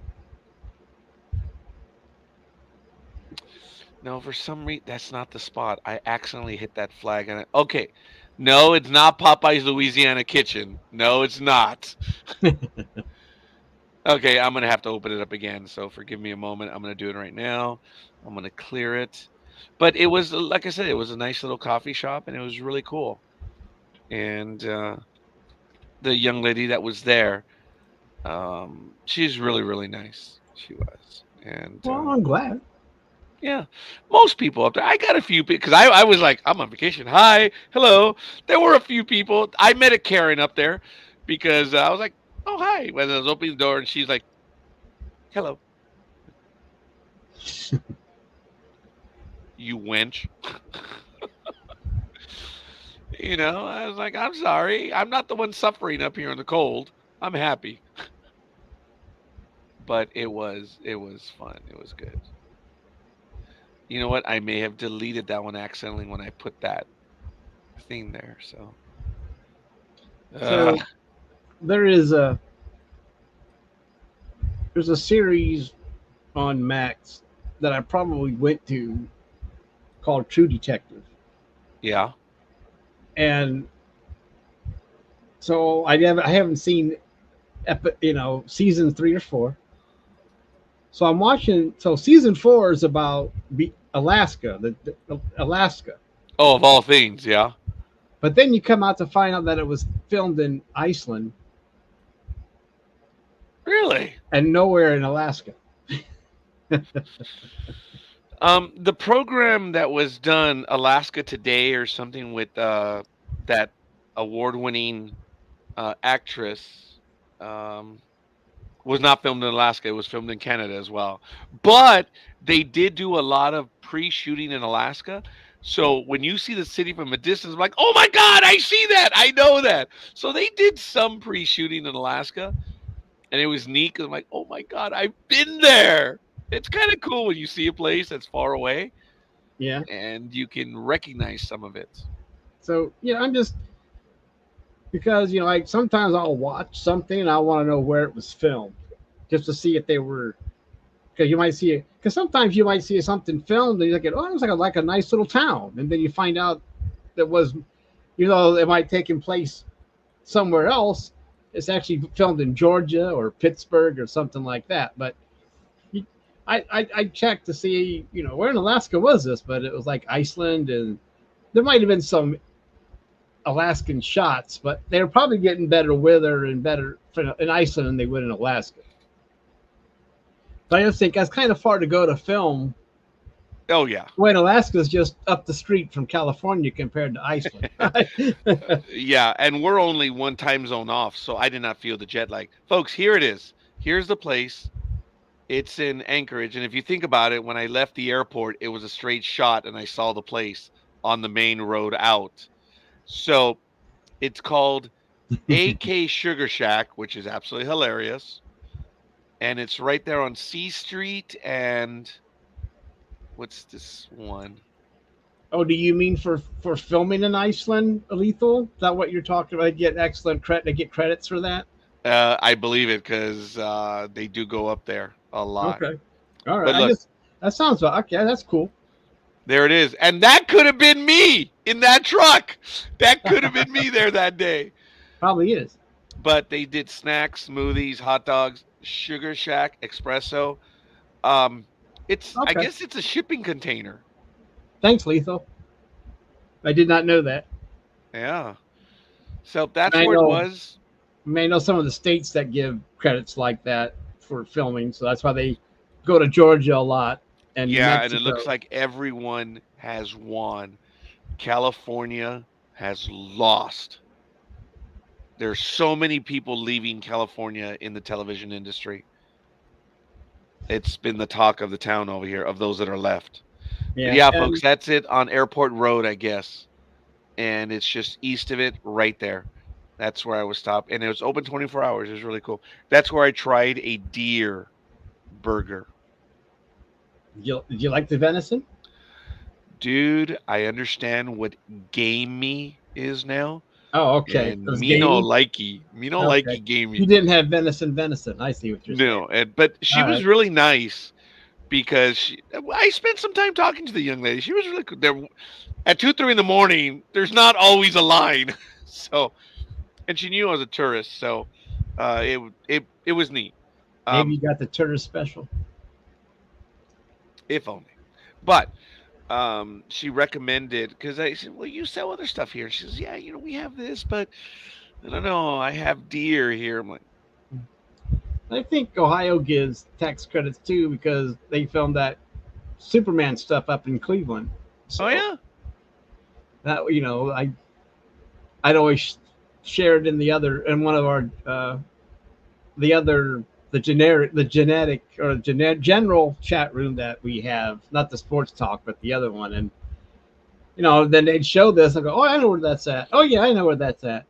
No, for some reason that's not the spot. I accidentally hit that flag on it. Okay, no, it's not Popeye's Louisiana Kitchen. No, it's not. Okay, I'm gonna have to open it up again. So forgive me a moment. I'm gonna do it right now. I'm gonna clear it. But it was like I said, it was a nice little coffee shop, and it was really cool. And the young lady that was there, she's really really nice. She was, and well, I'm glad. yeah, most people up there. I got a few people because I was like, I'm on vacation. Hi, hello. There were a few people. I met a Karen up there because I was like, oh, hi. When I was opening the door and she's like, hello, you wench. I was like, I'm sorry. I'm not the one suffering up here in the cold. I'm happy. But it was fun. It was good. You know what? I may have deleted that one accidentally when I put that thing there. So. So there is a there's a series on Max that I probably went to called True Detective, Yeah. and so I haven't seen season 3 or 4. So I'm watching. So season 4 is about Alaska, the Alaska. Oh, of all things, yeah. But then you come out to find out that it was filmed in Iceland Really? and nowhere in Alaska. The program that was done, Alaska Today or something with that award-winning actress, um, was not filmed in Alaska. It was filmed in Canada as well. But they did do a lot of pre-shooting in Alaska. So when you see the city from a distance, I'm like, oh my God, I see that. I know that. So they did some pre-shooting in Alaska. And it was neat because I'm like, oh my God, I've been there. It's kind of cool when you see a place that's far away Yeah. and you can recognize some of it. So I'm just because like sometimes I'll watch something and I want to know where it was filmed, just to see if they were. Because you might see it. Because sometimes you might see something filmed and you're like, oh, it was like a nice little town, and then you find out that was, it might taken place somewhere else, it's actually filmed in Georgia or Pittsburgh or something like that. But you, I checked to see, where in Alaska was this, but it was like Iceland, and there might have been some Alaskan shots, but they're probably getting better weather and better in Iceland than they would in Alaska. But I just think that's kind of far to go to film Oh yeah. when Alaska is just up the street from California compared to Iceland. Right? Yeah, and we're only one time zone off, so I did not feel the jet lag. Folks, here it is. Here's the place. It's in Anchorage, and if you think about it, when I left the airport, it was a straight shot, and I saw the place on the main road out. So it's called AK Sugar Shack, which is absolutely hilarious, and it's right there on C Street. And what's this one? Oh, do you mean for filming in Iceland, Lethal? Is that what you're talking about? They get excellent credit. They get credits for that. I believe it because they do go up there a lot. Okay, all right. But look, That sounds okay. That's cool. there it is. And that could have been me in that truck. That could have been me there that day. Probably is. But they did snacks, smoothies, hot dogs, Sugar Shack, espresso. Um, I Okay. guess it's a shipping container. Thanks, Lethal. I did not know that. Yeah. So that's I where it know. was. I know some of the states that give credits like that for filming, so that's why they go to Georgia a lot and New Yeah, and it looks Mexico. like everyone has won. California has lost. There's so many people leaving California in the television industry. It's been the talk of the town over here of those that are left. But Yeah, yeah, folks, and that's it on Airport Road, I guess. And it's just east of it, right there. That's where I was stopped. And it was open 24 hours. It was really cool. That's where I tried a deer burger. did you like the venison? Dude, I understand what gamey is now. Oh, okay. It And was me no gamey. likey. Me no Okay, likey you gamey. didn't have venison. I see what you're saying. No. But she All was right. really nice because I spent some time talking to the young lady. She was really cool. There, at 2, 3 in the morning, there's not always a line. So, and she knew I was a tourist. So it was neat. Maybe Um, you got the tourist special. if only. But she recommended because I said, "Well, you sell other stuff here." She says, "Yeah, we have this, but I don't know. I have deer here." I'm like, I think Ohio gives tax credits too because they filmed that Superman stuff up in Cleveland. "Oh So yeah, that I'd always share it in in one of our the other the genetic or general chat room that we have, not the sports talk, but the other one. And then they'd show this and go, "Oh, I know where that's at. Oh yeah, I know where that's at."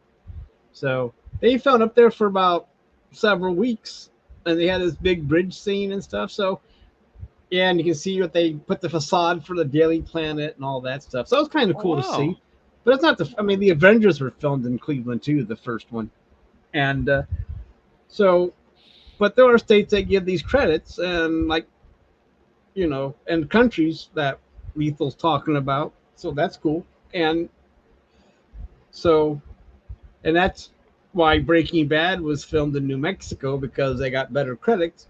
So they filmed up there for about several weeks, and they had this big bridge scene and stuff. So yeah, and you can see what they put the facade for the Daily Planet and all that stuff. So it was kind of oh cool to wow, see. But it's not the. I mean, the Avengers were filmed in Cleveland too, the first one, and so. But there are states that give these credits, and and countries that Lethal's talking about. So that's cool, and so and that's why Breaking Bad was filmed in New Mexico because they got better credits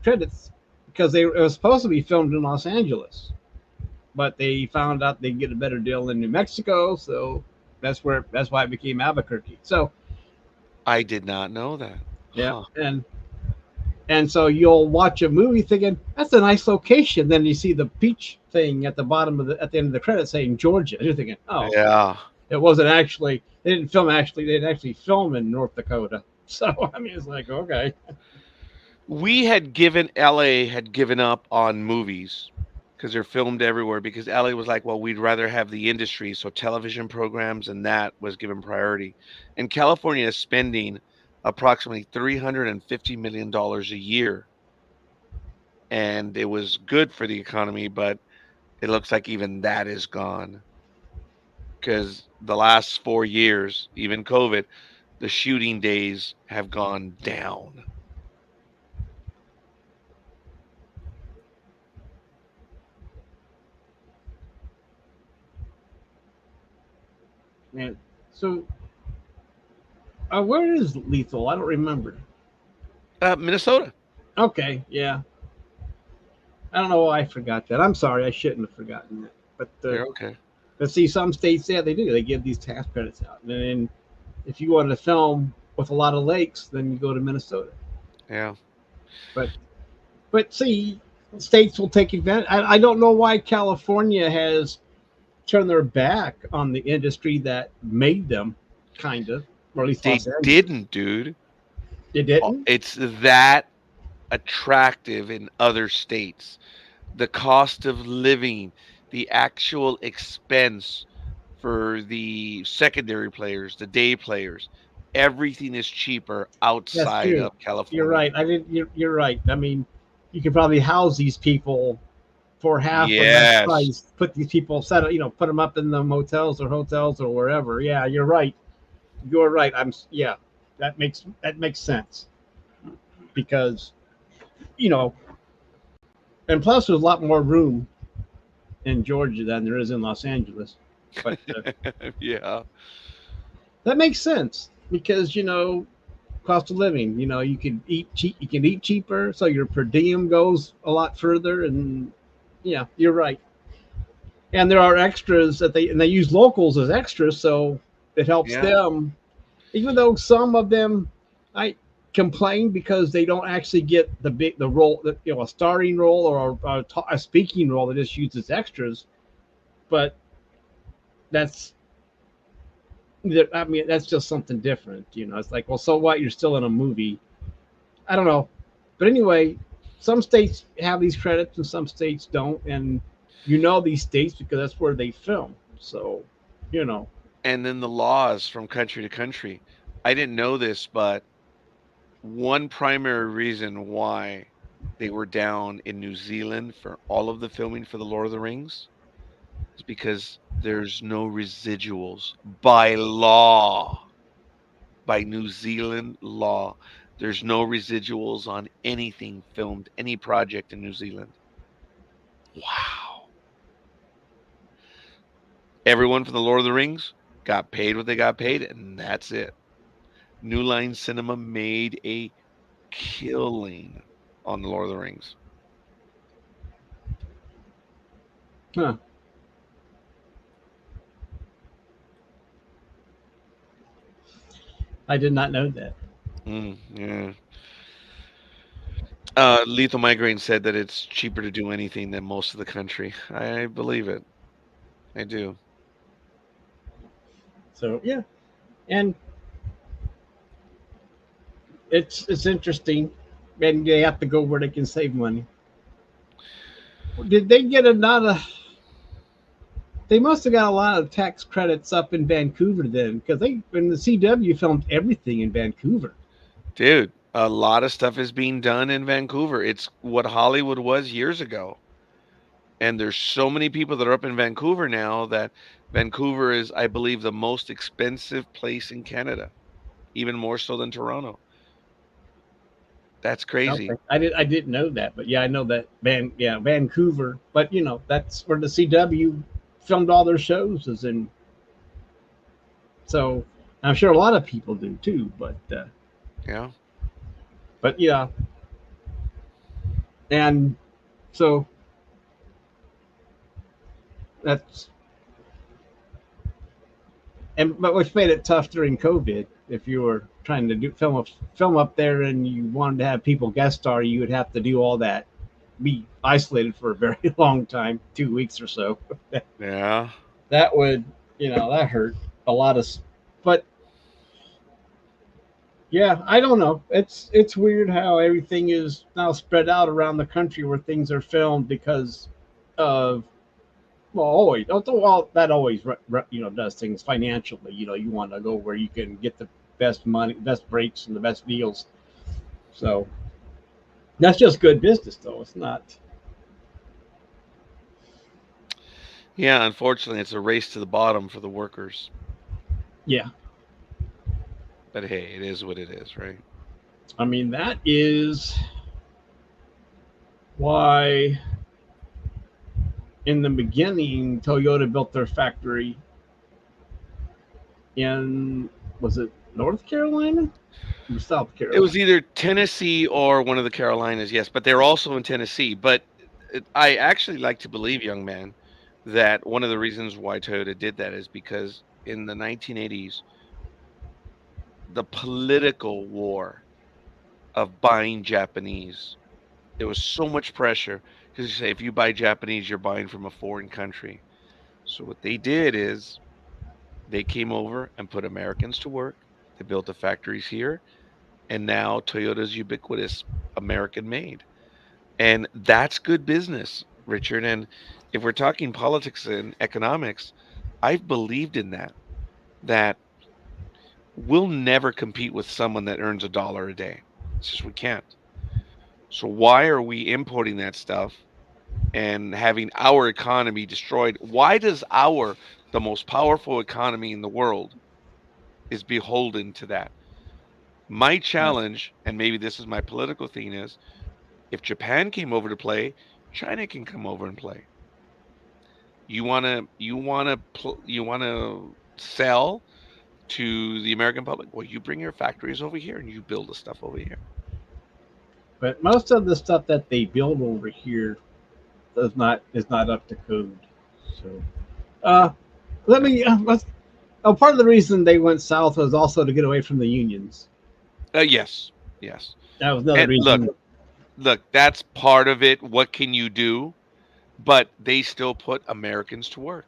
because it was supposed to be filmed in Los Angeles, but they found out they get a better deal in New Mexico, so that's why it became Albuquerque. So I did not know that." yeah, Huh. and so you'll watch a movie thinking that's a nice location, then you see the peach thing at the bottom at the end of the credits saying Georgia. You're thinking, oh, okay, Yeah. it wasn't actually they didn't actually film in North Dakota. So I mean, it's like okay, LA had given up on movies because they're filmed everywhere because LA was like, well, we'd rather have the industry, so television programs and that was given priority. And California is spending approximately $350 million a year, and it was good for the economy, but it looks like even that is gone because the last 4 years, even COVID, the shooting days have gone down. man. So Where is Lethal? I don't remember. Minnesota. Okay, yeah. I don't know why I forgot that. I'm sorry. I shouldn't have forgotten that. You're okay. But see, some states, yeah, they do. They give these tax credits out. And then if you want to film with a lot of lakes, then you go to Minnesota. Yeah. But see, states will take advantage. I don't know why California has turned their back on the industry that made them, kind of, or at least They Los Angeles. didn't, dude. It didn't. It's that attractive in other states. The cost of living, the actual expense for the secondary players, the day players, everything is cheaper That's outside true. of You're California. right. I didn't. You're right. I mean, you could probably house these people for half or less Yes. price. Put these people put them up in the motels or hotels or wherever. Yeah, you're right. You're right. Yeah, that makes sense because you know, and plus there's a lot more room in Georgia than there is in Los Angeles. But Yeah. that makes sense because cost of living. You can eat cheap. You can eat cheaper, so your per diem goes a lot further. And yeah, you're right. And there are extras they use locals as extras, so it helps Yeah. them. Even though some of them, I complain because they don't actually get the role, a starring role or a speaking role. They just use as extras. But that's I mean that's just something different. It's like, well, so what? You're still in a movie. I don't know. But anyway, some states have these credits and some states don't. And these states because that's where they film. So, you know. And then the laws from country to country. I didn't know this, but one primary reason why they were down in New Zealand for all of the filming for The Lord of the Rings is because there's no residuals by law. By New Zealand law, there's no residuals on anything filmed, any project in New Zealand. Wow. Everyone from The Lord of the Rings got paid what they got paid, and that's it. New Line Cinema made a killing on The Lord of the Rings. Huh. I did not know that. Yeah. Lethal Migraine said that it's cheaper to do anything than most of the country. I believe it. I do. So yeah. And it's interesting. And they have to go where they can save money. Did they get a lot of they must have got a lot of tax credits up in Vancouver then, because in the CW filmed everything in Vancouver. Dude, a lot of stuff is being done in Vancouver. It's what Hollywood was years ago. And there's so many people that are up in Vancouver now that Vancouver is, I believe, the most expensive place in Canada, even more so than Toronto. That's Okay, crazy. I didn't know that, but yeah, I know that Vancouver. But that's where the CW filmed all their shows is in. So I'm sure a lot of people do too. Yeah. But yeah, and so that's but which made it tough during COVID. If you were trying to do film up there and you wanted to have people guest star, you would have to do all that, be isolated for a very long time, 2 weeks or so. Yeah. That would that hurt a lot of. But yeah, I don't know. It's weird how everything is now spread out around the country where things are filmed because of always. Well, that always does things financially. You want to go where you can get the best money, best breaks, and the best deals. So that's just good business, though. It's not. Yeah, unfortunately, it's a race to the bottom for the workers. Yeah, But hey, it is what it is, right? I mean that is why in the beginning Toyota built their factory in was it North Carolina or South It was Carolina? either Tennessee or one of the Carolinas, yes, but they're also in Tennessee. But I actually like to believe, young man, that one of the reasons why Toyota did that is because in the 1980s, the political war of buying Japanese, there was so much pressure because you say if you buy Japanese, you're buying from a foreign country. So what they did is they came over and put Americans to work. They built the factories here, and now Toyota's ubiquitous, American made. And that's good business, Richard. And if we're talking politics and economics, I've believed in that, that we'll never compete with someone that earns $1 a day. It's just we can't. So why are we importing that stuff and having our economy destroyed? Why does the most powerful economy in the world, is beholden to that? My Right. challenge, and maybe this is my political thing, is if Japan came over to play, China can come over and play. You wanna sell to the American public? Well, you bring your factories over here and you build the stuff over here. But most of the stuff that they build over here is not up to code. So, uh, let Yeah. me. Let's, oh, part of the reason they went south was also to get away from the unions. Yes, yes. That was another And reason. look, that's part of it. What can you do? But they still put Americans to work.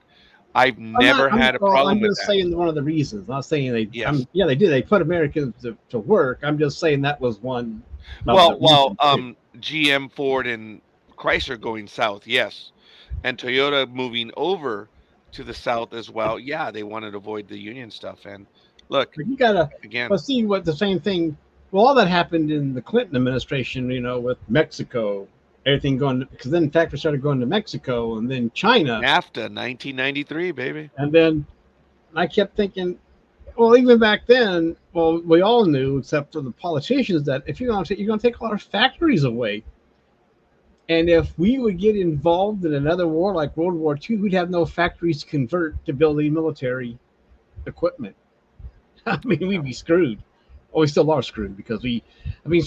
I've I'm not. never had a I'm problem with just that. saying one of the reasons. Not saying they. Yes. Yeah, they did. They put Americans to work. I'm just saying that was one of the Well, reasons too. GM, Ford, and Chrysler going south, yes, and Toyota moving over to the south as well. Yeah, they wanted to avoid the union stuff. And look, But you gotta. again, But see what the same thing. Well, all that happened in the Clinton administration. With Mexico, everything going because then factories started going to Mexico and then China, NAFTA, 1993, baby. and then I kept thinking, well, even back then, well, we all knew, except for the politicians, that if you're going to take all our factories away, and if we would get involved in another war like World War II, we'd have no factories to convert to building military equipment. I mean, we'd be screwed. Well, we still are screwed because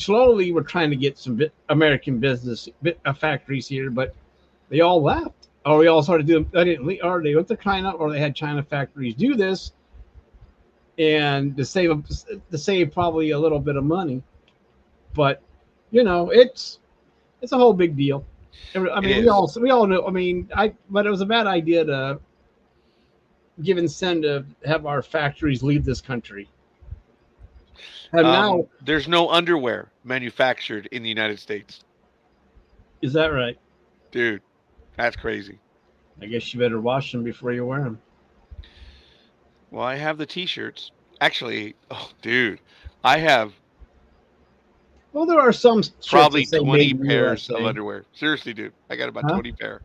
slowly we're trying to get some American factories here, but they all left, or we all started doing. They didn't, or they went to China, or they had China factories do this, and to save probably a little bit of money. But it's a whole big deal. I It mean, is. we all know. I mean, but it was a bad idea to give incentive to have our factories leave this country. And now, There's no underwear manufactured in the United States, is that right? dude. That's crazy. I guess you better wash them before you wear them. Well, I have the T-shirts. Actually, oh, dude, I have Well, there are some shirts that probably say "Made 20 in pairs of USA." underwear. Seriously, dude, I got about Huh? 20 pair.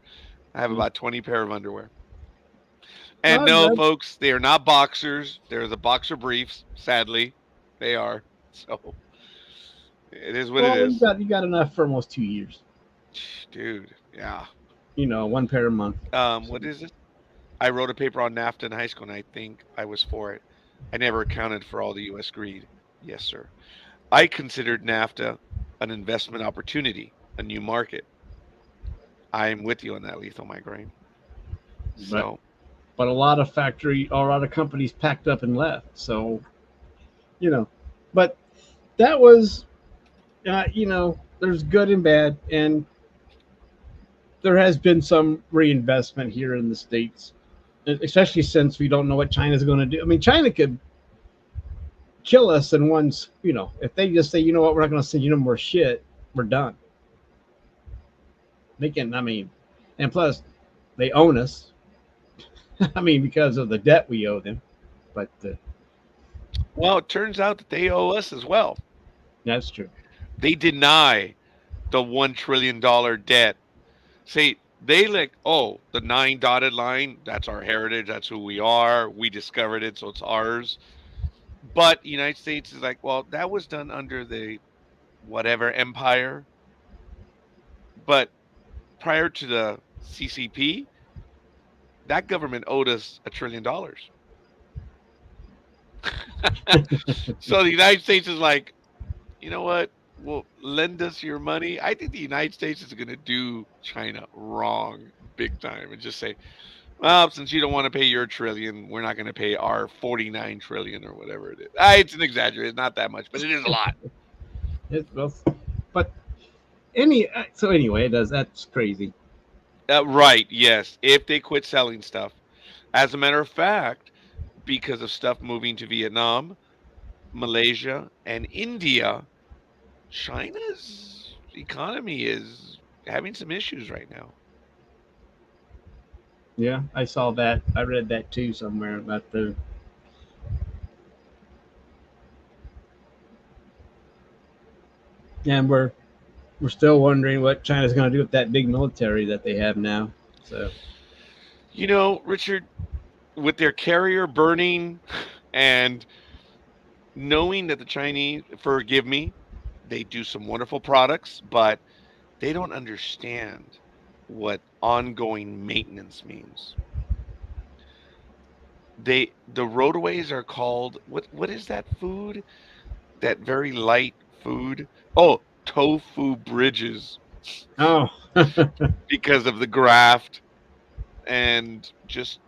I have Mm. about 20 pair of underwear. And Well, no, folks, they are not boxers. They're the boxer briefs. Sadly, they are. So it is what it well, is, you got enough for almost 2 years. dude. Yeah. One pair a month. So, What is it? I wrote a paper on NAFTA in high school, and I think I was for it. I never accounted for all the U.S. greed. Yes, sir. I considered NAFTA an investment opportunity, a new market. I'm with you on that, lethal migraine. but So, a lot of companies packed up and left. So you know, but that was there's good and bad, and there has been some reinvestment here in the states, especially since we don't know what China's going to do. I mean, China could kill us in once. If they just say, you know what, we're not going to send you no more shit, we're done. They can. I mean, and plus, they own us. I mean, because of the debt we owe them. But well, it turns out that they owe us as well. that's true. They deny the $1 trillion debt. Say they like, oh, the nine dotted line, that's our heritage, that's who we are. We discovered it, so it's ours. But the United States is like, well, that was done under the whatever empire. But prior to the CCP, that government owed us $1 trillion. So the United States is like, you know what? Well, lend us your money. I think the United States is going to do China wrong big time and just say, well, since you don't want to pay your trillion, we're not going to pay our 49 trillion or whatever it is. It's an exaggeration. It's not that much, but it is a lot. Well, but so anyway, that's crazy. Right. Yes. If they quit selling stuff. As a matter of fact, because of stuff moving to Vietnam, Malaysia, and India, China's economy is having some issues right now. Yeah, I saw that. I read that too somewhere about the. And we're still wondering what China's going to do with that big military that they have now. So You know, Richard, with their carrier burning and knowing that the Chinese, forgive me, they do some wonderful products, but they don't understand what ongoing maintenance means. The roadways are called what is that food? That very light food? Oh, tofu bridges oh because of the graft and just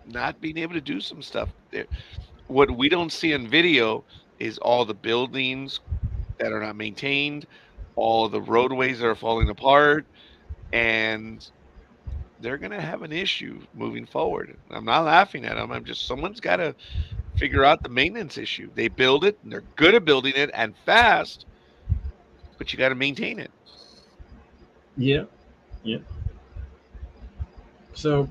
not being able to do some stuff there. What we don't see on video is all the buildings that are not maintained, all the roadways that are falling apart, and they're going to have an issue moving forward. I'm not laughing at them. I'm just someone's got to figure out the maintenance issue. They build it, and they're good at building it and fast, but you got to maintain it. yeah, yeah. So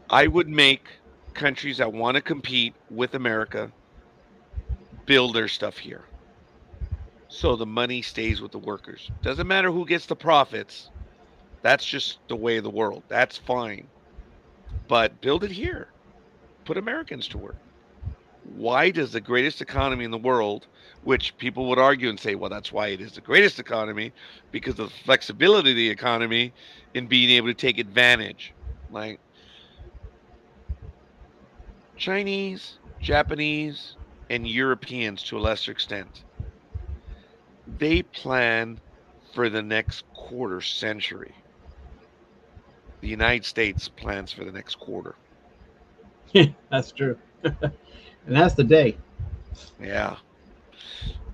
I would make countries that want to compete with America build their stuff here. So the money stays with the workers. Doesn't matter who gets the profits. That's just the way of the world. That's fine. But build it here. Put Americans to work. Why does the greatest economy in the world, which people would argue and say, well, that's why it is the greatest economy, because of the flexibility of the economy in being able to take advantage. Like Chinese, Japanese, and Europeans to a lesser extent, they plan for the next quarter century. The United States plans for the next quarter. that's true, and that's the day. Yeah.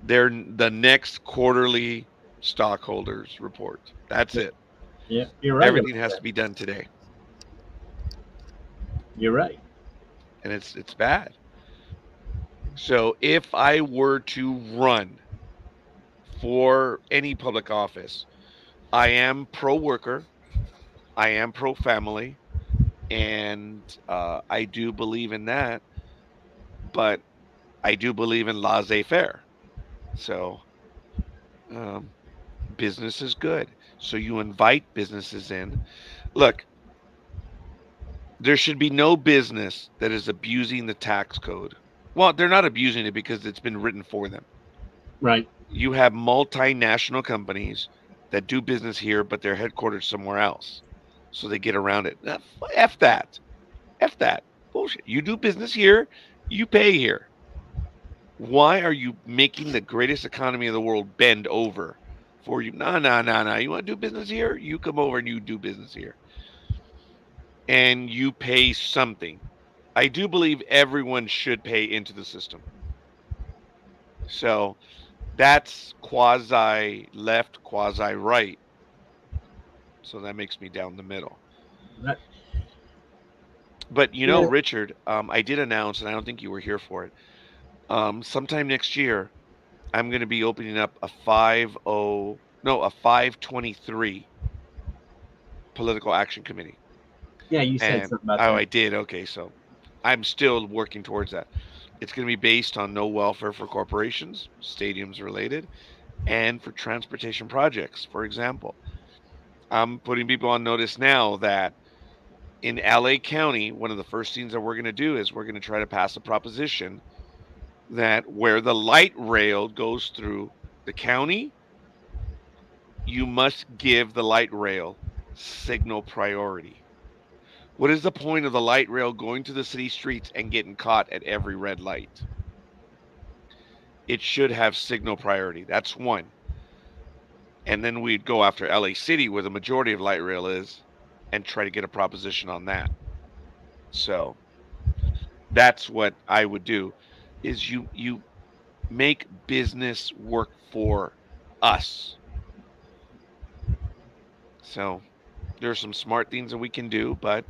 They're the next quarterly stockholders report. That's it. Yeah, you're right Everything about has that. to be done today. You're right. And it's bad. So if I were to run for any public office, I am pro worker, I am pro family, and I do believe in that. But I do believe in laissez faire. So um, business is good. So you invite businesses in. Look, there should be no business that is abusing the tax code. Well, they're not abusing it because it's been written for them. Right. You have multinational companies that do business here, but they're headquartered somewhere else. So they get around it. F that. F that. Bullshit. You do business here, you pay here. Why are you making the greatest economy of the world bend over for you? No, no, no, no. You want to do business here? You come over and you do business here. And you pay something. I do believe everyone should pay into the system. So that's quasi left, quasi right. So that makes me down the middle. Right. But you know, Yeah. Richard, I did announce, and I don't think you were here for it. Sometime next year, I'm going to be opening up a 523 political action committee. Yeah, you said And something about oh, that. I did. Okay, so I'm still working towards that. It's going to be based on no welfare for corporations, stadiums related, and for transportation projects. For example, I'm putting people on notice now that in LA County, one of the first things that we're going to do is we're going to try to pass a proposition that where the light rail goes through the county, you must give the light rail signal priority. What is the point of the light rail going to the city streets and getting caught at every red light? It should have signal priority. That's one. And then we'd go after LA City, where the majority of light rail is, and try to get a proposition on that. So that's what I would do, is you make business work for us. So there are some smart things that we can do, but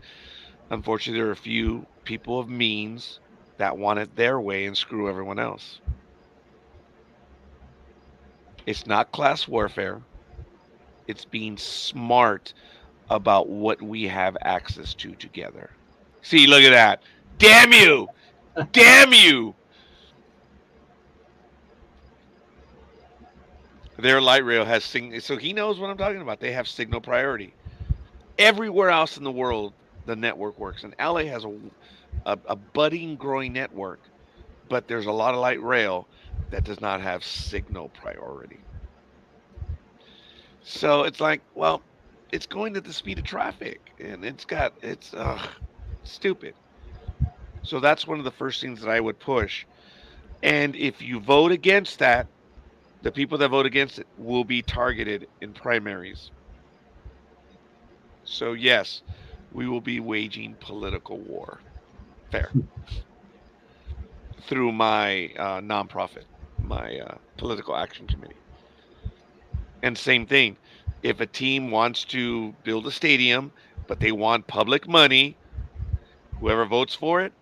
unfortunately there are a few people of means that want it their way and screw everyone else. It's not class warfare. It's being smart about what we have access to together. See, look at that. Damn you! Damn you! Their light rail has signal, so he knows what I'm talking about. They have signal priority. Everywhere else in the world, the network works, and LA has a budding, growing network, but there's a lot of light rail that does not have signal priority. So it's like, well, it's going at the speed of traffic, and it's stupid. So that's one of the first things that I would push. And if you vote against that, the people that vote against it will be targeted in primaries. So yes, we will be waging political war. Fair. Through my nonprofit, my political action committee. And same thing, if a team wants to build a stadium, but they want public money, whoever votes for it,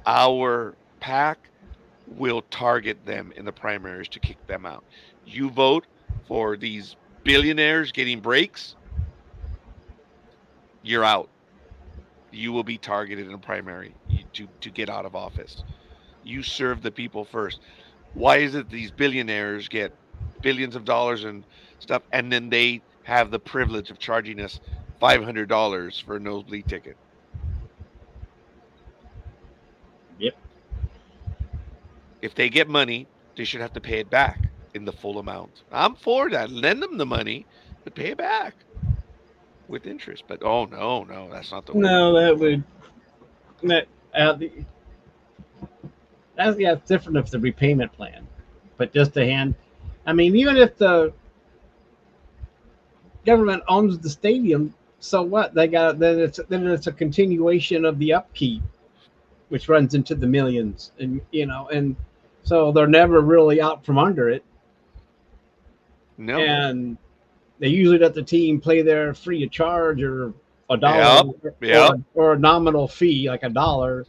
our PAC will target them in the primaries to kick them out. You vote for these billionaires getting breaks, you're out. You will be targeted in a primary to get out of office. You serve the people first. Why is it these billionaires get billions of dollars and stuff, and then they have the privilege of charging us $500 for a nosebleed ticket? Yep. If they get money, they should have to pay it back in the full amount. I'm for that. Lend them the money, but pay it back with interest. But oh no, that's not the way. No, that would that's different if the repayment plan, but just the hand. I mean, even if the government owns the stadium, so what? They got then it's a continuation of the upkeep, which runs into the millions, and and so they're never really out from under it. No. And they usually let the team play there free of charge or $1 or a nominal fee like $1.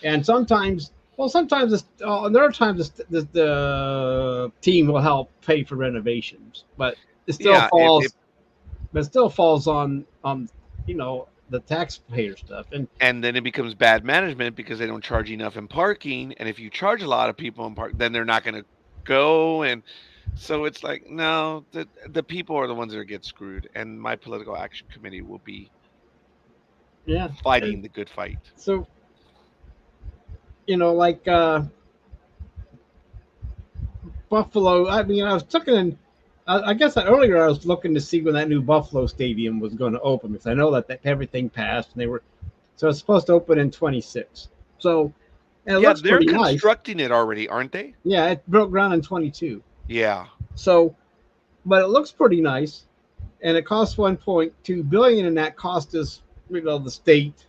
And sometimes and there are times the team will help pay for renovations, but it still falls on the taxpayer stuff, and then it becomes bad management because they don't charge enough in parking, and if you charge a lot of people in park, then they're not going to go, and so it's like, no, the people are the ones that get screwed, and my political action committee will be fighting the good fight. So like Buffalo, I mean, I was looking, I guess earlier I was looking to see when that new Buffalo stadium was going to open, because I know that everything passed and so it's supposed to open in 26. So it looks they're pretty constructing nice. It already, aren't they? Yeah, it broke ground in 22. Yeah. So, but it looks pretty nice, and it costs $1.2 billion, and that cost is the state.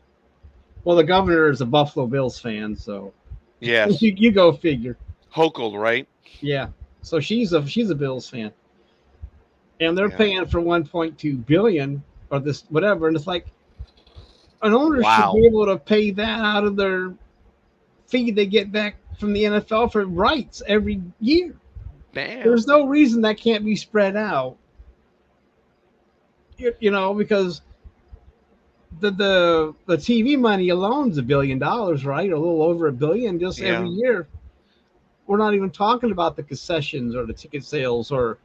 Well, the governor is a Buffalo Bills fan, so yes, you go figure. Hochul, right? Yeah, so she's a Bills fan, and they're paying for $1.2 billion or this whatever, and it's like an owner should be able to pay that out of their fee they get back from the NFL for rights every year. Bam. There's no reason that can't be spread out, because the TV money alone is $1 billion, right? A little over $1 billion just every year. We're not even talking about the concessions or the ticket sales or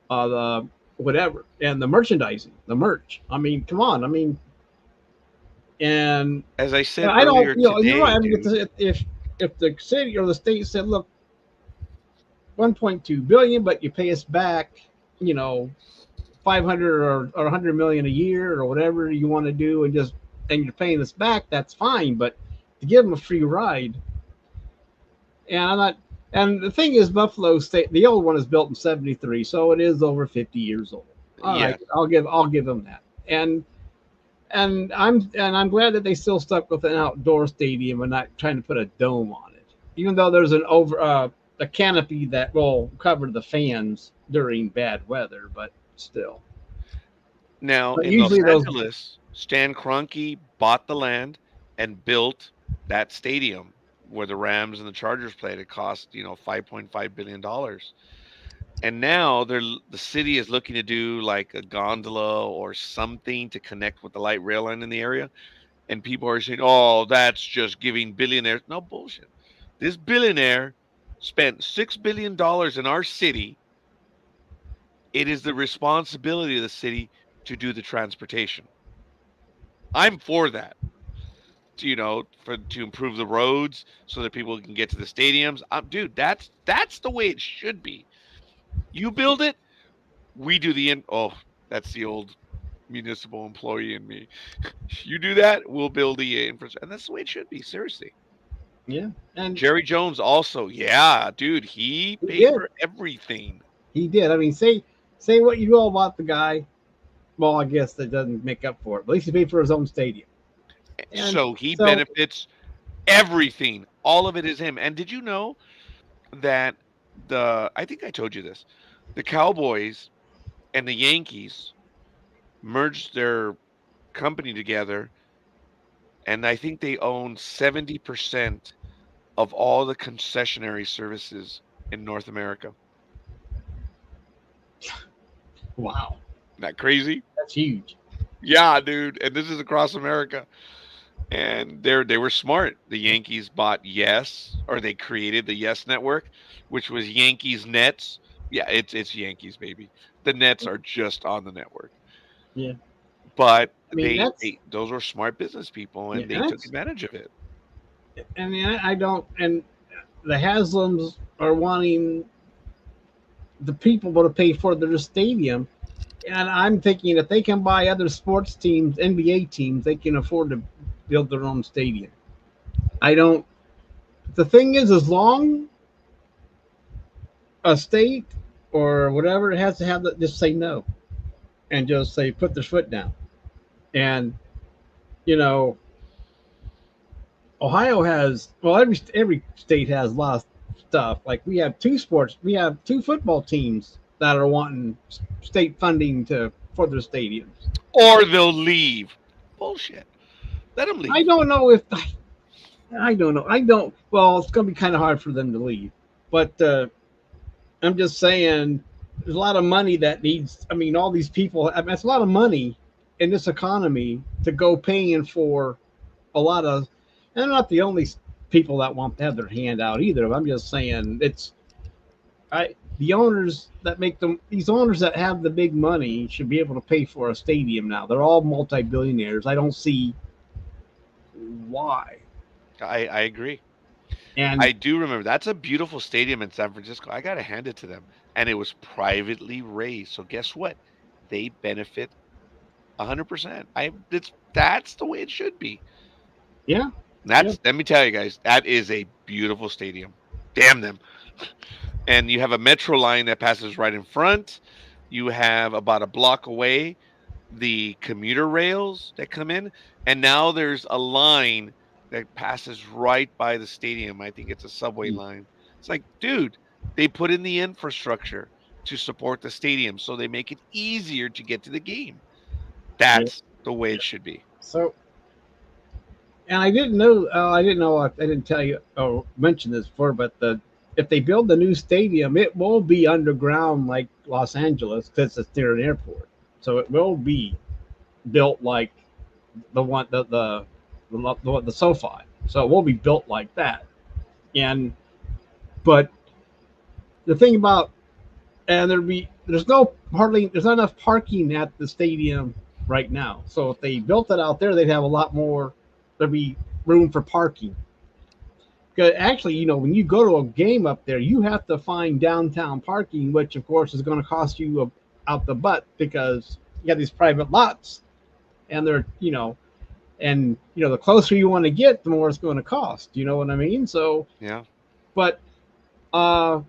the whatever, and the merchandising, the merch. I mean, come on. I mean, and as I said I earlier don't, if the city or the state said, look, $1.2 billion, but you pay us back you know, 500 or 100 million a year or whatever you want to do, and you're paying us back, that's fine. But to give them a free ride, and I'm not. And the thing is, Buffalo State, the old one is built in '73, so it is over 50 years old. All right, Yes. I'll give them that. And I'm glad that they still stuck with an outdoor stadium and not trying to put a dome on it, even though there's a canopy that will cover the fans during bad weather, but still. Now But in Los usually those, Angeles, Stan Kroenke bought the land and built that stadium where the Rams and the Chargers played. It cost, 5.5 billion dollars. And now the city is looking to do like a gondola or something to connect with the light rail line in the area. And people are saying, "Oh, that's just giving billionaires." No bullshit. This billionaire spent $6 billion in our city. It is the responsibility of the city to do the transportation. I'm for that. To improve the roads so that people can get to the stadiums. Dude, that's the way it should be. You build it, we do the in. Oh, that's the old municipal employee in me. You do that, we'll build the infrastructure, and that's the way it should be. Seriously. yeah, and Jerry Jones also, yeah, dude, he he paid did. for everything. He did. I mean, say what you will about the guy. Well, I guess that doesn't make up for it. But at least he paid for his own stadium. And So he so, benefits everything. All of it is him. And did you know that I think I told you this, the Cowboys and the Yankees merged their company together, and I think they own 70% of all the concessionary services in North America. wow, Isn't that crazy? that's huge. Yeah, dude. And this is across America. And they were smart. The Yankees bought Yes, or they created the Yes Network, which was Yankees Nets. Yeah, it's Yankees, baby. The Nets are just on the network. Yeah, But I mean those were smart business people, yeah, and they took advantage of it. I mean, I don't. And the Haslams are wanting the people to pay for their stadium. And I'm thinking if they can buy other sports teams, NBA teams, they can afford to build their own stadium. I don't. The thing is, as long a state or whatever it has to have that, just say no and just say put their foot down. And you know, Ohio has, well, every state has a lot of stuff. Like we have two football teams that are wanting state funding to for their stadiums. Or they'll leave. Bullshit. Let them I leave. don't know if I don't know. I don't. Well, it's going to be kind of hard for them to leave, but I'm just saying there's a lot of money that needs. I mean, all these people. I mean, it's a lot of money in this economy to go paying for a lot of. And they're not the only people that want to have their hand out either. I'm just saying the owners that make them, these owners that have the big money should be able to pay for a stadium now. They're all multi-billionaires. I don't see why. I agree. And I do remember that's a beautiful stadium in San Francisco. I gotta hand it to them. And it was privately raised. So guess what? They benefit 100%. That's the way it should be. yeah, yeah, Let me tell you guys, that is a beautiful stadium. Damn them. And you have a metro line that passes right in front. You have about a block away the commuter rails that come in, and now there's a line that passes right by the stadium. I think it's a subway line. It's like, dude, they put in the infrastructure to support the stadium, so they make it easier to get to the game. yeah. That's the way it should be. So, and I didn't know. I didn't know. I didn't tell you or mention this before, but if they build the new stadium, it will be underground like Los Angeles because it's near an airport. So it will be built like the one the SoFi. So it will be built like that. And but the thing about and there's not enough parking at the stadium right now. So if they built it out there, they'd have a lot more. There'd be room for parking. Because actually, when you go to a game up there, you have to find downtown parking, which of course is going to cost you out the butt because you got these private lots, and they're and the closer you want to get, the more it's going to cost. You know what I mean? So, Yeah. but uh,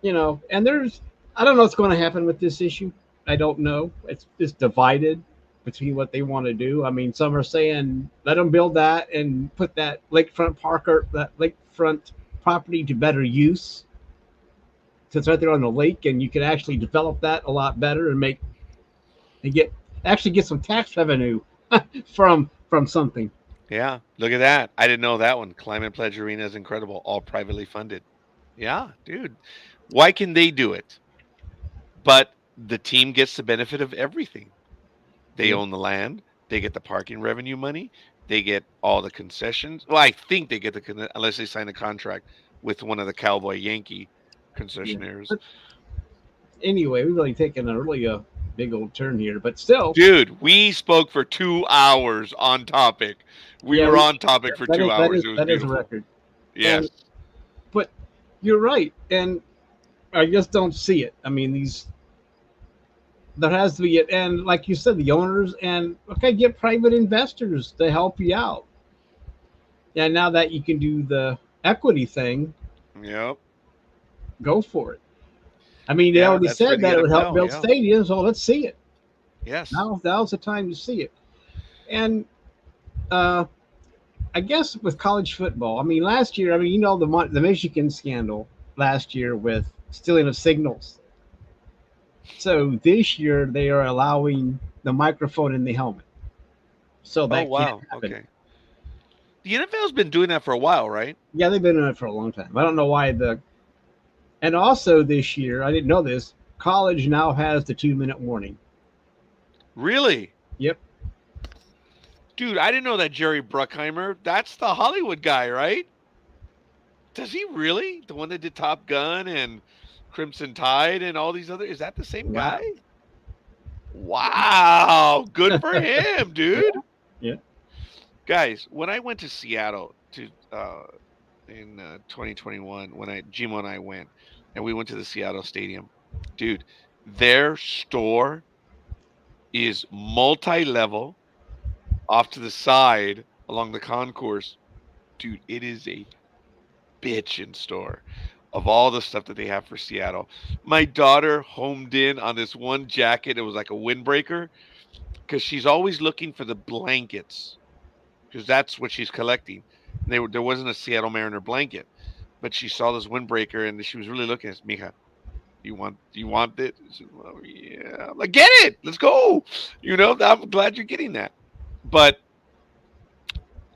and there's I don't know what's going to happen with this issue. I don't know. It's divided between what they want to do. I mean, some are saying let them build that and put that lakefront park or that lakefront property to better use, because it's right there on the lake, and you can actually develop that a lot better and get actually get some tax revenue from something. Yeah. Look at that. I didn't know that one. Climate Pledge Arena is incredible. All privately funded. Yeah, dude. Why can they do it? But the team gets the benefit of everything. They Yeah. own the land. They get the parking revenue money. They get all the concessions. Well, I think they get unless they sign a contract with one of the Cowboy Yankee Yeah. concessionaires. But anyway, we've really taken a really big old turn here, but still, Dude, we spoke for 2 hours on topic. We yeah, were on topic for that two is that hours. is It was that is a beautiful. record. Yes. And but you're right, and I just don't see it. I mean, there has to be it, and like you said, the owners and okay, get private investors to help you out. And now that you can do the equity thing, Yep. go for it. I mean, they Yeah, already that's for said the that it would help NFL. build Yeah. stadiums. So let's see it. Yes. Now's the time to see it. And uh, I guess with college football, I mean, last year, I mean, the Michigan scandal last year with stealing of signals. So this year they are allowing the microphone in the helmet, so Oh, that can't wow. happen. Okay. The NFL's been doing that for a while, right? Yeah, they've been in it for a long time. I don't know why and also this year, I didn't know this. College now has the 2 minute warning. Really? Yep. Dude, I didn't know that Jerry Bruckheimer. That's the Hollywood guy, right? Does he really? The one that did Top Gun and Crimson Tide and all these other. Is that the same Yeah. guy? Wow. Good for him, Yeah. dude. Yeah. Guys, when I went to Seattle in 2021, when Jimo and I went, and we went to the Seattle Stadium, dude, their store is multi-level off to the side along the concourse. Dude, it is a bitchin' store of all the stuff that they have for Seattle. My daughter homed in on this one jacket. It was like a windbreaker because she's always looking for the blankets because that's what she's collecting. And there wasn't a Seattle Mariner blanket, but she saw this windbreaker and she was really looking at us, Mija. You want it? Said, well, yeah. I'm like, get it. Let's go. I'm glad you're getting that. But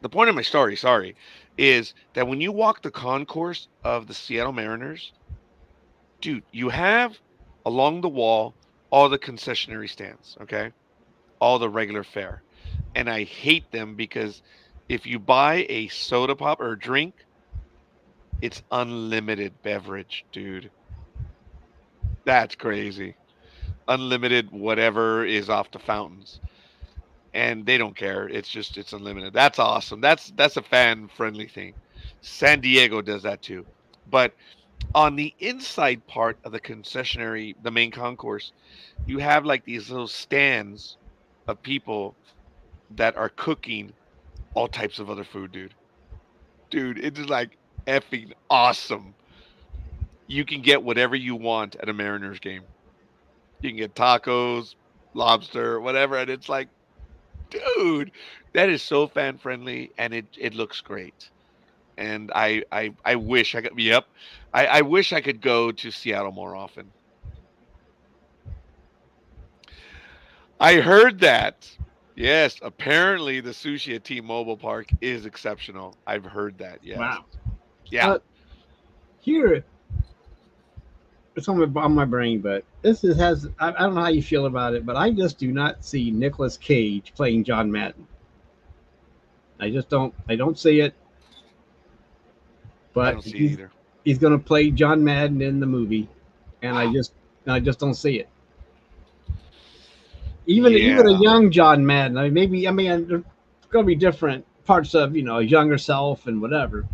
the point of my story, sorry, is that when you walk the concourse of the Seattle Mariners, dude, you have along the wall all the concessionary stands, okay? All the regular fare. And I hate them because if you buy a soda pop or a drink, it's unlimited beverage, dude. That's crazy. Unlimited whatever is off the fountains. And they don't care. It's unlimited. That's awesome. That's a fan friendly thing. San Diego does that too. But on the inside part of the concessionary, the main concourse, you have like these little stands of people that are cooking all types of other food, dude. Dude, it is like effing awesome. You can get whatever you want at a Mariners game. You can get tacos, lobster, whatever, and it's like, dude, that is so fan friendly and it looks great. And I wish I could. Yep, I wish I could go to Seattle more often. I heard that. Yes, apparently the sushi at T-Mobile Park is exceptional. I've heard that. Yes. Wow. Yeah. Here, it's on my brain, but I don't know how you feel about it, but I just do not see Nicolas Cage playing John Madden. I just don't. I don't see it. I But don't see it either. he's going to play John Madden in the movie, and I just don't see it. Even a Yeah. young John Madden. There's going to be different parts of his younger self and whatever.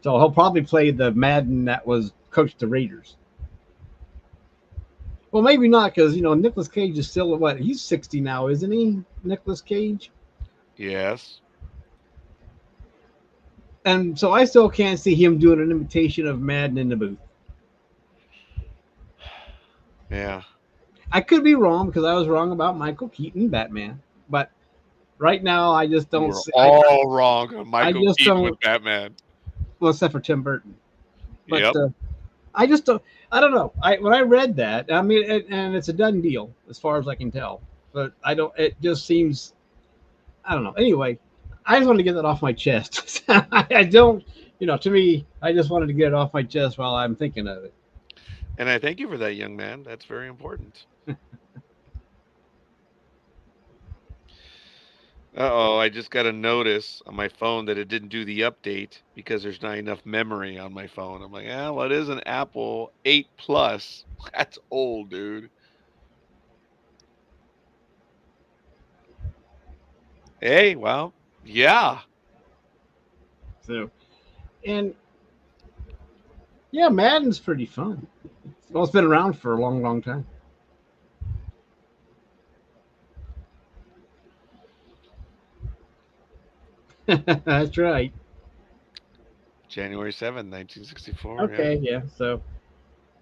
So he'll probably play the Madden that was coached the Raiders. Well, maybe not because Nicolas Cage is still what he's 60 now, isn't he? Nicolas Cage, Yes. and so I still can't see him doing an imitation of Madden in the booth. Yeah. I could be wrong because I was wrong about Michael Keaton Batman, but right now I just You don't were see. all wrong on I Michael just Keaton with don't. Batman. Well, except for Tim Burton, but Yep. I just don't. I don't know. When I read that, I mean, and it's a done deal as far as I can tell. But I don't. It just seems. I don't know. Anyway, I just wanted to get that off my chest. I don't. To me, I just wanted to get it off my chest while I'm thinking of it. And I thank you for that, young man. That's very important. Uh-oh, I just got a notice on my phone that it didn't do the update because there's not enough memory on my phone. I'm like, well, it is an Apple 8 Plus. That's old, dude. Hey, well, yeah. So, and yeah, Madden's pretty fun. Well, it's been around for a long, long time. That's right. January 7th, 1964. Yeah. Okay, yeah. So,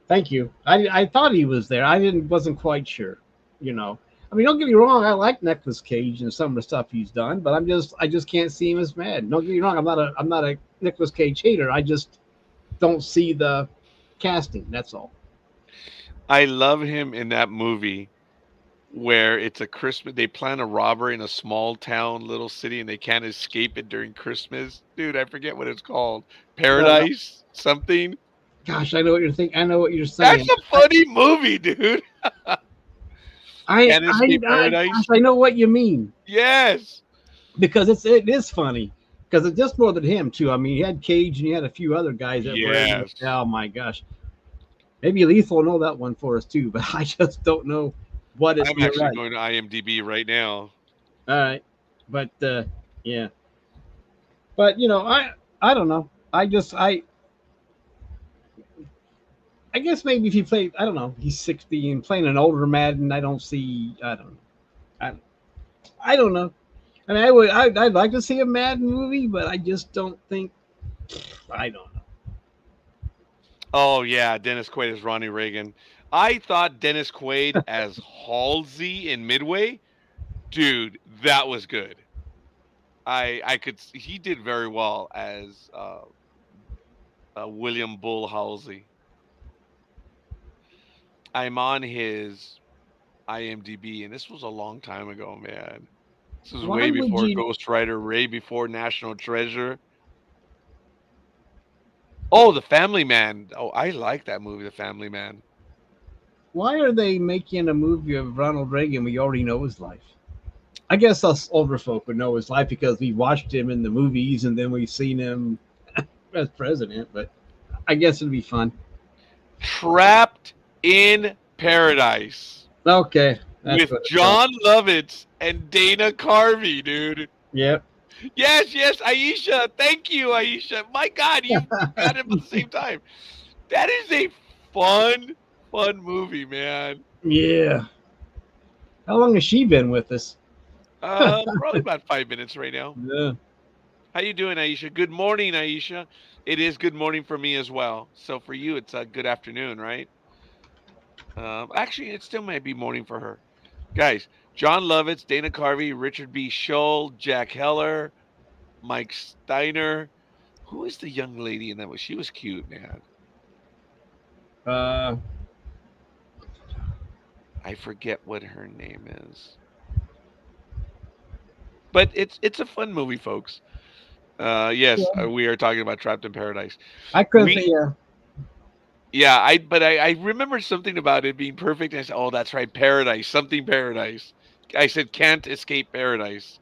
thank you. I thought he was there. I wasn't quite sure. You know, I mean, don't get me wrong. I like Nicolas Cage and some of the stuff he's done, but I just can't see him as Mad. Don't get me wrong. I'm not a Nicolas Cage hater. I just don't see the casting. That's all. I love him in that movie where it's a Christmas. They plan a robbery in a small town, little city, and they can't escape it during Christmas. Dude, I forget what it's called. Uh, Paradise something. Gosh, I know what you're thinking. I know what you're That's saying. a funny movie, dude. Can't escape Gosh, paradise. I know what you mean Yes. because it is funny because it's just more than him too. I mean, he had Cage and he had a few other guys that were in it. Yes. Oh my gosh, maybe Lethal will know that one for us too, but I just don't know what it. I'm You're actually right. going to IMDb right now. All right, but yeah, but I don't know. I guess maybe if he played, I don't know, he's 60 and playing an older Madden, I don't see. I don't know. I I don't know. I mean, I'd like to see a Madden movie, but I just don't think. I don't know. Oh yeah, Dennis Quaid as Ronnie Reagan. I thought Dennis Quaid as Halsey in Midway, dude, that was good. He did very well as William Bull Halsey. I'm on his IMDb, and this was a long time ago, man. This was Why way would before you? Ghost Rider, way before National Treasure. Oh, The Family Man. Oh, I like that movie, The Family Man. Why are they making a movie of Ronald Reagan? We already know his life. I guess us older folk would know his life because we watched him in the movies and then we've seen him as president. But I guess it'd be fun. Trapped in Paradise Okay, that's with what it's called. John Lovitz and Dana Carvey, dude. Yep. Yes, yes, Aisha. Thank you, Aisha. My God, you got it at the same time. That is a fun, fun movie, man. Yeah. How long has she been with us? Probably about 5 minutes right now. Yeah. How you doing, Aisha? Good morning, Aisha. It is good morning for me as well. So for you, it's a good afternoon, right? Actually, it still might be morning for her. Guys, John Lovitz, Dana Carvey, Richard B. Schull, Jack Heller, Mike Steiner. Who is the young lady in that one? She was cute, man. Uh, I forget what her name is. But it's a fun movie, folks. Yes, yeah. we are talking about Trapped in Paradise. I couldn't We think. Yeah. Yeah, I remember something about it being perfect. And I said, "Oh, that's right, Paradise, something Paradise." I said, "Can't escape Paradise."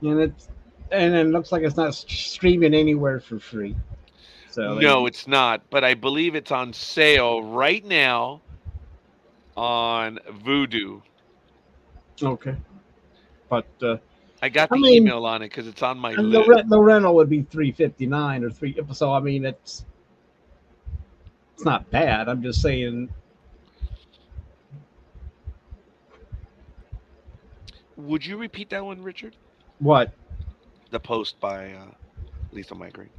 And it looks like it's not streaming anywhere for free. So there No, you it's not, but I believe it's on sale right now on Vudu. go. Okay. But I got I the mean, email on it because it's on my and list. the rental would be $3.59 or three. So I mean, it's It's not bad. I'm just saying. Would you repeat that one, Richard? What? The post by Lethal Migraine.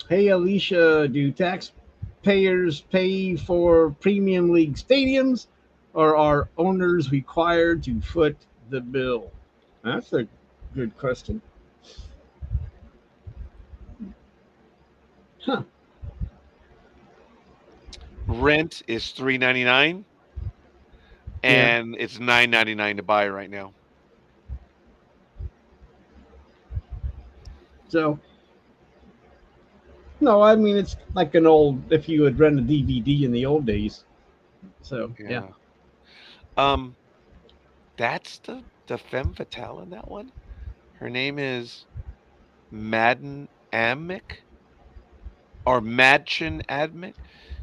Hey, Alicia, do taxpayers pay for premium league stadiums, or are owners required to foot the bill? That's a good question. Huh. Rent is $3.99, Yeah. and it's $9.99 to buy right now. So, no, I mean, it's like an old, if you would rent a DVD in the old days. So, yeah. Yeah. Um, that's the femme fatale in that one. Her name is Madden Amick or Madchen Admick.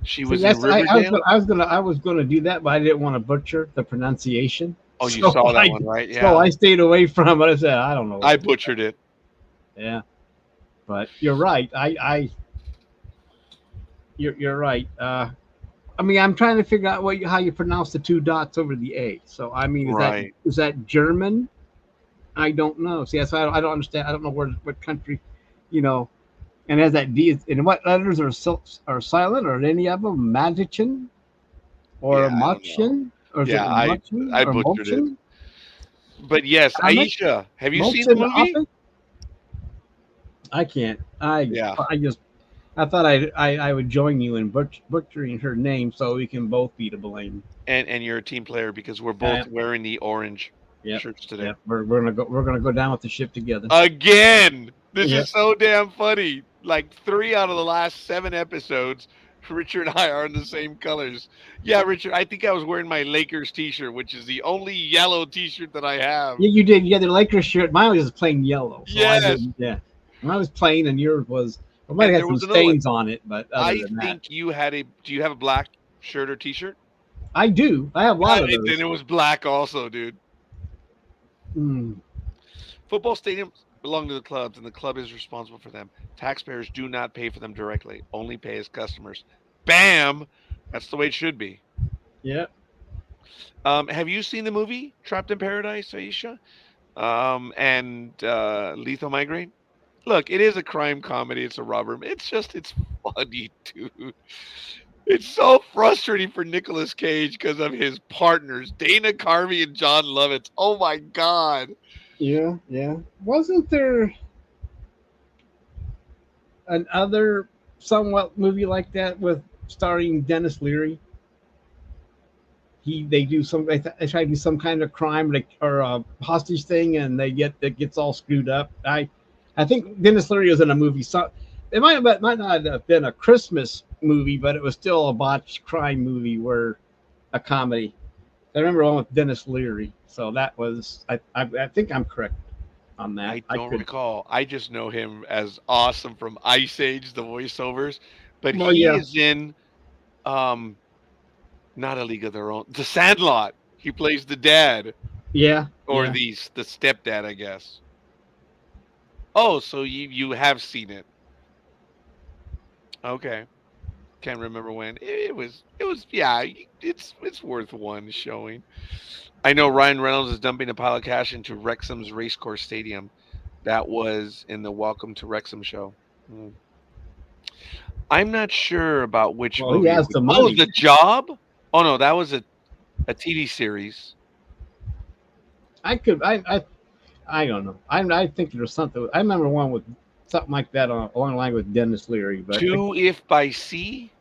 She See, was in that's I was Riverdale. I was gonna do that, but I didn't want to butcher the pronunciation. Oh, you So saw that I one, right? so Yeah. I stayed away from it. I said I don't know. I butchered it. Yeah, but you're right. You're right. I mean, I'm trying to figure out how you pronounce the two dots over the A. So I mean, Right. is that German? I don't know. See, that's why I don't understand. I don't know what country, you know. And as that D, and what letters are silent, or any of them? Magician or Yeah, I don't know. Muchin? Or is it Yeah, Muchin I or butchered it. Mulchin? But yes, Amic? Aisha, have you seen the Mulchin movie? Office? I can't. Yeah. I thought I would join you in butchering her name so we can both be to blame. And you're a team player because we're Yeah, both wearing the orange yep, shirts today. yep. We're gonna go down with the ship together. Again, this Yep. is so damn funny. Like 3 out of the last 7 episodes, Richard and I are in the same colors. Yeah, Richard, I think I was wearing my Lakers t-shirt, which is the only yellow t-shirt that I have. Yeah, you did. You had the Lakers shirt. Mine was plain yellow, so I Yes. didn't. Yeah, mine was plain, and yours was. It might And have there had some was another one. stains on it, but other I than that, think you had a do you have a black shirt or t-shirt? I do. I have a lot of Then those. it was black also, dude. Mm, Football stadiums belong to the clubs, and the club is responsible for them. Taxpayers do not pay for them directly, only pay as customers. Bam! That's the way it should be. yeah. Have you seen the movie Trapped in Paradise, Aisha? And Lethal Migraine? Look, it is a crime comedy. It's a robber. It's funny, dude. It's so frustrating for Nicolas Cage because of his partners, Dana Carvey and John Lovitz. Oh my God. Yeah, yeah. Wasn't there another somewhat movie like that with starring Dennis Leary? They do they try to do some kind of crime or a hostage thing, and it gets all screwed up. I think Dennis Leary was in a movie. So it might not have been a Christmas movie, but it was still a botched crime movie where a comedy. I remember one with Dennis Leary. So that was I think I'm correct on that. I I don't could. recall. I just know him as awesome from Ice Age, the voiceovers. But Well, he yeah, is in um not A League of Their Own. The Sandlot. He plays the dad yeah, or yeah. the stepdad, I guess. Oh, so you have seen it. Okay. Can't remember when. It was yeah, it's worth one showing. I know Ryan Reynolds is dumping a pile of cash into Wrexham's Racecourse Stadium. That was in the Welcome to Wrexham show. Hmm. I'm not sure about which Well, he movie it has was. the Oh, money. The Job? Oh no, that was a TV series. I could. I don't know. I think there's something. I remember one with something like that along the line with Dennis Leary, but Two If by Sea?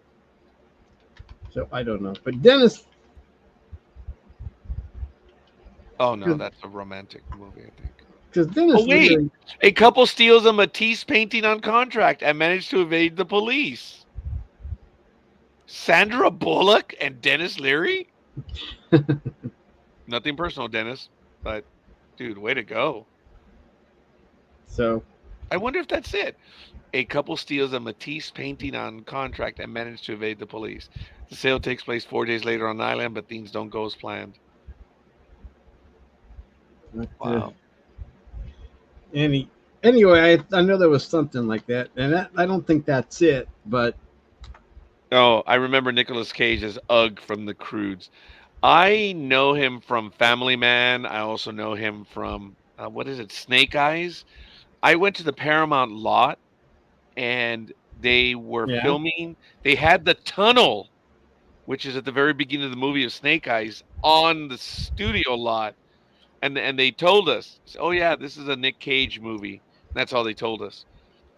so I don't know. But Dennis, Oh no, that's a romantic movie, I think. because Oh Dennis wait, Leary, a couple steals a Matisse painting on contract and managed to evade the police. Sandra Bullock and Dennis Leary? Nothing personal, Dennis, but dude, way to go. so I wonder if that's it. A couple steals a Matisse painting on contract and managed to evade the police. The sale takes place 4 days later on an island, but things don't go as planned. but, Wow. anyway, I know there was something like that, and I don't think that's it. But Oh, I remember Nicolas Cage as Ugg from The Croods. I know him from Family Man. I also know him from what is it, Snake Eyes. I went to the Paramount lot and they were Yeah. filming. They had the tunnel, which is at the very beginning of the movie of Snake Eyes, on the studio lot, and they told us, "Oh yeah, this is a Nick Cage movie." That's all they told us.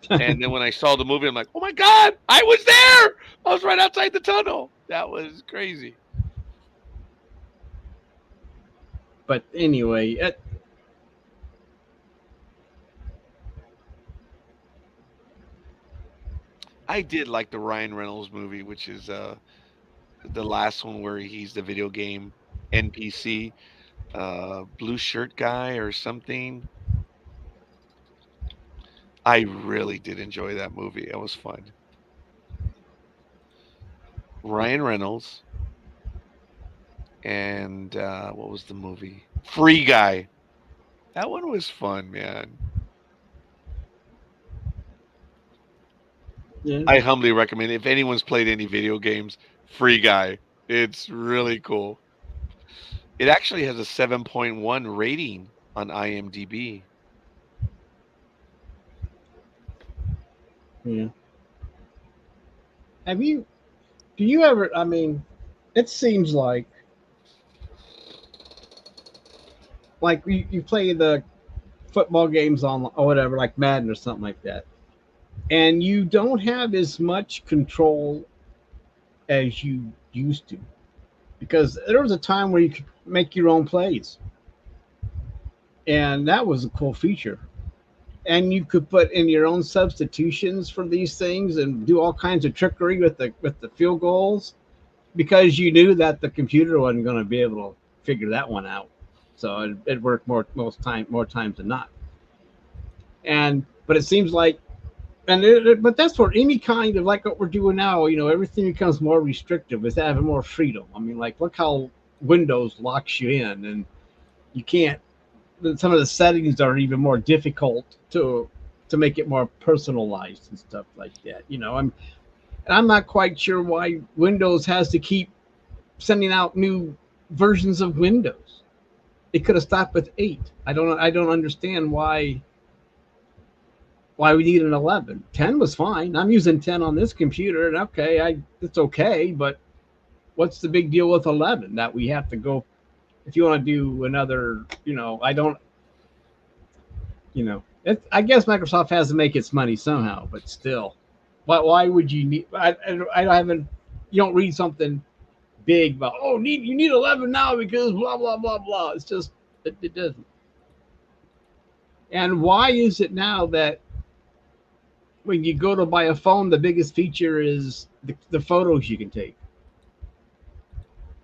And then when I saw the movie, I'm like, "Oh my god, I was there! I was right outside the tunnel." That was crazy. But anyway, I did like the Ryan Reynolds movie, which is the last one where he's the video game NPC, blue shirt guy or something. I really did enjoy that movie. It was fun. Ryan Reynolds and what was the movie? Free Guy. That one was fun, man. yeah. I humbly recommend if anyone's played any video games, Free Guy. It's really cool. It actually has a 7.1 rating on IMDb. Yeah. Have you? Do you ever? I mean, it seems like you play the football games on or whatever, like Madden or something like that, and you don't have as much control as you used to, because there was a time where you could make your own plays, and that was a cool feature. And you could put in your own substitutions for these things and do all kinds of trickery with the field goals, because you knew that the computer wasn't going to be able to figure that one out. So it worked more times than not. And but it seems like, but that's for any kind of like what we're doing now. You know, everything becomes more restrictive with having more freedom. I mean, like look how Windows locks you in, and you can't. Some of the settings are even more difficult to make it more personalized and stuff like that. You know, I'm not quite sure why Windows has to keep sending out new versions of Windows. It could have stopped with 8. I don't understand why we need an 11. 10 was fine. I'm using 10 on this computer, and okay, it's okay, but what's the big deal with 11 that we have to go? If you want to do another, I don't, I guess Microsoft has to make its money somehow, but still, why would you need? I haven't. You don't read something big about you need 11 now because blah blah blah blah. It's just it doesn't. And why is it now that when you go to buy a phone, the biggest feature is the photos you can take?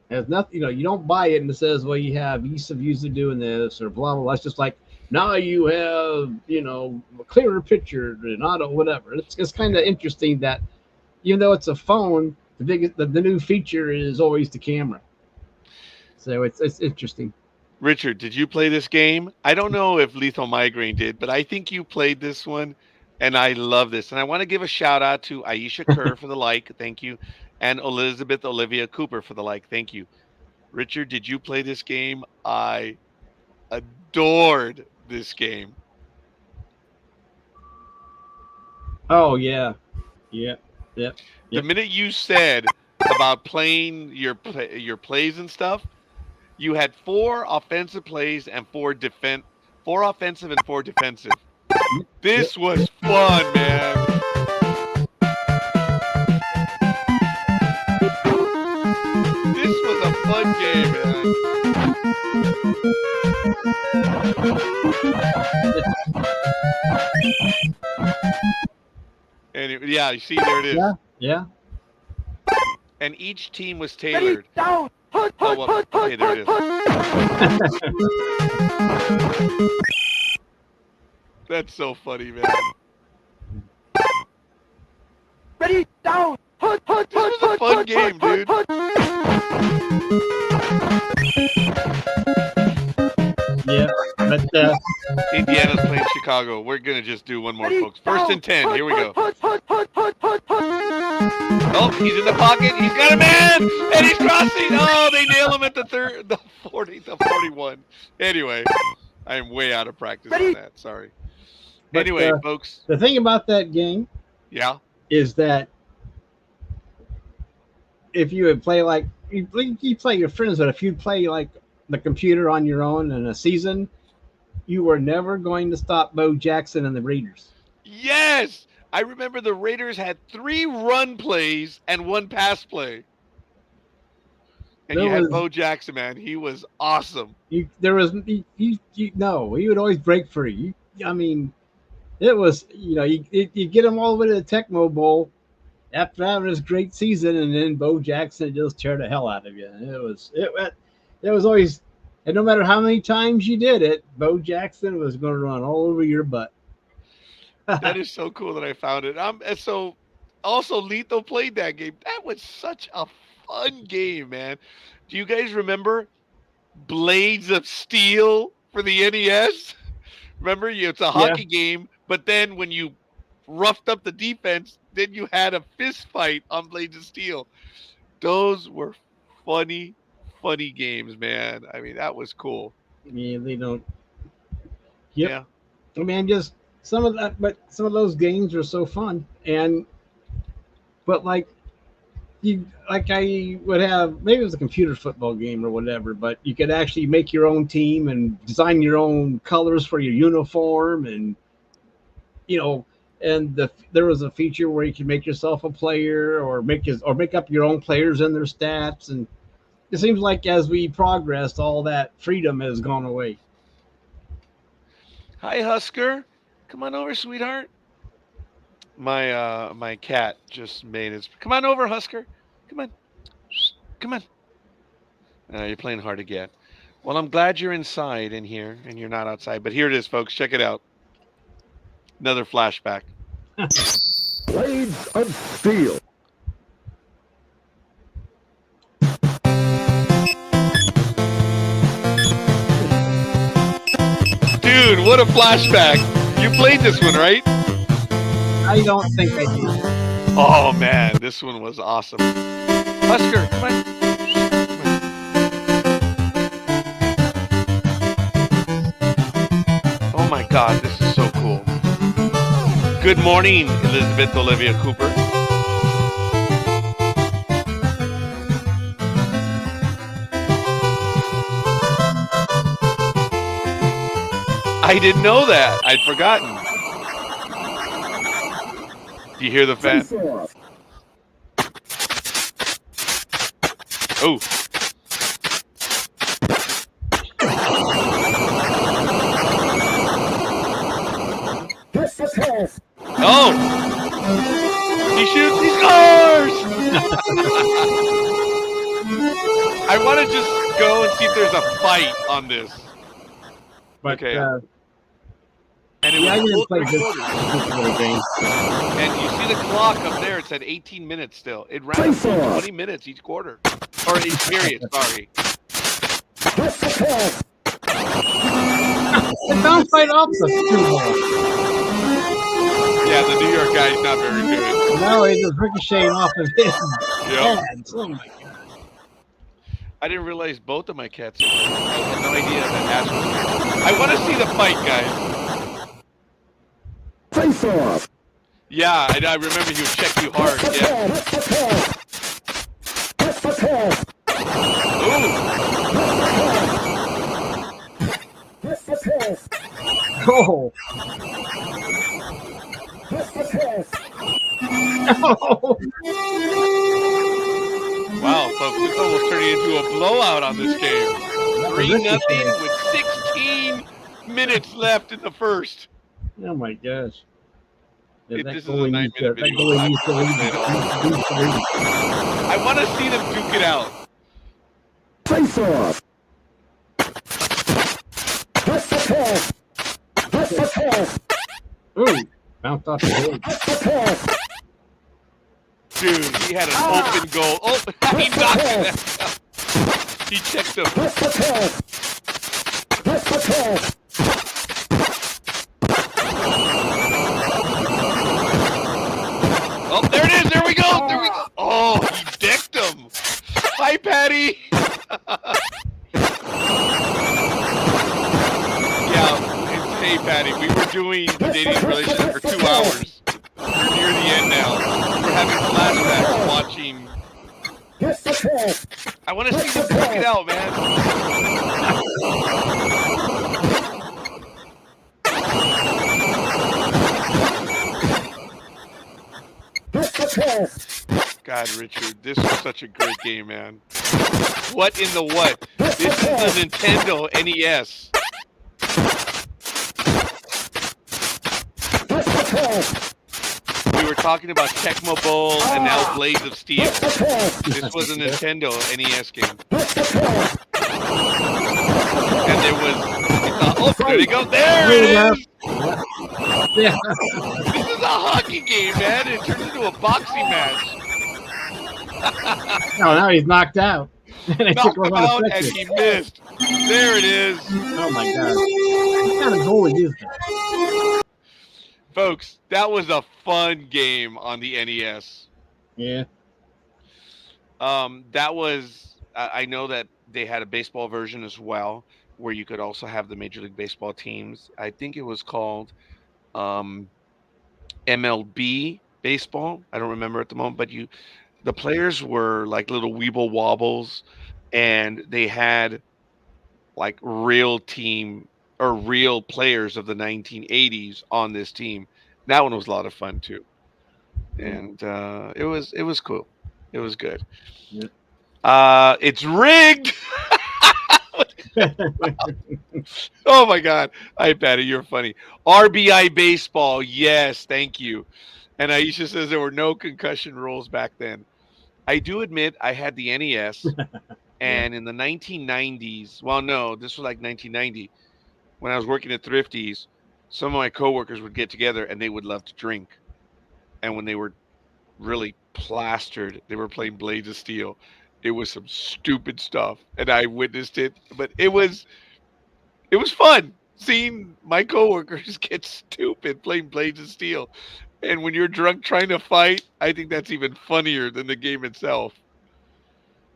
It has nothing, you don't buy it and it says, well, you have ease of use of doing this or blah blah blah. It's just like now you have a clearer picture and auto whatever. It's kind of interesting that even though it's a phone, the new feature is always the camera. So it's interesting. Richard, did you play this game? I don't know if Lethal Migraine did, but I think you played this one, and I love this. And I want to give a shout out to Aisha Kerr for the like, thank you, and Elizabeth Olivia Cooper for the like, thank you. Richard, did you play this game? I adored this game. Oh yeah, yeah. The minute you said about playing your plays and stuff, you had 4 offensive plays and 4 offensive and 4 defensive. This was fun, man. This was a fun game, man. And yeah, you see, there it is. Yeah. And each team was tailored. Okay, there it is. That's so funny, man. Ready, down. This was a fun game, dude. Yeah. But Indiana's playing Chicago. We're going to just do one more, Ready, folks. First down. and 10. Here we go. Hunt. Oh, he's in the pocket. He's got a man, and he's crossing. Oh, they nail him at the 41. Anyway, I am way out of practice on that. Sorry. But, Anyway, folks. the thing about that game is that if you would play like you play your friends, but if you play like the computer on your own in a season, you were never going to stop Bo Jackson and the Raiders. Yes, I remember the Raiders had 3 run plays and 1 pass play. And you had Bo Jackson, man. He was awesome. He would always break free. I mean, it was, you get him all the way to the Tecmo Bowl after having this great season, and then Bo Jackson just tear the hell out of you. And it was always, and no matter how many times you did it, Bo Jackson was going to run all over your butt. That is so cool that I found it. And so also Lethal played that game. That was such a fun game, man. Do you guys remember Blades of Steel for the NES? Remember, it's a hockey game, but then when you roughed up the defense, then you had a fist fight on Blades of Steel. Those were funny games, man. I mean, that was cool. Yeah, they don't. Yep. Yeah. I mean, just some of those games are so fun, but I would have, maybe it was a computer football game or whatever, but you could actually make your own team and design your own colors for your uniform, and there was a feature where you could make yourself a player or make up your own players and their stats, and it seems like as we progressed, all that freedom has gone away. Hi, Husker. Come on over, sweetheart. My cat just made his. Come on over, Husker. Come on. Come on. You're playing hard to get. Well, I'm glad you're inside in here and you're not outside. But here it is, folks. Check it out. Another flashback. Blades of Steel. Dude, what a flashback. You played this one, right? I don't think I did. Oh, man. This one was awesome. Husker, come on. Oh, my God. This is so cool. Good morning, Elizabeth Olivia Cooper. I didn't know that. I'd forgotten. Do you hear the fan? Oh. Oh. He shoots. He scores. I want to just go and see if there's a fight on this. But, okay. And it I was didn't play this game. And you see the clock up there. It's at 18 minutes still. It ran up to 20 minutes each quarter. Or each period, sorry. It bounced right off the ball. Yeah, the New York guy's not very good. No, it was ricocheting off of his hands. Oh, my God. I didn't realize both of my cats. I had no idea that Ash was here. I want to see the fight, guys. Face off. Yeah, I remember he would check you hard. Yeah. Oh. Wow, folks, it's almost turning into a blowout on this game. 3-0 with 16 minutes left in the first. Oh my gosh. Yeah, This is a 9-minute video. I want to see them duke it out. Face off. Ooh, bounced off the board. Dude, he had an open goal. Oh, he knocked it out. He checked him. Patty. Yeah, hey Patty, we were doing the dating relationship for 2 hours. We're near the end now. We're having flashbacks watching. I want to see them work it out, man. God, Richard, this was such a great game, man. What in the what? This is the Nintendo NES. We were talking about Tecmo Bowl and now Blades of Steel. This was a Nintendo NES game. And there was... oh, there you go. There it is! Yeah. This is a hockey game, man. It turns into a boxing match. No, now he's knocked out. Knocked him out and he missed. There it is. Oh my god. What kind of goal is that? Folks, that was a fun game on the NES. Yeah. That was, I know that they had a baseball version as well, where you could also have the Major League Baseball teams. I think it was called MLB baseball. I don't remember at the moment, but the players were like little weeble wobbles, and they had like real team or real players of the 1980s on this team. That one was a lot of fun too, and it was cool. It was good. Yeah. It's rigged. Oh my God! Hi, Patty, you're funny. RBI baseball, yes, thank you. And Aisha says there were no concussion rules back then. I do admit I had the NES, and in the 1990s, well, no, this was like 1990, when I was working at Thrifty's, some of my coworkers would get together and they would love to drink. And when they were really plastered, they were playing Blades of Steel. It was some stupid stuff, and I witnessed it, but it was fun seeing my coworkers get stupid playing Blades of Steel. And when you're drunk trying to fight, I think that's even funnier than the game itself.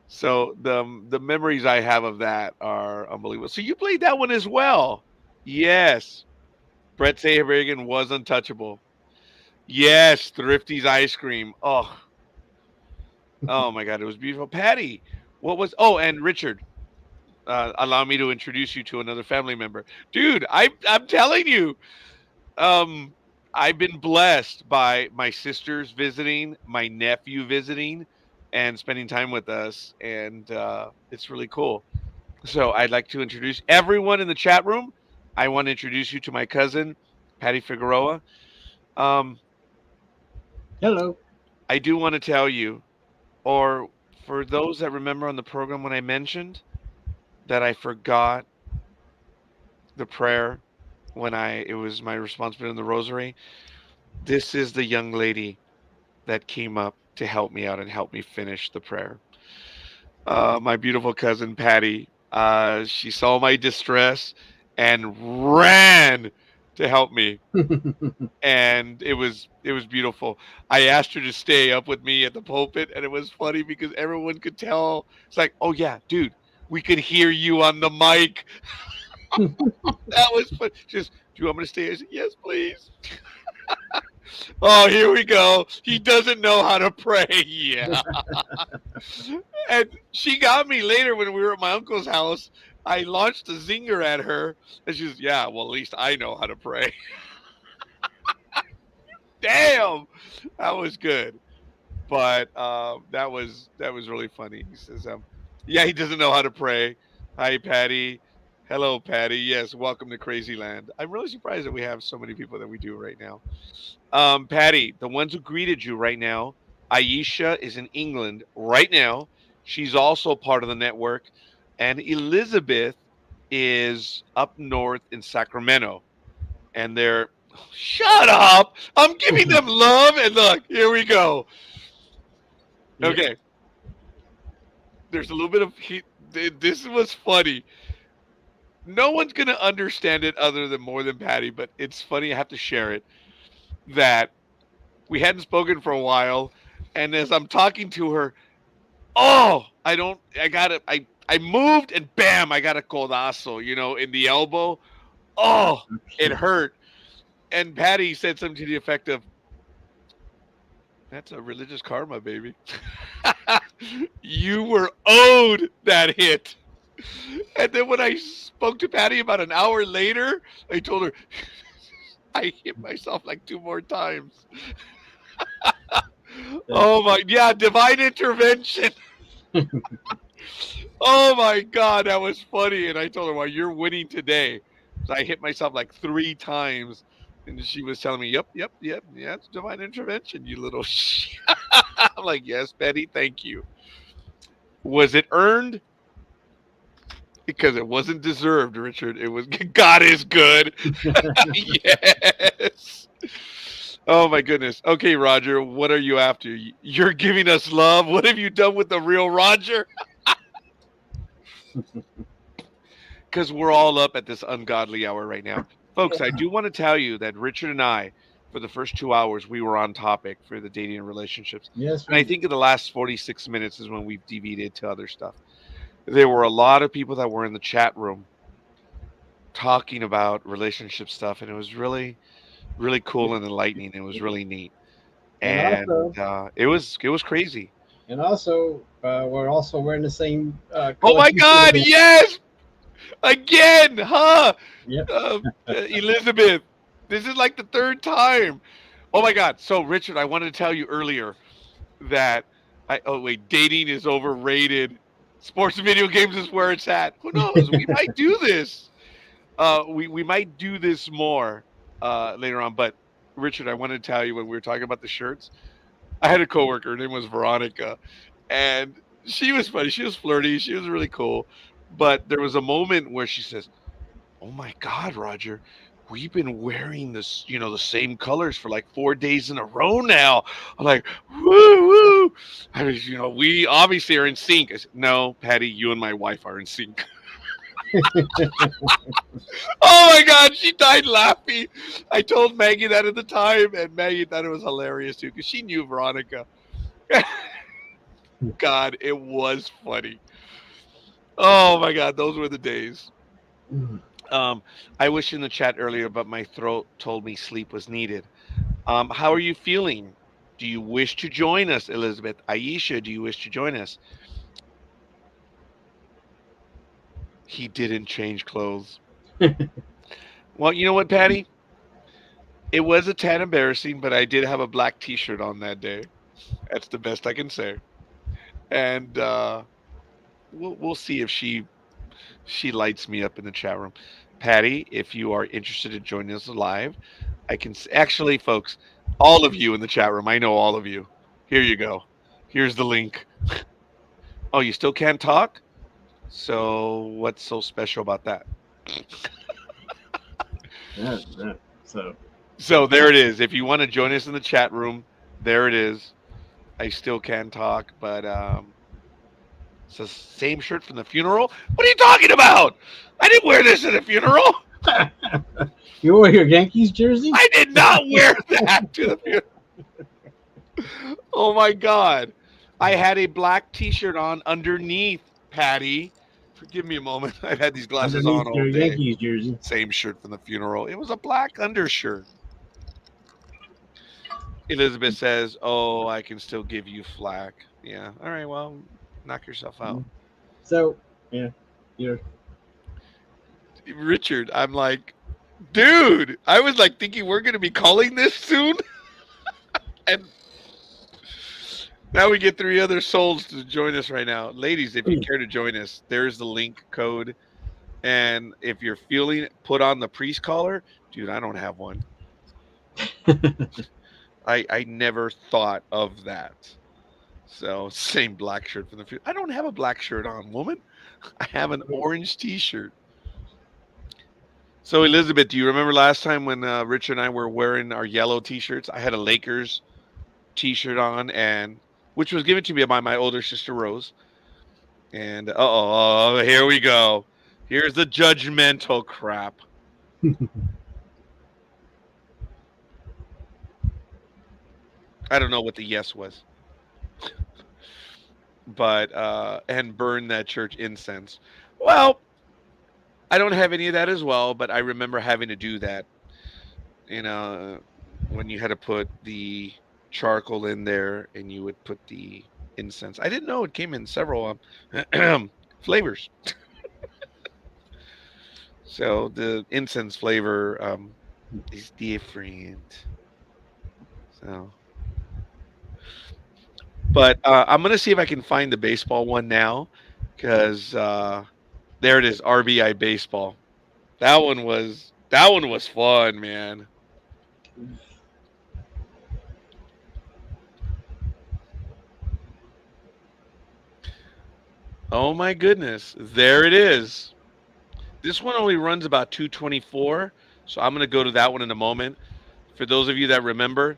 So the memories I have of that are unbelievable. So you played that one as well. Yes. Brett Saberhagen was untouchable. Yes, Thrifty's ice cream. Oh my God, it was beautiful. Patty, and Richard, allow me to introduce you to another family member. Dude, I'm telling you, I've been blessed by my sisters visiting, my nephew visiting, and spending time with us, and it's really cool. So I'd like to introduce everyone in the chat room. I want to introduce you to my cousin, Patty Figueroa. Hello. I do want to tell you, or for those that remember on the program when I mentioned that I forgot the prayer when it was my responsibility in the rosary, this is the young lady that came up to help me out and help me finish the prayer. My beautiful cousin Patty, she saw my distress and ran to help me, and it was beautiful. I asked her to stay up with me at the pulpit, and it was funny because everyone could tell. It's like, oh yeah, dude, we could hear you on the mic. That was fun. She says, do you want me to stay? I said, yes, please. Oh, here we go. He doesn't know how to pray. Yeah. And she got me later when we were at my uncle's house. I launched a zinger at her, and she says, yeah, well, at least I know how to pray. Damn, that was good. But that was really funny. He says, yeah, he doesn't know how to pray. Hi, Patty. Hello, Patty. Yes, welcome to Crazy Land. I'm really surprised that we have so many people that we do right now. Patty, the ones who greeted you right now, Aisha is in England right now. She's also part of the network. And Elizabeth is up north in Sacramento. And they're, shut up. I'm giving them love. And look, here we go. Okay. There's a little bit of heat. This was funny. No one's going to understand it other than more than Patty, but it's funny. I have to share it. That we hadn't spoken for a while. And as I'm talking to her, Oh, I got it. I moved and bam, I got a codazo, in the elbow. Oh, it hurt. And Patty said something to the effect of, "That's a religious karma, baby. You were owed that hit." And then when I spoke to Patty about an hour later, I told her I hit myself like 2 more times. Oh my, yeah, divine intervention. Oh my God, that was funny. And I told her, "Well, you're winning today." So I hit myself like 3 times. And she was telling me, "Yep, yep, yep, yeah, it's divine intervention, you little sh." I'm like, "Yes, Betty, thank you." Was it earned? Because it wasn't deserved, Richard. It was God is good. Yes. Oh my goodness. Okay, Roger, what are you after? You're giving us love. What have you done with the real Roger? Because we're all up at this ungodly hour right now. Folks, I do want to tell you that Richard and I, for the first 2 hours, we were on topic for the dating and relationships. Yes, And I think in the last 46 minutes is when we've deviated to other stuff. There were a lot of people that were in the chat room talking about relationship stuff, and it was really, really cool and enlightening. It was really neat. and And also, it was crazy. we're also wearing the same Oh color my T-shirt. God, yes! Again, huh? Yep. Elizabeth, this is like the third time. Oh my God. So, Richard, I wanted to tell you earlier that oh wait, dating is overrated. Sports and video games is where it's at. Who knows? We might do this. We might do this more later on. But Richard, I wanted to tell you when we were talking about the shirts, I had a coworker. Her name was Veronica, and she was funny. She was flirty. She was really cool. But there was a moment where she says, "Oh my God, Roger, we've been wearing the same colors for like 4 days in a row now." I'm like, "Woo woo!" I was, we obviously are in sync. I said, "No, Patty, you and my wife are in sync." Oh my God, she died laughing. I told Maggie that at the time, and Maggie thought it was hilarious too because she knew Veronica. God, it was funny. Oh my God, those were the days. I wish in the chat earlier, but my throat told me sleep was needed. How are you feeling? Do you wish to join us, Elizabeth? Aisha, do you wish to join us? He didn't change clothes. Well, you know what, Patty? It was a tad embarrassing, but I did have a black T-shirt on that day. That's the best I can say. And we'll see if she lights me up in the chat room. Patty, if you are interested in joining us live, I can actually, folks, all of you in the chat room. I know all of you. Here you go. Here's the link. Oh, you still can't talk? So what's so special about that? Yeah. So So there it is. If you want to join us in the chat room, there it is. I still can talk, but it's the same shirt from the funeral. What are you talking about? I didn't wear this at a funeral. you wore your Yankees jersey? I did not wear that to the funeral. Oh my God. I had a black T-shirt on underneath, Patty. Forgive me a moment. I've had these glasses on Underneath all your day. Yankees jersey. Same shirt from the funeral. It was a black undershirt. Elizabeth says, "Oh, I can still give you flack." Yeah. All right. Well, knock yourself out. So yeah, you're Richard, I'm like, dude, I was like thinking we're going to be calling this soon. And now we get 3 other souls to join us right now. Ladies, if you care to join us, there's the link code. And if you're feeling it, put on the priest collar. Dude, I don't have one. I never thought of that. So same black shirt from the future. I don't have a black shirt on, woman. I have an orange T-shirt. So Elizabeth, do you remember last time when Richard and I were wearing our yellow T-shirts? I had a Lakers T-shirt on, and which was given to me by my older sister Rose. And here we go. Here's the judgmental crap. I don't know what the yes was. but and burn that church incense. Well, I don't have any of that as well, but I remember having to do that. You know, when you had to put the charcoal in there and you would put the incense. I didn't know it came in several flavors. So the incense flavor is different. So, but I'm gonna see if I can find the baseball one now, because there it is, RBI baseball. That one was fun, man. Oh my goodness, there it is. This one only runs about 224, so I'm gonna go to that one in a moment. For those of you that remember,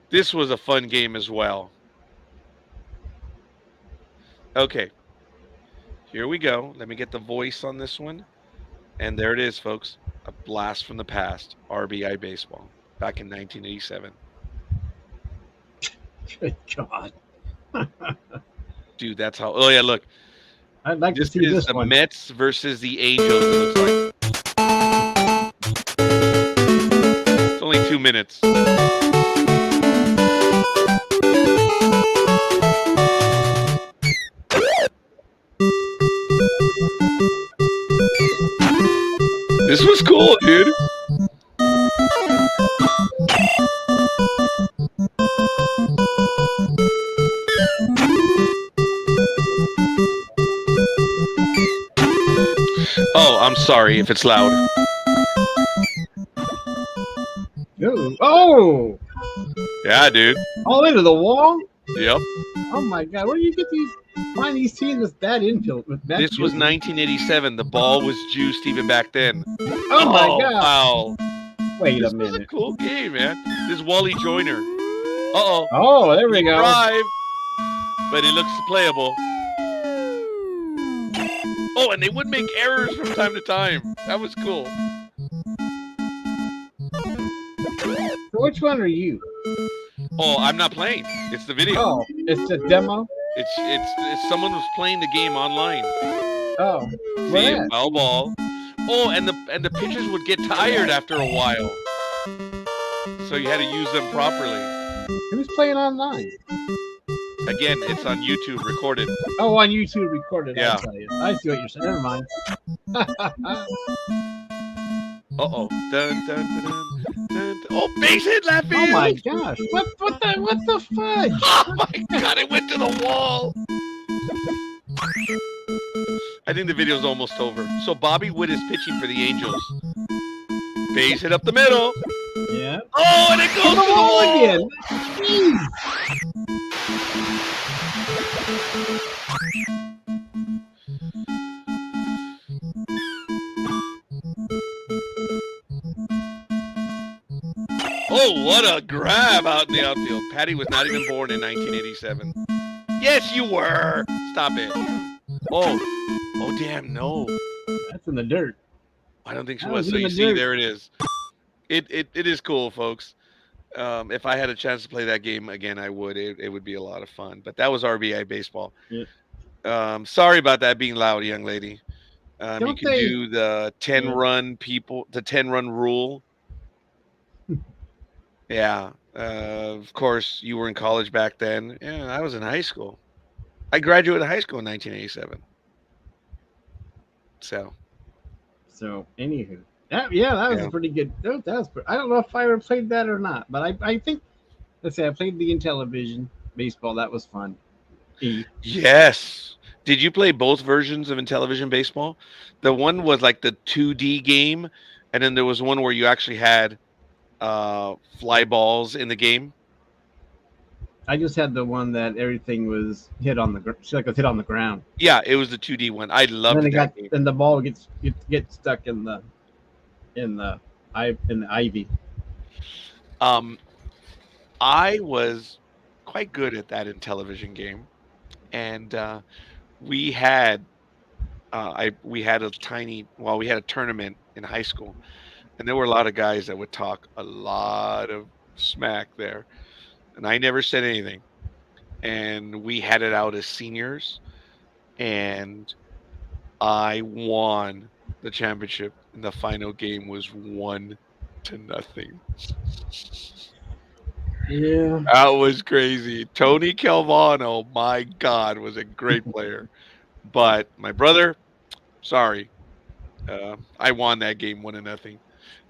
this was a fun game as well. Okay, here we go. Let me get the voice on this one. And there it is, folks. A blast from the past. RBI baseball back in 1987. Good God. Dude, that's how. Oh, yeah, look. I'd like to This see is this the one. Mets versus the Angels, it looks like. It's only 2 minutes. This was cool, dude. Oh, I'm sorry if it's loud. Ooh. Oh, Yeah, dude. all into the wall. Yep. Oh my God, where do you get find these teams with that infield? With that This was field? 1987. The ball was juiced even back then. Oh my God! Wow. Wait This a was a minute. cool game, man. This is Wally Joyner. Uh-oh. Oh, there we go. Drive. But it looks playable. Oh, and they would make errors from time to time. That was cool. So which one are you? Oh, I'm not playing. It's the video. Oh, it's a demo. It's someone who's playing the game online. Oh, See, where at? foul ball. Oh, and the pitchers would get tired after a while. So you had to use them properly. Who's playing online? Again, it's on YouTube recorded. Oh, on YouTube recorded. Yeah. I tell you. I see what you're saying. Never mind. Uh-oh. Dun, dun, dun, dun, dun. Oh, base hit left Oh field. my gosh! What the fudge? Oh my God, it went to the wall. I think the video's almost over. So Bobby Witt is pitching for the Angels. Base hit up the middle. Yeah. Oh, and it goes To to the wall again. Jeez. Oh, what a grab out in the outfield. Patty was not even born in 1987. Yes, you were. Stop it. Oh, damn, no. That's in the dirt. I don't think she That was. was So in you the see, dirt. there it is. It is cool, folks. If I had a chance to play that game again, I would. It would be a lot of fun. But that was RBI baseball. Yeah. Sorry about that being loud, young lady. You Don't can they- do the 10-run rule. Yeah. Of course, you were in college back then. Yeah, I was in high school. I graduated high school in 1987. So, Anywho, that was a pretty good. That was. I don't know if I ever played that or not, but I think. Let's say I played the Intellivision baseball. That was fun. yes. Did you play both versions of Intellivision baseball? The one was like the 2D game, and then there was one where you actually had fly balls in the game. I just had the one that everything was hit on the like was hit on the ground. Yeah, it was the 2D one. I loved that game. Then the ball gets stuck in the ivy. I was quite good at that Intellivision game, and we had a tournament in high school, and there were a lot of guys that would talk a lot of smack there, and I never said anything. and we had it out as seniors, and I won the championship, and the final game was 1-0. Yeah. That was crazy. Tony Calvano, my God, was a great player. But my brother, sorry, I won that game 1-0.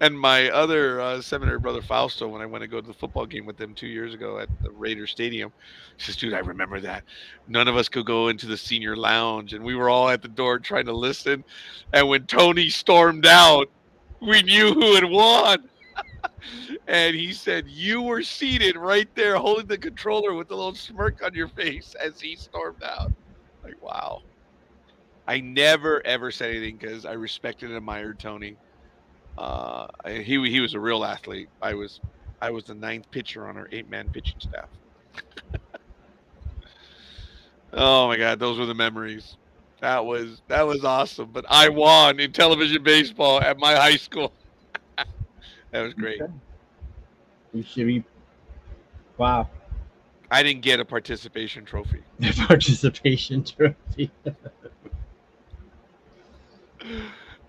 And my other seminary brother Fausto, when I went to go to the football game with them 2 years ago at the Raiders Stadium, he says, "Dude, I remember that. None of us could go into the senior lounge, and we were all at the door trying to listen. And when Tony stormed out, we knew who had won." And he said, "You were seated right there holding the controller with a little smirk on your face as he stormed out." Like, wow. I never ever said anything because I respected and admired Tony. He was a real athlete. I was the ninth pitcher on our 8-man pitching staff. Oh my God, those were the memories. That was awesome. But I won in television baseball at my high school. That was great. Okay. You should be. Wow. I didn't get a participation trophy. Participation trophy.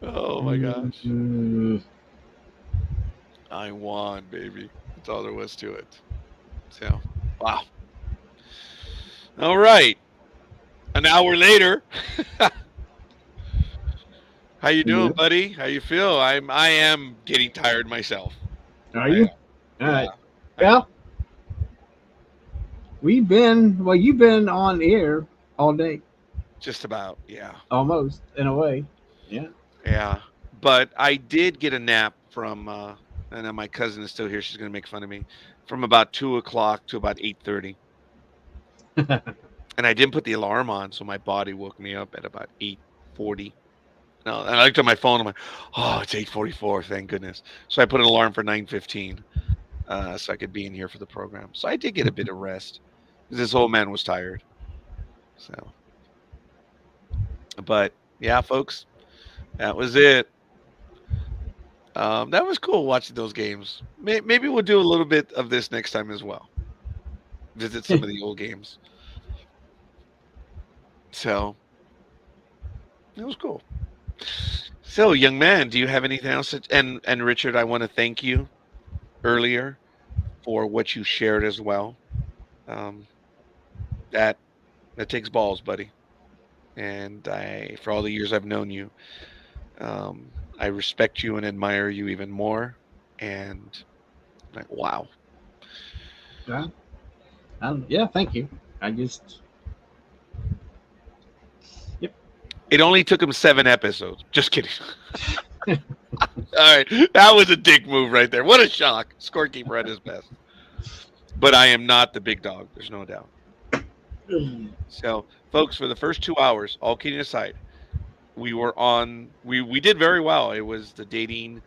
Oh my gosh. Mm, I won, baby. That's all there was to it. So, wow. All right. An hour later. How you doing, Yeah. buddy? How you feel? I am getting tired myself. Are you? I- All right. yeah. Well, you've been on air all day, Just about, yeah. almost in a way. Yeah. Yeah. But I did get a nap from and then my cousin is still here, she's gonna make fun of me. From about 2 o'clock to about 8:30. And I didn't put the alarm on, so my body woke me up at about 8:40. No, and I looked at my phone. I'm like, oh, it's 8:44. Thank goodness. So I put an alarm for 9:15, so I could be in here for the program. So I did get a bit of rest because this old man was tired. So, but yeah, folks, that was it. That was cool watching those games. Maybe we'll do a little bit of this next time as well. Visit some of the old games. So it was cool. So, young man, do you have anything else? And Richard, I want to thank you earlier for what you shared as well. Um, that takes balls, buddy. And for all the years I've known you, I respect you and admire you even more. And like, wow. Yeah. Yeah. Thank you. I just. Yep. It only took him 7 episodes. Just kidding. All right, that was a dick move right there. What a shock. Scorekeeper at his best. But I am not the big dog. There's no doubt. So, folks, for the first 2 hours, all kidding aside, we were on. We did very well. It was the dating,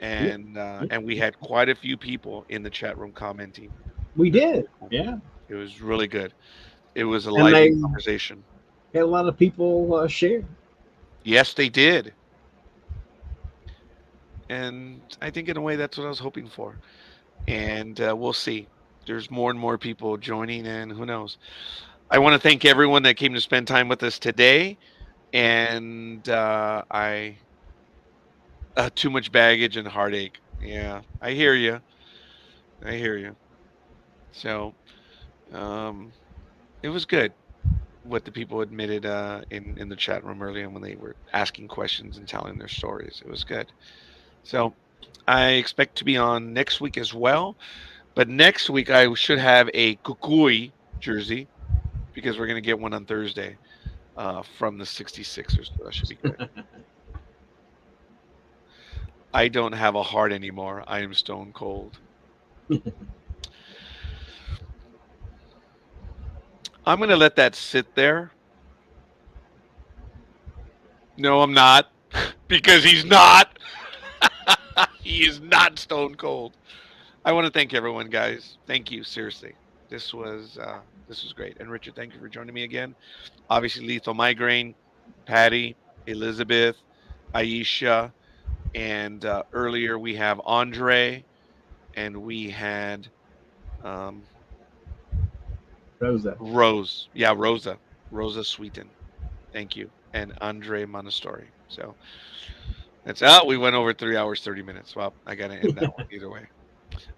and we had quite a few people in the chat room commenting. We did. Yeah. It was really good. It was a And lively they- conversation. Had a lot of people share. Yes, they did. And I think in a way that's what I was hoping for. And we'll see. There's more and more people joining, and who knows. I want to thank everyone that came to spend time with us today. And too much baggage and heartache. Yeah, I hear you. I hear you. So it was good what the people admitted in the chat room earlier when they were asking questions and telling their stories. It was good. So I expect to be on next week as well. But next week I should have a Kukui jersey because we're going to get one on Thursday from the 66ers. So that should be good. I don't have a heart anymore. I am stone cold. I'm going to let that sit there. No, I'm not. Because he's not. He is not stone cold. I want to thank everyone, guys. Thank you, seriously. This was great. And Richard, thank you for joining me again. Obviously, Lethal Migraine, Patty, Elizabeth, Aisha, and earlier we have Andre, and we had Rosa. Rose. Yeah, Rosa. Rosa Sweeten. Thank you. And Andre Montessori. So that's out. We went over 3 hours, 30 minutes. Well, I got to end that one either way.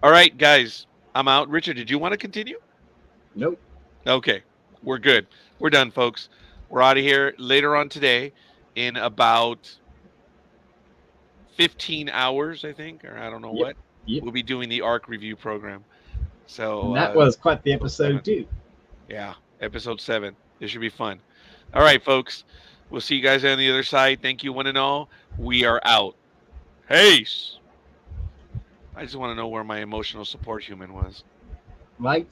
All right, guys. I'm out. Richard, did you want to continue? Nope. Okay. We're good. We're done, folks. We're out of here later on today in about 15 hours, I think, or I don't know Yep. what. Yep. We'll be doing the ARC review program. So And that was quite the episode, too. yeah, episode 7. This should be fun. All right, folks. We'll see you guys on the other side. Thank you, one and all. We are out. Peace. I just want to know where my emotional support human was. Lights.